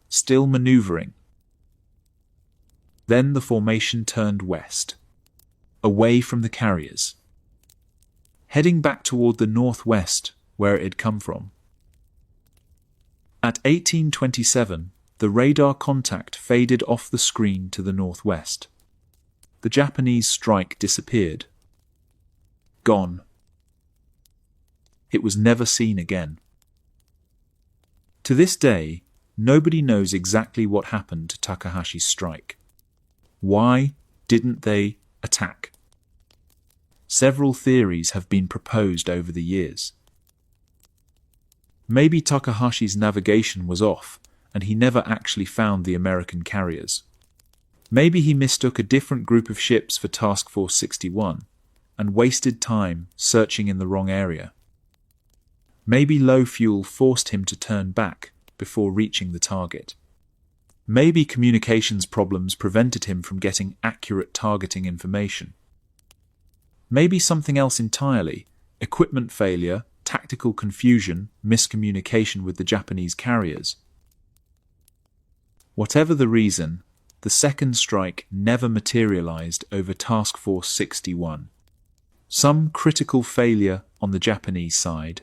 A: Still maneuvering. Then the formation turned west, away from the carriers, heading back toward the northwest where it had come from. At 1827, the radar contact faded off the screen to the northwest. The Japanese strike disappeared. Gone. It was never seen again. To this day, nobody knows exactly what happened to Takahashi's strike. Why didn't they attack? Several theories have been proposed over the years. Maybe Takahashi's navigation was off, and he never actually found the American carriers. Maybe he mistook a different group of ships for Task Force 61, and wasted time searching in the wrong area. Maybe low fuel forced him to turn back before reaching the target. Maybe communications problems prevented him from getting accurate targeting information. Maybe something else entirely, equipment failure, tactical confusion, miscommunication with the Japanese carriers. Whatever the reason, the second strike never materialized over Task Force 61. Some critical failure on the Japanese side.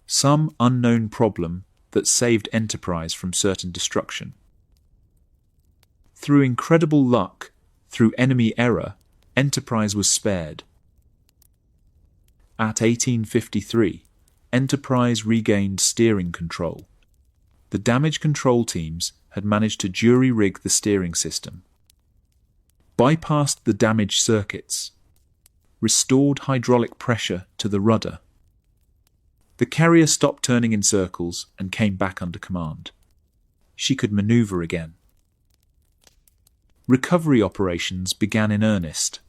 A: Some unknown problem that saved Enterprise from certain destruction. Through incredible luck, through enemy error, Enterprise was spared. At 1853, Enterprise regained steering control. The damage control teams had managed to jury-rig the steering system, bypassed the damaged circuits, restored hydraulic pressure to the rudder. The carrier stopped turning in circles and came back under command. She could maneuver again. Recovery operations began in earnest.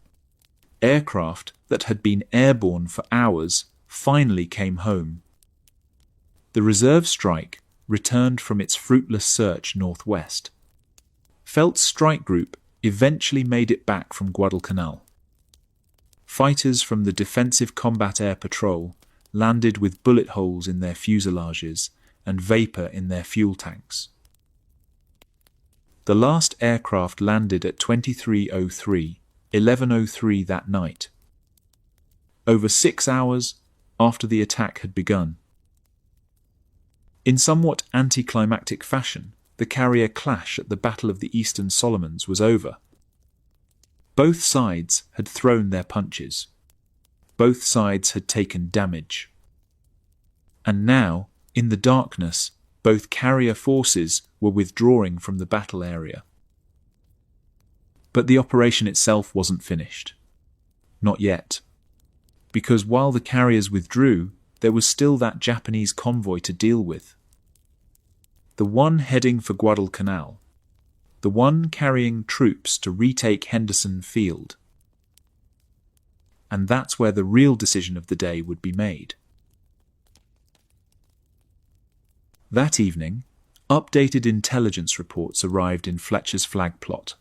A: Aircraft that had been airborne for hours finally came home. The reserve strike returned from its fruitless search northwest. Felt's strike group eventually made it back from Guadalcanal. Fighters from the Defensive Combat Air Patrol landed with bullet holes in their fuselages and vapor in their fuel tanks. The last aircraft landed at 23:03, 11:03 that night, over 6 hours after the attack had begun. In somewhat anticlimactic fashion, the carrier clash at the Battle of the Eastern Solomons was over. Both sides had thrown their punches. Both sides had taken damage. And now, in the darkness, both carrier forces were withdrawing from the battle area. But the operation itself wasn't finished. Not yet. Because while the carriers withdrew, there was still that Japanese convoy to deal with. The one heading for Guadalcanal. The one carrying troops to retake Henderson Field. And that's where the real decision of the day would be made. That evening, updated intelligence reports arrived in Fletcher's flag plot.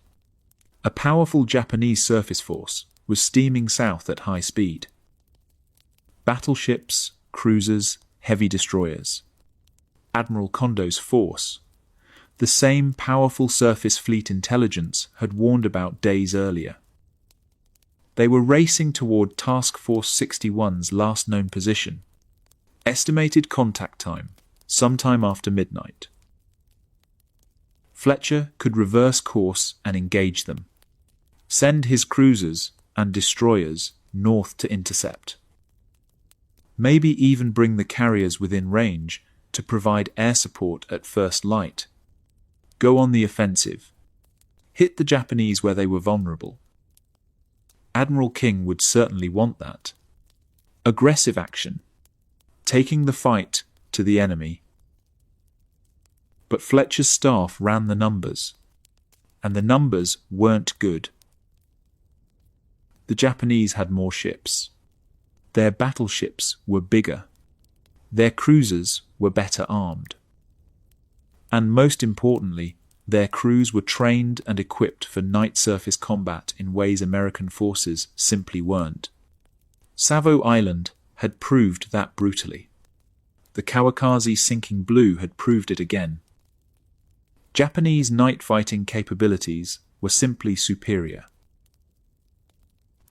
A: A powerful Japanese surface force was steaming south at high speed. Battleships, cruisers, heavy destroyers. Admiral Kondo's force. The same powerful surface fleet intelligence had warned about days earlier. They were racing toward Task Force 61's last known position. Estimated contact time, sometime after midnight. Fletcher could reverse course and engage them. Send his cruisers and destroyers north to intercept. Maybe even bring the carriers within range to provide air support at first light. Go on the offensive. Hit the Japanese where they were vulnerable. Admiral King would certainly want that. Aggressive action. Taking the fight to the enemy. But Fletcher's staff ran the numbers. And the numbers weren't good. The Japanese had more ships. Their battleships were bigger. Their cruisers were better armed. And most importantly, their crews were trained and equipped for night surface combat in ways American forces simply weren't. Savo Island had proved that brutally. The Kawakaze Sinking Blue had proved it again. Japanese night fighting capabilities were simply superior.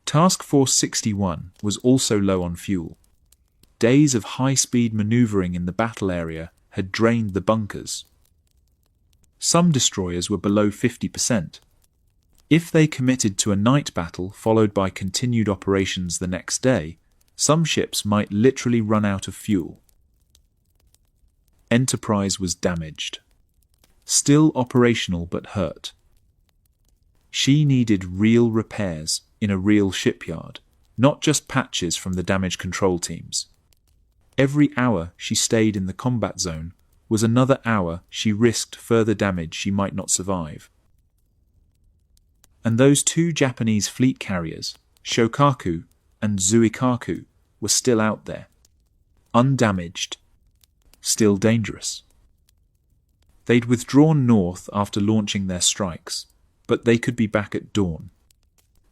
A: Task Force 61 was also low on fuel. Days of high-speed maneuvering in the battle area had drained the bunkers. Some destroyers were below 50%. If they committed to a night battle followed by continued operations the next day, some ships might literally run out of fuel. Enterprise was damaged. Still operational but hurt. She needed real repairs in a real shipyard, not just patches from the damage control teams. Every hour she stayed in the combat zone was another hour she risked further damage she might not survive. And those two Japanese fleet carriers, Shokaku and Zuikaku, were still out there. Undamaged. Still dangerous. They'd withdrawn north after launching their strikes, but they could be back at dawn.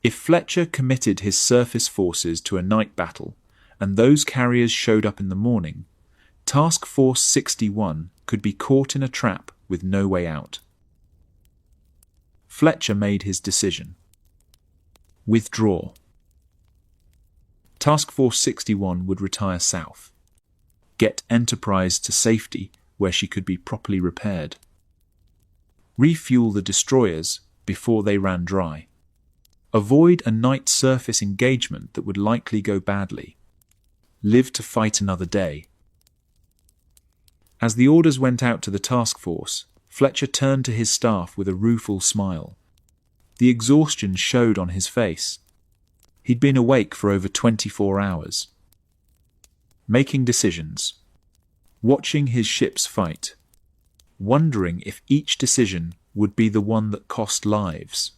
A: If Fletcher committed his surface forces to a night battle, and those carriers showed up in the morning, Task Force 61 could be caught in a trap with no way out. Fletcher made his decision. Withdraw. Task Force 61 would retire south. Get Enterprise to safety where she could be properly repaired. Refuel the destroyers before they ran dry. Avoid a night surface engagement that would likely go badly. Live to fight another day. As the orders went out to the task force, Fletcher turned to his staff with a rueful smile. The exhaustion showed on his face. He'd been awake for over 24 hours. Making decisions. Watching his ships fight. Wondering if each decision would be the one that cost lives.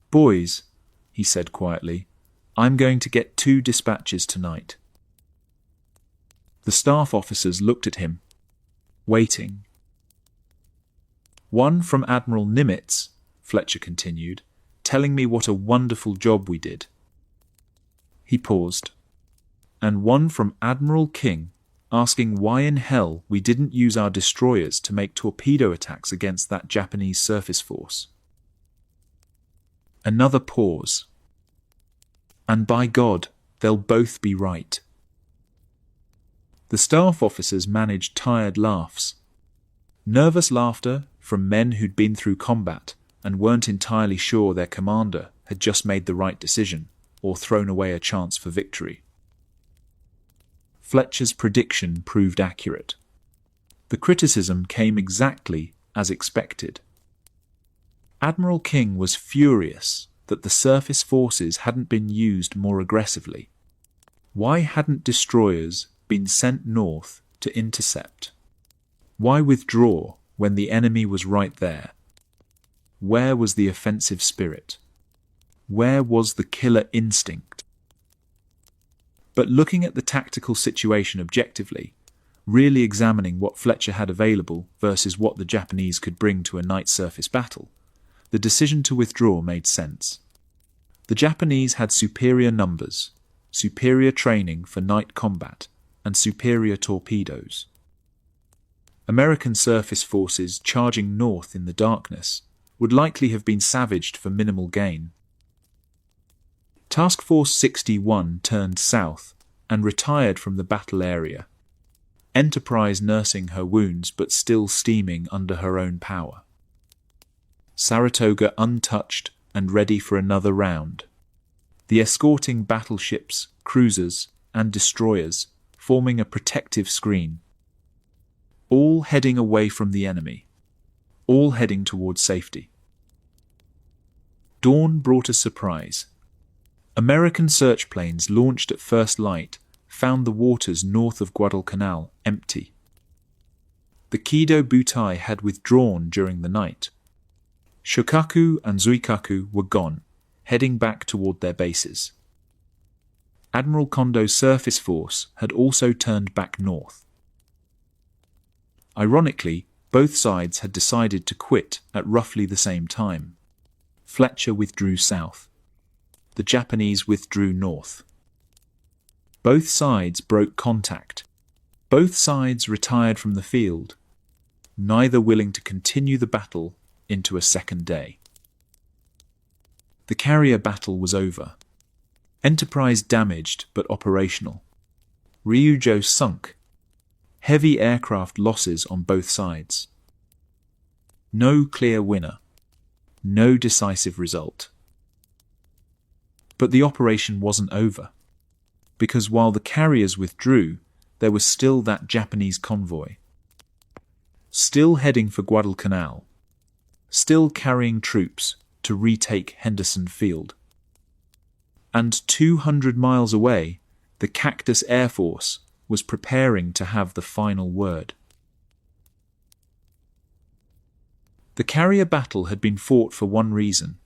A: "Boys," he said quietly, "I'm going to get 2 dispatches tonight." The staff officers looked at him, waiting. "One from Admiral Nimitz," Fletcher continued, "telling me what a wonderful job we did." He paused. "And one from Admiral King, asking why in hell we didn't use our destroyers to make torpedo attacks against that Japanese surface force." Another pause. "And by God, they'll both be right." The staff officers managed tired laughs. Nervous laughter from men who'd been through combat and weren't entirely sure their commander had just made the right decision or thrown away a chance for victory. Fletcher's prediction proved accurate. The criticism came exactly as expected. Admiral King was furious that the surface forces hadn't been used more aggressively. Why hadn't destroyers been sent north to intercept? Why withdraw when the enemy was right there? Where was the offensive spirit? Where was the killer instinct? But looking at the tactical situation objectively, really examining what Fletcher had available versus what the Japanese could bring to a night surface battle, the decision to withdraw made sense. The Japanese had superior numbers, superior training for night combat, and superior torpedoes. American surface forces charging north in the darkness would likely have been savaged for minimal gain. Task Force 61 turned south and retired from the battle area, Enterprise nursing her wounds but still steaming under her own power. Saratoga untouched and ready for another round. The escorting battleships, cruisers, and destroyers forming a protective screen. All heading away from the enemy. All heading towards safety. Dawn brought a surprise. American search planes launched at first light found the waters north of Guadalcanal empty. The Kido Butai had withdrawn during the night. Shokaku and Zuikaku were gone, heading back toward their bases. Admiral Kondo's surface force had also turned back north. Ironically, both sides had decided to quit at roughly the same time. Fletcher withdrew south. The Japanese withdrew north. Both sides broke contact. Both sides retired from the field, neither willing to continue the battle into a second day. The carrier battle was over. Enterprise damaged but operational. Ryujo sunk. Heavy aircraft losses on both sides. No clear winner. No decisive result. But the operation wasn't over, because while the carriers withdrew, there was still that Japanese convoy. Still heading for Guadalcanal. Still carrying troops to retake Henderson Field. And 200 miles away, the Cactus Air Force was preparing to have the final word. The carrier battle had been fought for one reason,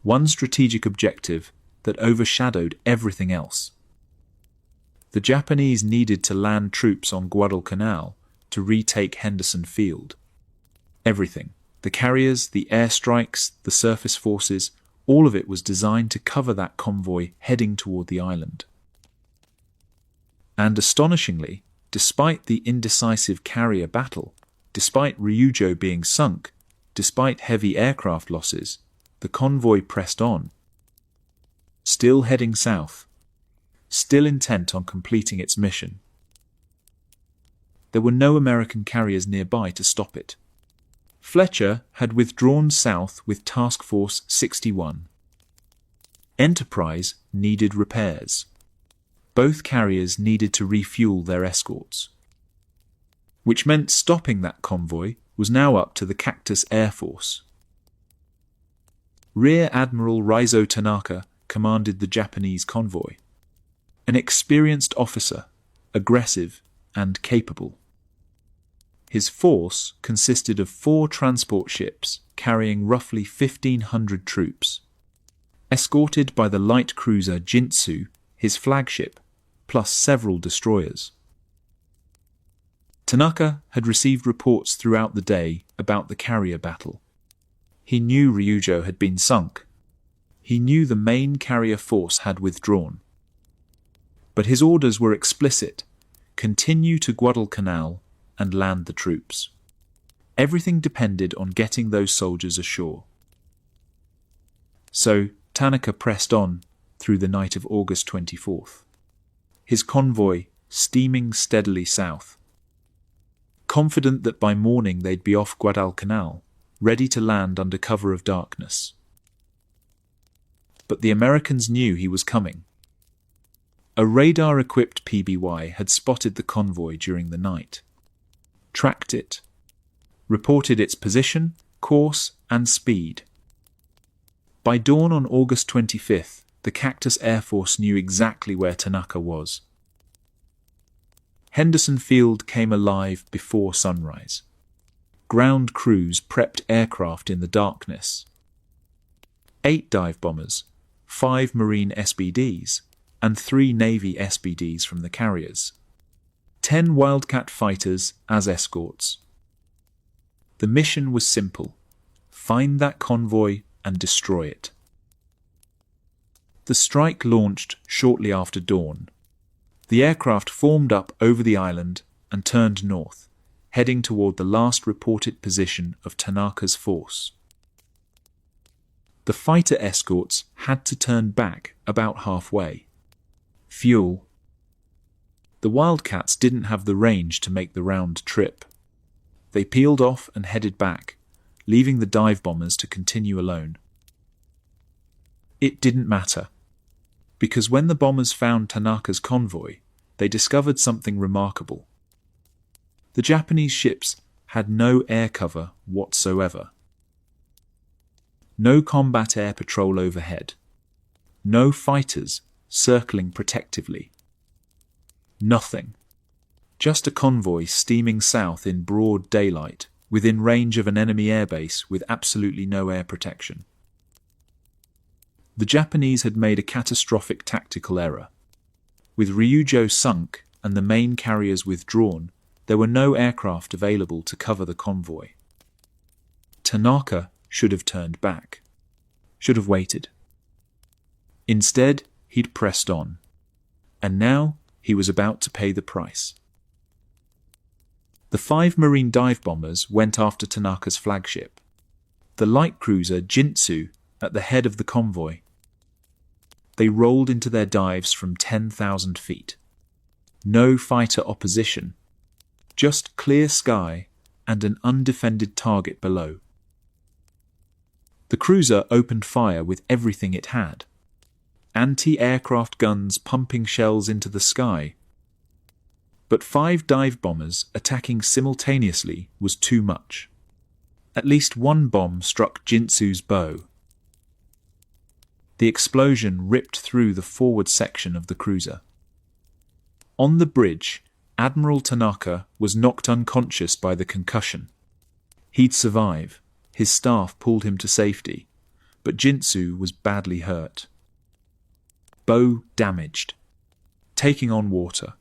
A: one strategic objective that overshadowed everything else. The Japanese needed to land troops on Guadalcanal to retake Henderson Field. Everything, the carriers, the airstrikes, the surface forces, all of it was designed to cover that convoy heading toward the island. And astonishingly, despite the indecisive carrier battle, despite Ryujo being sunk, despite heavy aircraft losses, the convoy pressed on. Still heading south, still intent on completing its mission. There were no American carriers nearby to stop it. Fletcher had withdrawn south with Task Force 61. Enterprise needed repairs. Both carriers needed to refuel their escorts. Which meant stopping that convoy was now up to the Cactus Air Force. Rear Admiral Ryujo Tanaka commanded the Japanese convoy. An experienced officer, aggressive and capable. His force consisted of 4 transport ships carrying roughly 1,500 troops, escorted by the light cruiser Jintsu, his flagship, plus several destroyers. Tanaka had received reports throughout the day about the carrier battle. He knew Ryujo had been sunk. He knew the main carrier force had withdrawn. But his orders were explicit: continue to Guadalcanal and land the troops. Everything depended on getting those soldiers ashore. So Tanaka pressed on through the night of August 24th. His convoy steaming steadily south. Confident that by morning they'd be off Guadalcanal, ready to land under cover of darkness. But the Americans knew he was coming. A radar-equipped PBY had spotted the convoy during the night, tracked it, reported its position, course, and speed. By dawn on August 25th, the Cactus Air Force knew exactly where Tanaka was. Henderson Field came alive before sunrise. Ground crews prepped aircraft in the darkness. 8 dive bombers, 5 Marine SBDs, and 3 Navy SBDs from the carriers. 10 Wildcat fighters as escorts. The mission was simple: find that convoy and destroy it. The strike launched shortly after dawn. The aircraft formed up over the island and turned north, heading toward the last reported position of Tanaka's force. The fighter escorts had to turn back about halfway. Fuel. The Wildcats didn't have the range to make the round trip. They peeled off and headed back, leaving the dive bombers to continue alone. It didn't matter, because when the bombers found Tanaka's convoy, they discovered something remarkable. The Japanese ships had no air cover whatsoever. No combat air patrol overhead. No fighters circling protectively. Nothing. Just a convoy steaming south in broad daylight, within range of an enemy airbase with absolutely no air protection. The Japanese had made a catastrophic tactical error. With Ryujo sunk and the main carriers withdrawn, there were no aircraft available to cover the convoy. Tanaka should have turned back, should have waited. Instead, he'd pressed on, and now he was about to pay the price. The 5 Marine dive bombers went after Tanaka's flagship, the light cruiser Jintsu, at the head of the convoy. They rolled into their dives from 10,000 feet. No fighter opposition, just clear sky and an undefended target below. The cruiser opened fire with everything it had. Anti-aircraft guns pumping shells into the sky. But 5 dive bombers attacking simultaneously was too much. At least one bomb struck Jintsu's bow. The explosion ripped through the forward section of the cruiser. On the bridge, Admiral Tanaka was knocked unconscious by the concussion. He'd survive. His staff pulled him to safety, but Jintsu was badly hurt. Bow damaged. Taking on water.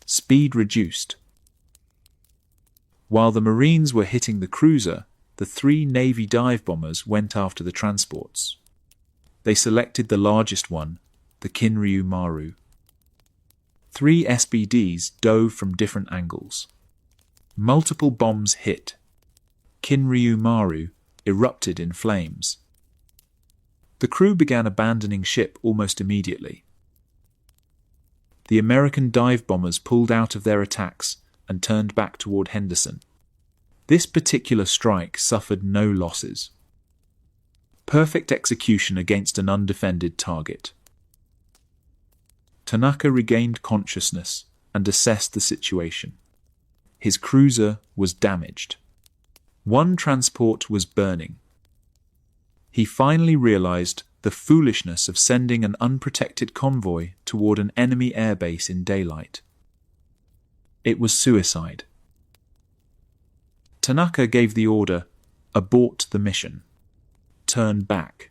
A: Speed reduced. While the Marines were hitting the cruiser, the 3 Navy dive bombers went after the transports. They selected the largest one, the Kinryu Maru. 3 SBDs dove from different angles. Multiple bombs hit. Kinryu Maru erupted in flames. The crew began abandoning ship almost immediately. The American dive bombers pulled out of their attacks and turned back toward Henderson. This particular strike suffered no losses. Perfect execution against an undefended target. Tanaka regained consciousness and assessed the situation. His cruiser was damaged. 1 transport was burning. He finally realized the foolishness of sending an unprotected convoy toward an enemy airbase in daylight. It was suicide. Tanaka gave the order, "Abort the mission. Turn back."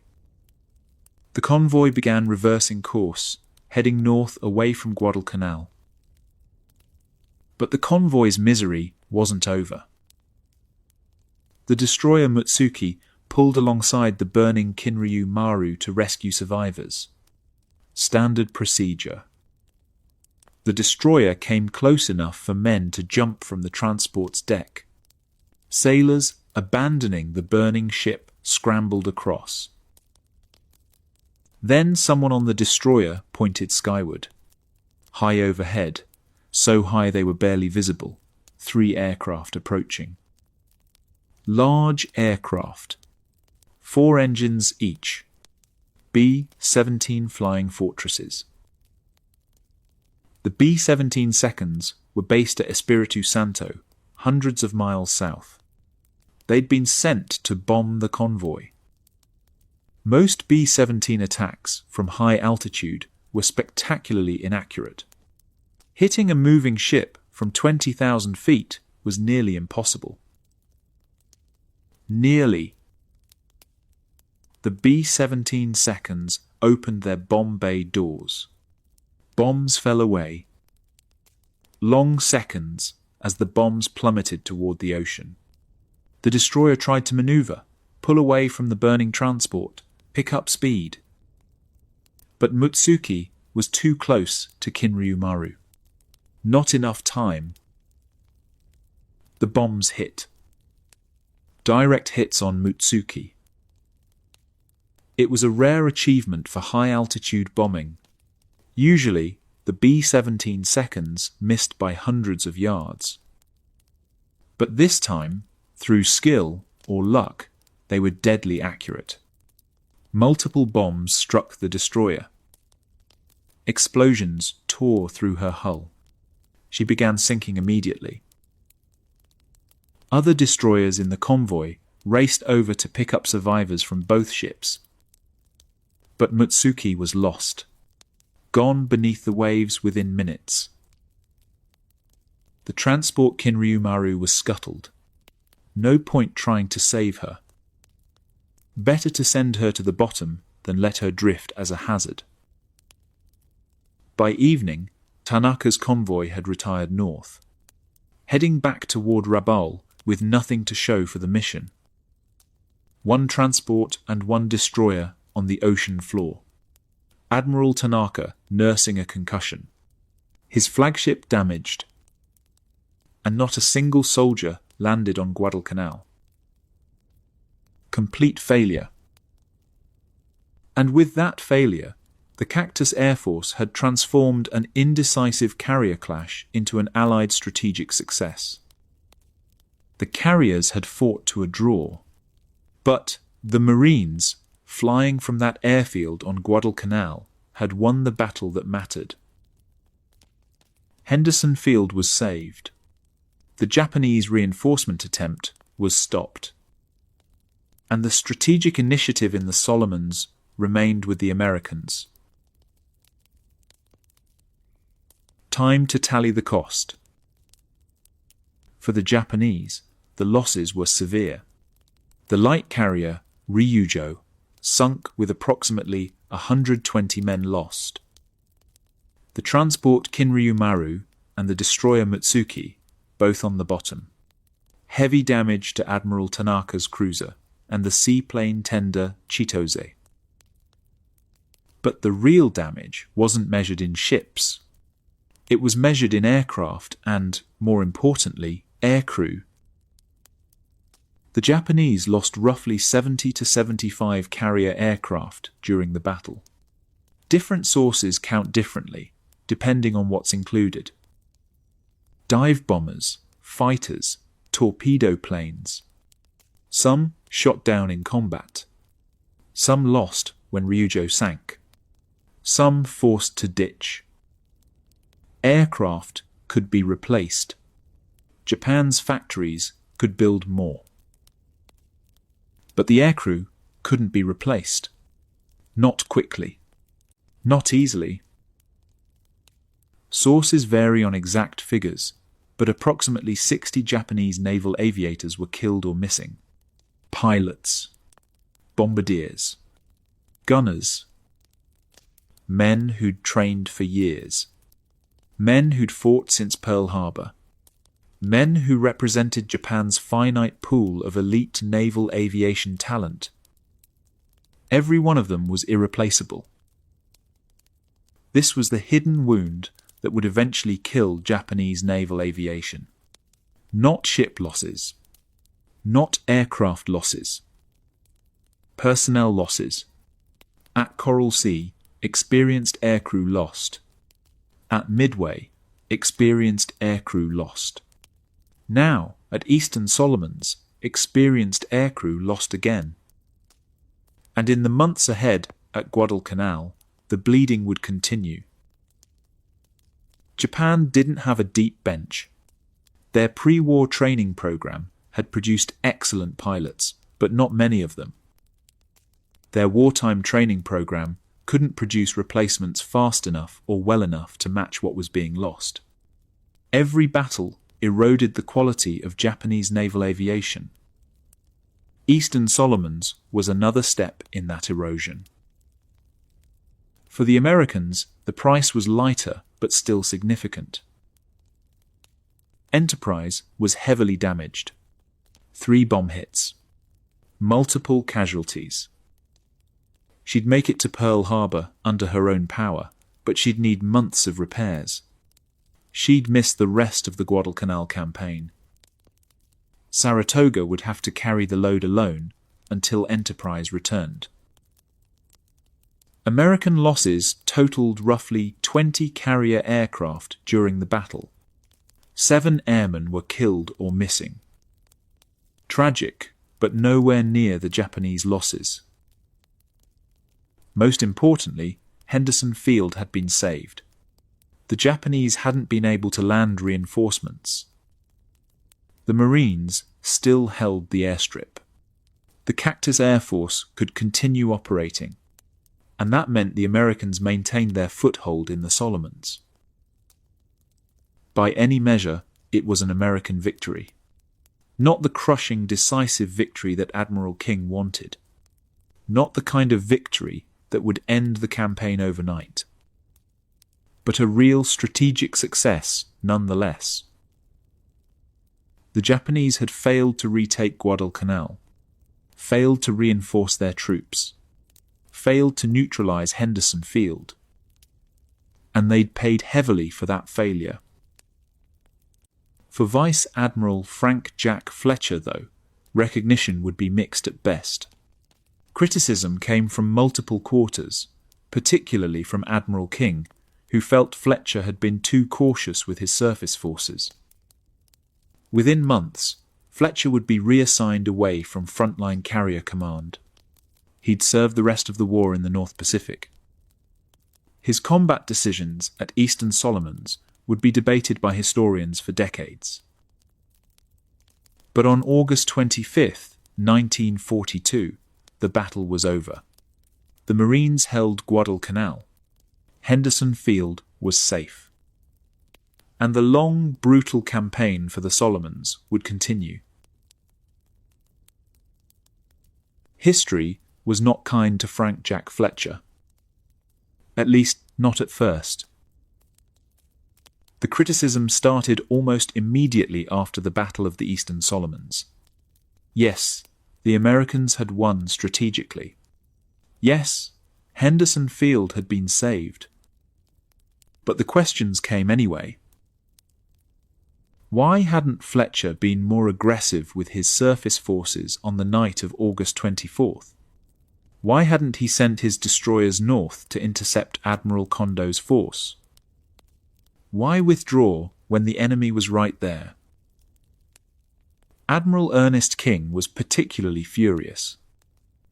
A: The convoy began reversing course, heading north away from Guadalcanal. But the convoy's misery wasn't over. The destroyer Mutsuki pulled alongside the burning Kinryu Maru to rescue survivors. Standard procedure. The destroyer came close enough for men to jump from the transport's deck. Sailors, abandoning the burning ship, scrambled across. Then someone on the destroyer pointed skyward. High overhead, so high they were barely visible, 3 aircraft approaching. Large aircraft. 4 engines each. B-17 Flying Fortresses. The B-17 seconds were based at Espiritu Santo, hundreds of miles south. They'd been sent to bomb the convoy. Most B-17 attacks from high altitude were spectacularly inaccurate. Hitting a moving ship from 20,000 feet was nearly impossible. Nearly. The B-17 seconds opened their bomb bay doors. Bombs fell away. Long seconds as the bombs plummeted toward the ocean. The destroyer tried to maneuver, pull away from the burning transport, pick up speed. But Mutsuki was too close to Kinryumaru. Not enough time. The bombs hit. Direct hits on Mutsuki. It was a rare achievement for high-altitude bombing. Usually, the B-17 seconds missed by hundreds of yards. But this time, through skill or luck, they were deadly accurate. Multiple bombs struck the destroyer. Explosions tore through her hull. She began sinking immediately. Other destroyers in the convoy raced over to pick up survivors from both ships. But Mutsuki was lost, gone beneath the waves within minutes. The transport Kinryumaru was scuttled. No point trying to save her. Better to send her to the bottom than let her drift as a hazard. By evening, Tanaka's convoy had retired north, heading back toward Rabaul with nothing to show for the mission. One transport and one destroyer on the ocean floor. Admiral Tanaka nursing a concussion. His flagship damaged. And not a single soldier landed on Guadalcanal. Complete failure. And with that failure, the Cactus Air Force had transformed an indecisive carrier clash into an Allied strategic success. The carriers had fought to a draw, but the Marines, flying from that airfield on Guadalcanal, had won the battle that mattered. Henderson Field was saved. The Japanese reinforcement attempt was stopped. And the strategic initiative in the Solomons remained with the Americans. Time to tally the cost. For the Japanese, the losses were severe. The light carrier, Ryujo, sunk with approximately 120 men lost. The transport Kinryumaru and the destroyer Mutsuki, both on the bottom. Heavy damage to Admiral Tanaka's cruiser and the seaplane tender Chitose. But the real damage wasn't measured in ships. It was measured in aircraft and, more importantly, aircrew. The Japanese lost roughly 70 to 75 carrier aircraft during the battle. Different sources count differently, depending on what's included. Dive bombers, fighters, torpedo planes. Some shot down in combat. Some lost when Ryujo sank. Some forced to ditch. Aircraft could be replaced. Japan's factories could build more. But the aircrew couldn't be replaced. Not quickly. Not easily. Sources vary on exact figures, but approximately 60 Japanese naval aviators were killed or missing. Pilots, bombardiers, gunners, men who'd trained for years, men who'd fought since Pearl Harbor, men who represented Japan's finite pool of elite naval aviation talent. Every one of them was irreplaceable. This was the hidden wound that would eventually kill Japanese naval aviation. Not ship losses. Not aircraft losses. Personnel losses. At Coral Sea, experienced aircrew lost. At Midway, experienced aircrew lost. Now, at Eastern Solomons, experienced aircrew lost again. And in the months ahead at Guadalcanal, the bleeding would continue. Japan didn't have a deep bench. Their pre-war training program had produced excellent pilots, but not many of them. Their wartime training program couldn't produce replacements fast enough or well enough to match what was being lost. Every battle eroded the quality of Japanese naval aviation. Eastern Solomons was another step in that erosion. For the Americans, the price was lighter but still significant. Enterprise was heavily damaged. 3 bomb hits. Multiple casualties. She'd make it to Pearl Harbor under her own power, but she'd need months of repairs. She'd miss the rest of the Guadalcanal campaign. Saratoga would have to carry the load alone until Enterprise returned. American losses totaled roughly 20 carrier aircraft during the battle. 7 airmen were killed or missing. Tragic, but nowhere near the Japanese losses. Most importantly, Henderson Field had been saved. The Japanese hadn't been able to land reinforcements. The Marines still held the airstrip. The Cactus Air Force could continue operating, and that meant the Americans maintained their foothold in the Solomons. By any measure, it was an American victory. Not the crushing, decisive victory that Admiral King wanted. Not the kind of victory that would end the campaign overnight. But a real strategic success nonetheless. The Japanese had failed to retake Guadalcanal, failed to reinforce their troops, failed to neutralize Henderson Field, and they'd paid heavily for that failure. For Vice Admiral Frank Jack Fletcher, though, recognition would be mixed at best. Criticism came from multiple quarters, particularly from Admiral King, who felt Fletcher had been too cautious with his surface forces. Within months, Fletcher would be reassigned away from frontline carrier command. He'd served the rest of the war in the North Pacific. His combat decisions at Eastern Solomons would be debated by historians for decades. But on August 25, 1942, the battle was over. The Marines held Guadalcanal. Henderson Field was safe. And the long, brutal campaign for the Solomons would continue. History was not kind to Frank Jack Fletcher. At least, not at first. The criticism started almost immediately after the Battle of the Eastern Solomons. Yes, the Americans had won strategically. Yes, Henderson Field had been saved. But the questions came anyway. Why hadn't Fletcher been more aggressive with his surface forces on the night of August 24th? Why hadn't he sent his destroyers north to intercept Admiral Kondo's force? Why withdraw when the enemy was right there? Admiral Ernest King was particularly furious.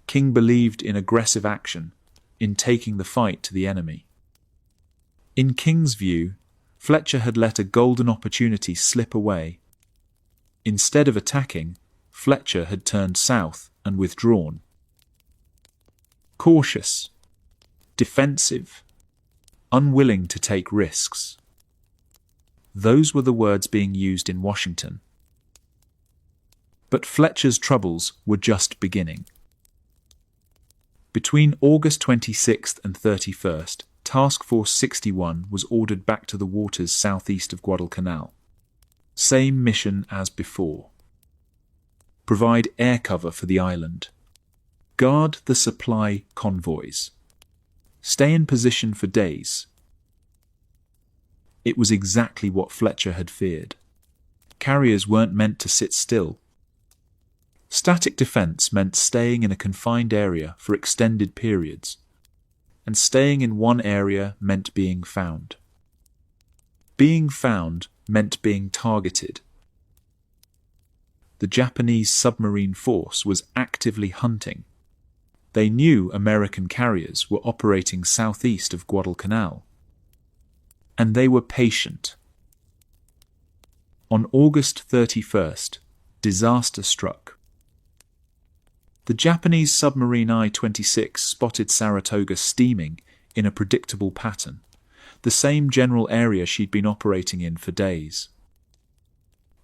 A: King believed in aggressive action, in taking the fight to the enemy. In King's view, Fletcher had let a golden opportunity slip away. Instead of attacking, Fletcher had turned south and withdrawn. Cautious, defensive, unwilling to take risks. Those were the words being used in Washington. But Fletcher's troubles were just beginning. Between August 26th and 31st, Task Force 61 was ordered back to the waters southeast of Guadalcanal. Same mission as before. Provide air cover for the island. Guard the supply convoys. Stay in position for days. It was exactly what Fletcher had feared. Carriers weren't meant to sit still. Static defense meant staying in a confined area for extended periods, and staying in one area meant being found. Being found meant being targeted. The Japanese submarine force was actively hunting. They knew American carriers were operating southeast of Guadalcanal. And they were patient. On August 31st, disaster struck. The Japanese submarine I-26 spotted Saratoga steaming in a predictable pattern, the same general area she'd been operating in for days.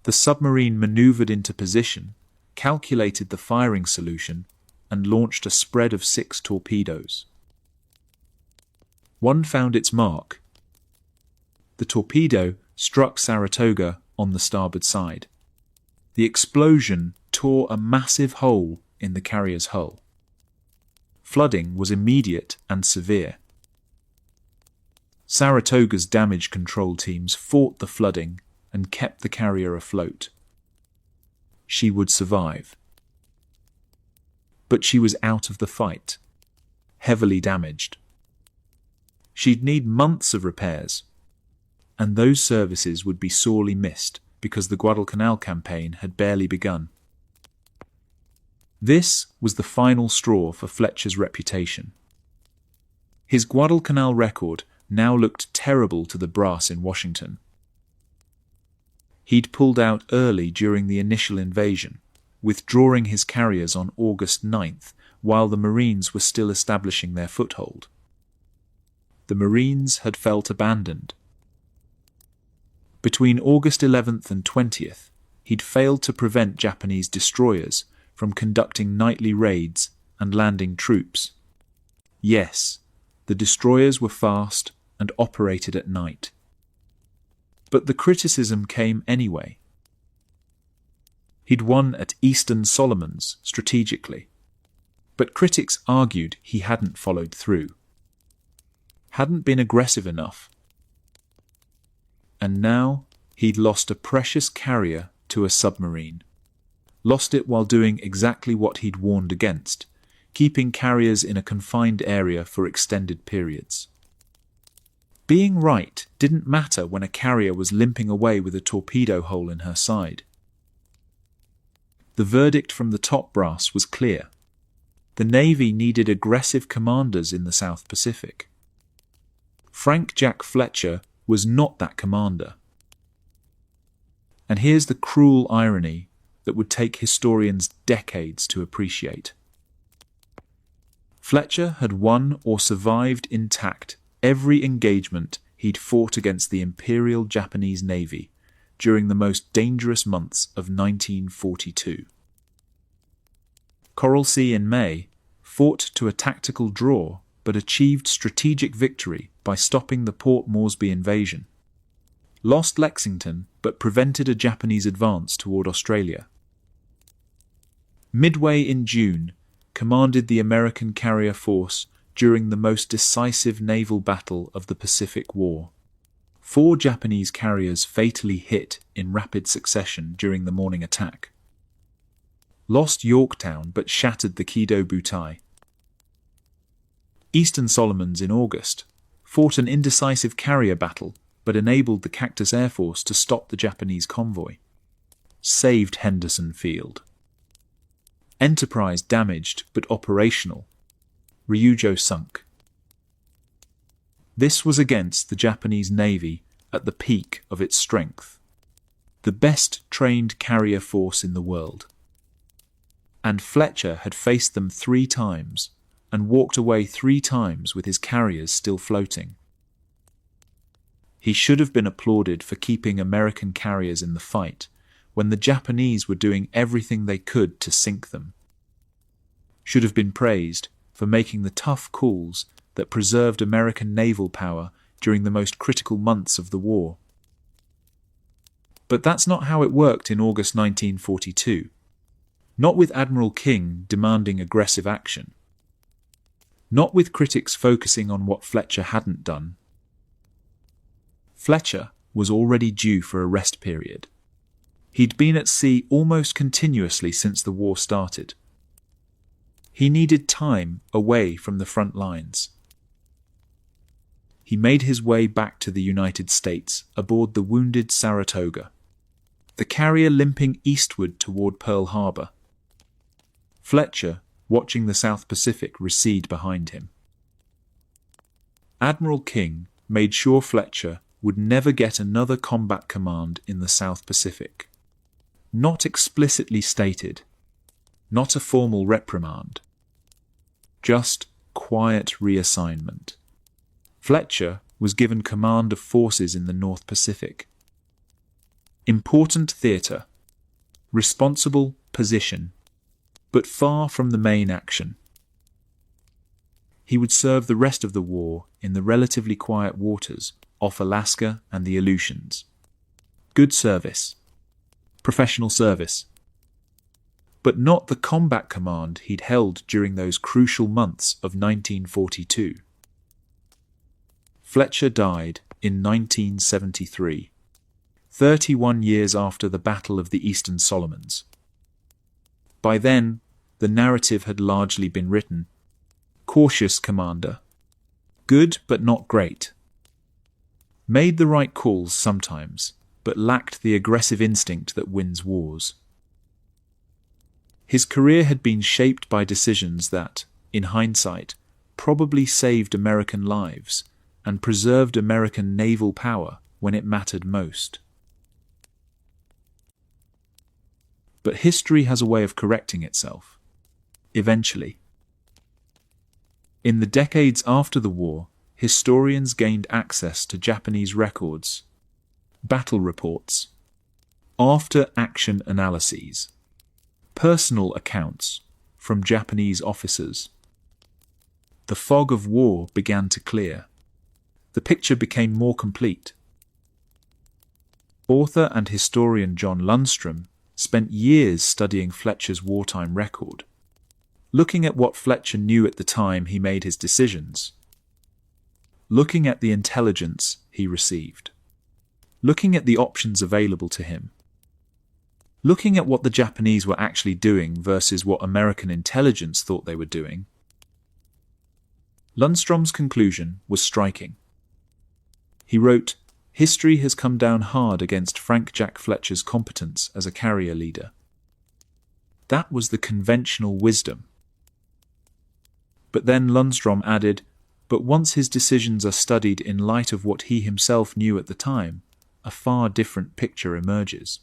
A: The submarine maneuvered into position, calculated the firing solution, and launched a spread of 6 torpedoes. One found its mark. The torpedo struck Saratoga on the starboard side. The explosion tore a massive hole in the carrier's hull. Flooding was immediate and severe. Saratoga's damage control teams fought the flooding and kept the carrier afloat. She would survive. But she was out of the fight, heavily damaged. She'd need months of repairs, and those services would be sorely missed because the Guadalcanal campaign had barely begun. This was the final straw for Fletcher's reputation. His Guadalcanal record now looked terrible to the brass in Washington. He'd pulled out early during the initial invasion, withdrawing his carriers on August 9th while the Marines were still establishing their foothold. The Marines had felt abandoned. Between August 11th and 20th, he'd failed to prevent Japanese destroyers from conducting nightly raids and landing troops. Yes, the destroyers were fast and operated at night. But the criticism came anyway. He'd won at Eastern Solomons strategically, but critics argued he hadn't followed through, hadn't been aggressive enough. And now he'd lost a precious carrier to a submarine. Lost it while doing exactly what he'd warned against, keeping carriers in a confined area for extended periods. Being right didn't matter when a carrier was limping away with a torpedo hole in her side. The verdict from the top brass was clear. The Navy needed aggressive commanders in the South Pacific. Frank Jack Fletcher was not that commander. And here's the cruel irony that would take historians decades to appreciate. Fletcher had won or survived intact every engagement he'd fought against the Imperial Japanese Navy during the most dangerous months of 1942. Coral Sea in May fought to a tactical draw but achieved strategic victory by stopping the Port Moresby invasion. Lost Lexington but prevented a Japanese advance toward Australia. Midway in June, commanded the American carrier force during the most decisive naval battle of the Pacific War. 4 Japanese carriers fatally hit in rapid succession during the morning attack. Lost Yorktown but shattered the Kido Butai. Eastern Solomons in August fought an indecisive carrier battle but enabled the Cactus Air Force to stop the Japanese convoy. Saved Henderson Field. Enterprise damaged but operational. Ryujo sunk. This was against the Japanese Navy at the peak of its strength, the best trained carrier force in the world. And Fletcher had faced them 3 times and walked away 3 times with his carriers still floating. He should have been applauded for keeping American carriers in the fight when the Japanese were doing everything they could to sink them. Should have been praised for making the tough calls that preserved American naval power during the most critical months of the war. But that's not how it worked in August 1942. Not with Admiral King demanding aggressive action. Not with critics focusing on what Fletcher hadn't done. Fletcher was already due for a rest period. He'd been at sea almost continuously since the war started. He needed time away from the front lines. He made his way back to the United States aboard the wounded Saratoga, the carrier limping eastward toward Pearl Harbor. Fletcher, watching the South Pacific recede behind him. Admiral King made sure Fletcher would never get another combat command in the South Pacific. Not explicitly stated, not a formal reprimand, just quiet reassignment. Fletcher was given command of forces in the North Pacific. Important theatre, responsible position, but far from the main action. He would serve the rest of the war in the relatively quiet waters off Alaska and the Aleutians. Good service, professional service, but not the combat command he'd held during those crucial months of 1942. Fletcher died in 1973, 31 years after the Battle of the Eastern Solomons. By then, the narrative had largely been written. Cautious commander. Good but not great. Made the right calls sometimes, but lacked the aggressive instinct that wins wars. His career had been shaped by decisions that, in hindsight, probably saved American lives and preserved American naval power when it mattered most. But history has a way of correcting itself. Eventually. In the decades after the war, historians gained access to Japanese records, battle reports, after-action analyses, personal accounts from Japanese officers. The fog of war began to clear. The picture became more complete. Author and historian John Lundstrom spent years studying Fletcher's wartime record, looking at what Fletcher knew at the time he made his decisions, looking at the intelligence he received, looking at the options available to him, looking at what the Japanese were actually doing versus what American intelligence thought they were doing. Lundstrom's conclusion was striking. He wrote, "History has come down hard against Frank Jack Fletcher's competence as a carrier leader. That was the conventional wisdom." But then Lundstrom added, "But once his decisions are studied in light of what he himself knew at the time, a far different picture emerges."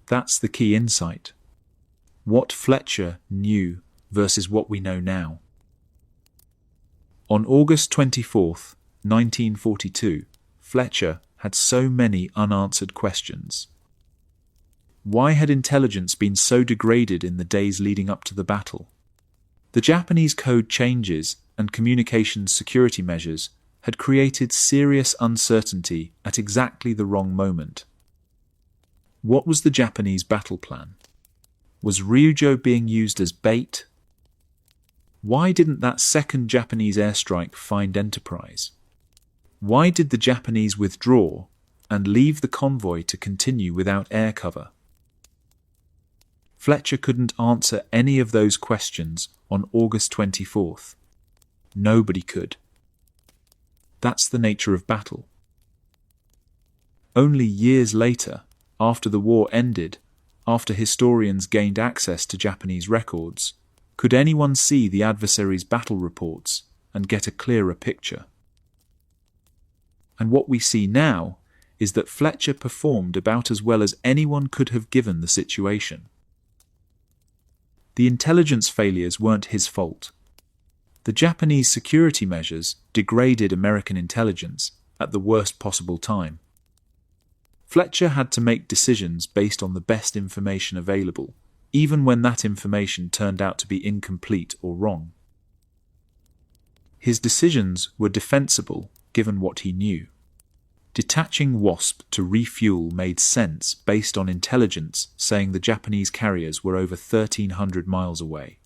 A: That's the key insight. What Fletcher knew versus what we know now. On August 24th, 1942, Fletcher had so many unanswered questions. Why had intelligence been so degraded in the days leading up to the battle? The Japanese code changes and communications security measures had created serious uncertainty at exactly the wrong moment. What was the Japanese battle plan? Was Ryujo being used as bait? Why didn't that second Japanese airstrike find Enterprise? Why did the Japanese withdraw and leave the convoy to continue without air cover? Fletcher couldn't answer any of those questions on August 24th. Nobody could. That's the nature of battle. Only years later, after the war ended, after historians gained access to Japanese records, could anyone see the adversary's battle reports and get a clearer picture. And what we see now is that Fletcher performed about as well as anyone could have given the situation. The intelligence failures weren't his fault. The Japanese security measures degraded American intelligence at the worst possible time. Fletcher had to make decisions based on the best information available, even when that information turned out to be incomplete or wrong. His decisions were defensible given what he knew. Detaching Wasp to refuel made sense based on intelligence saying the Japanese carriers were over 1,300 miles away.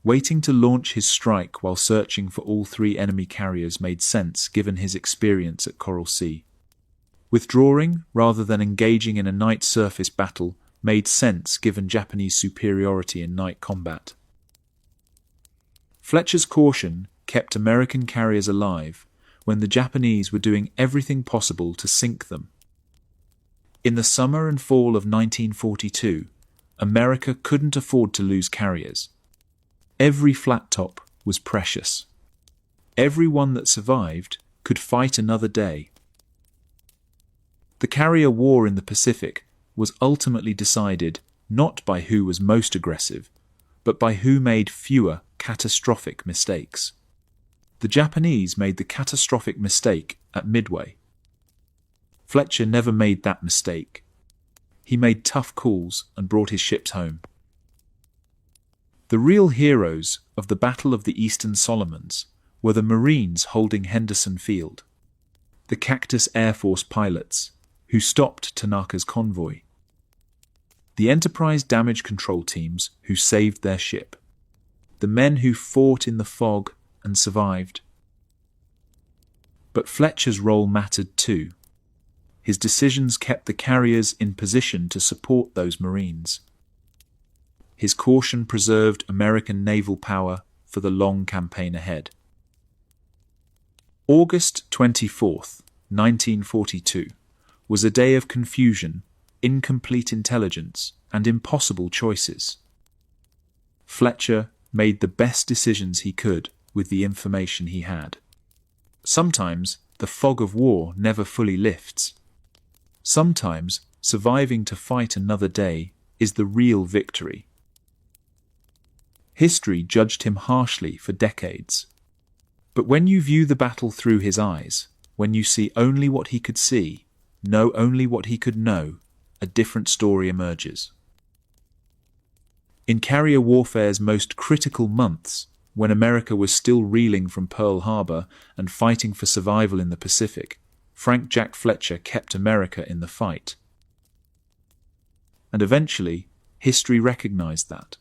A: Waiting to launch his strike while searching for all three enemy carriers made sense given his experience at Coral Sea. Withdrawing rather than engaging in a night surface battle made sense given Japanese superiority in night combat. Fletcher's caution kept American carriers alive when the Japanese were doing everything possible to sink them. In the summer and fall of 1942, America couldn't afford to lose carriers. Every flat top was precious. Every one that survived could fight another day. The carrier war in the Pacific was ultimately decided not by who was most aggressive, but by who made fewer catastrophic mistakes. The Japanese made the catastrophic mistake at Midway. Fletcher never made that mistake. He made tough calls and brought his ships home. The real heroes of the Battle of the Eastern Solomons were the Marines holding Henderson Field, the Cactus Air Force pilots who stopped Tanaka's convoy, the Enterprise damage control teams who saved their ship, the men who fought in the fog and survived. But Fletcher's role mattered too. His decisions kept the carriers in position to support those Marines. His caution preserved American naval power for the long campaign ahead. August 24th, 1942, was a day of confusion, incomplete intelligence, and impossible choices. Fletcher made the best decisions he could with the information he had. Sometimes the fog of war never fully lifts. Sometimes surviving to fight another day is the real victory. History judged him harshly for decades. But when you view the battle through his eyes, when you see only what he could see, know only what he could know, a different story emerges. In carrier warfare's most critical months, when America was still reeling from Pearl Harbor and fighting for survival in the Pacific, Frank Jack Fletcher kept America in the fight. And eventually, history recognized that.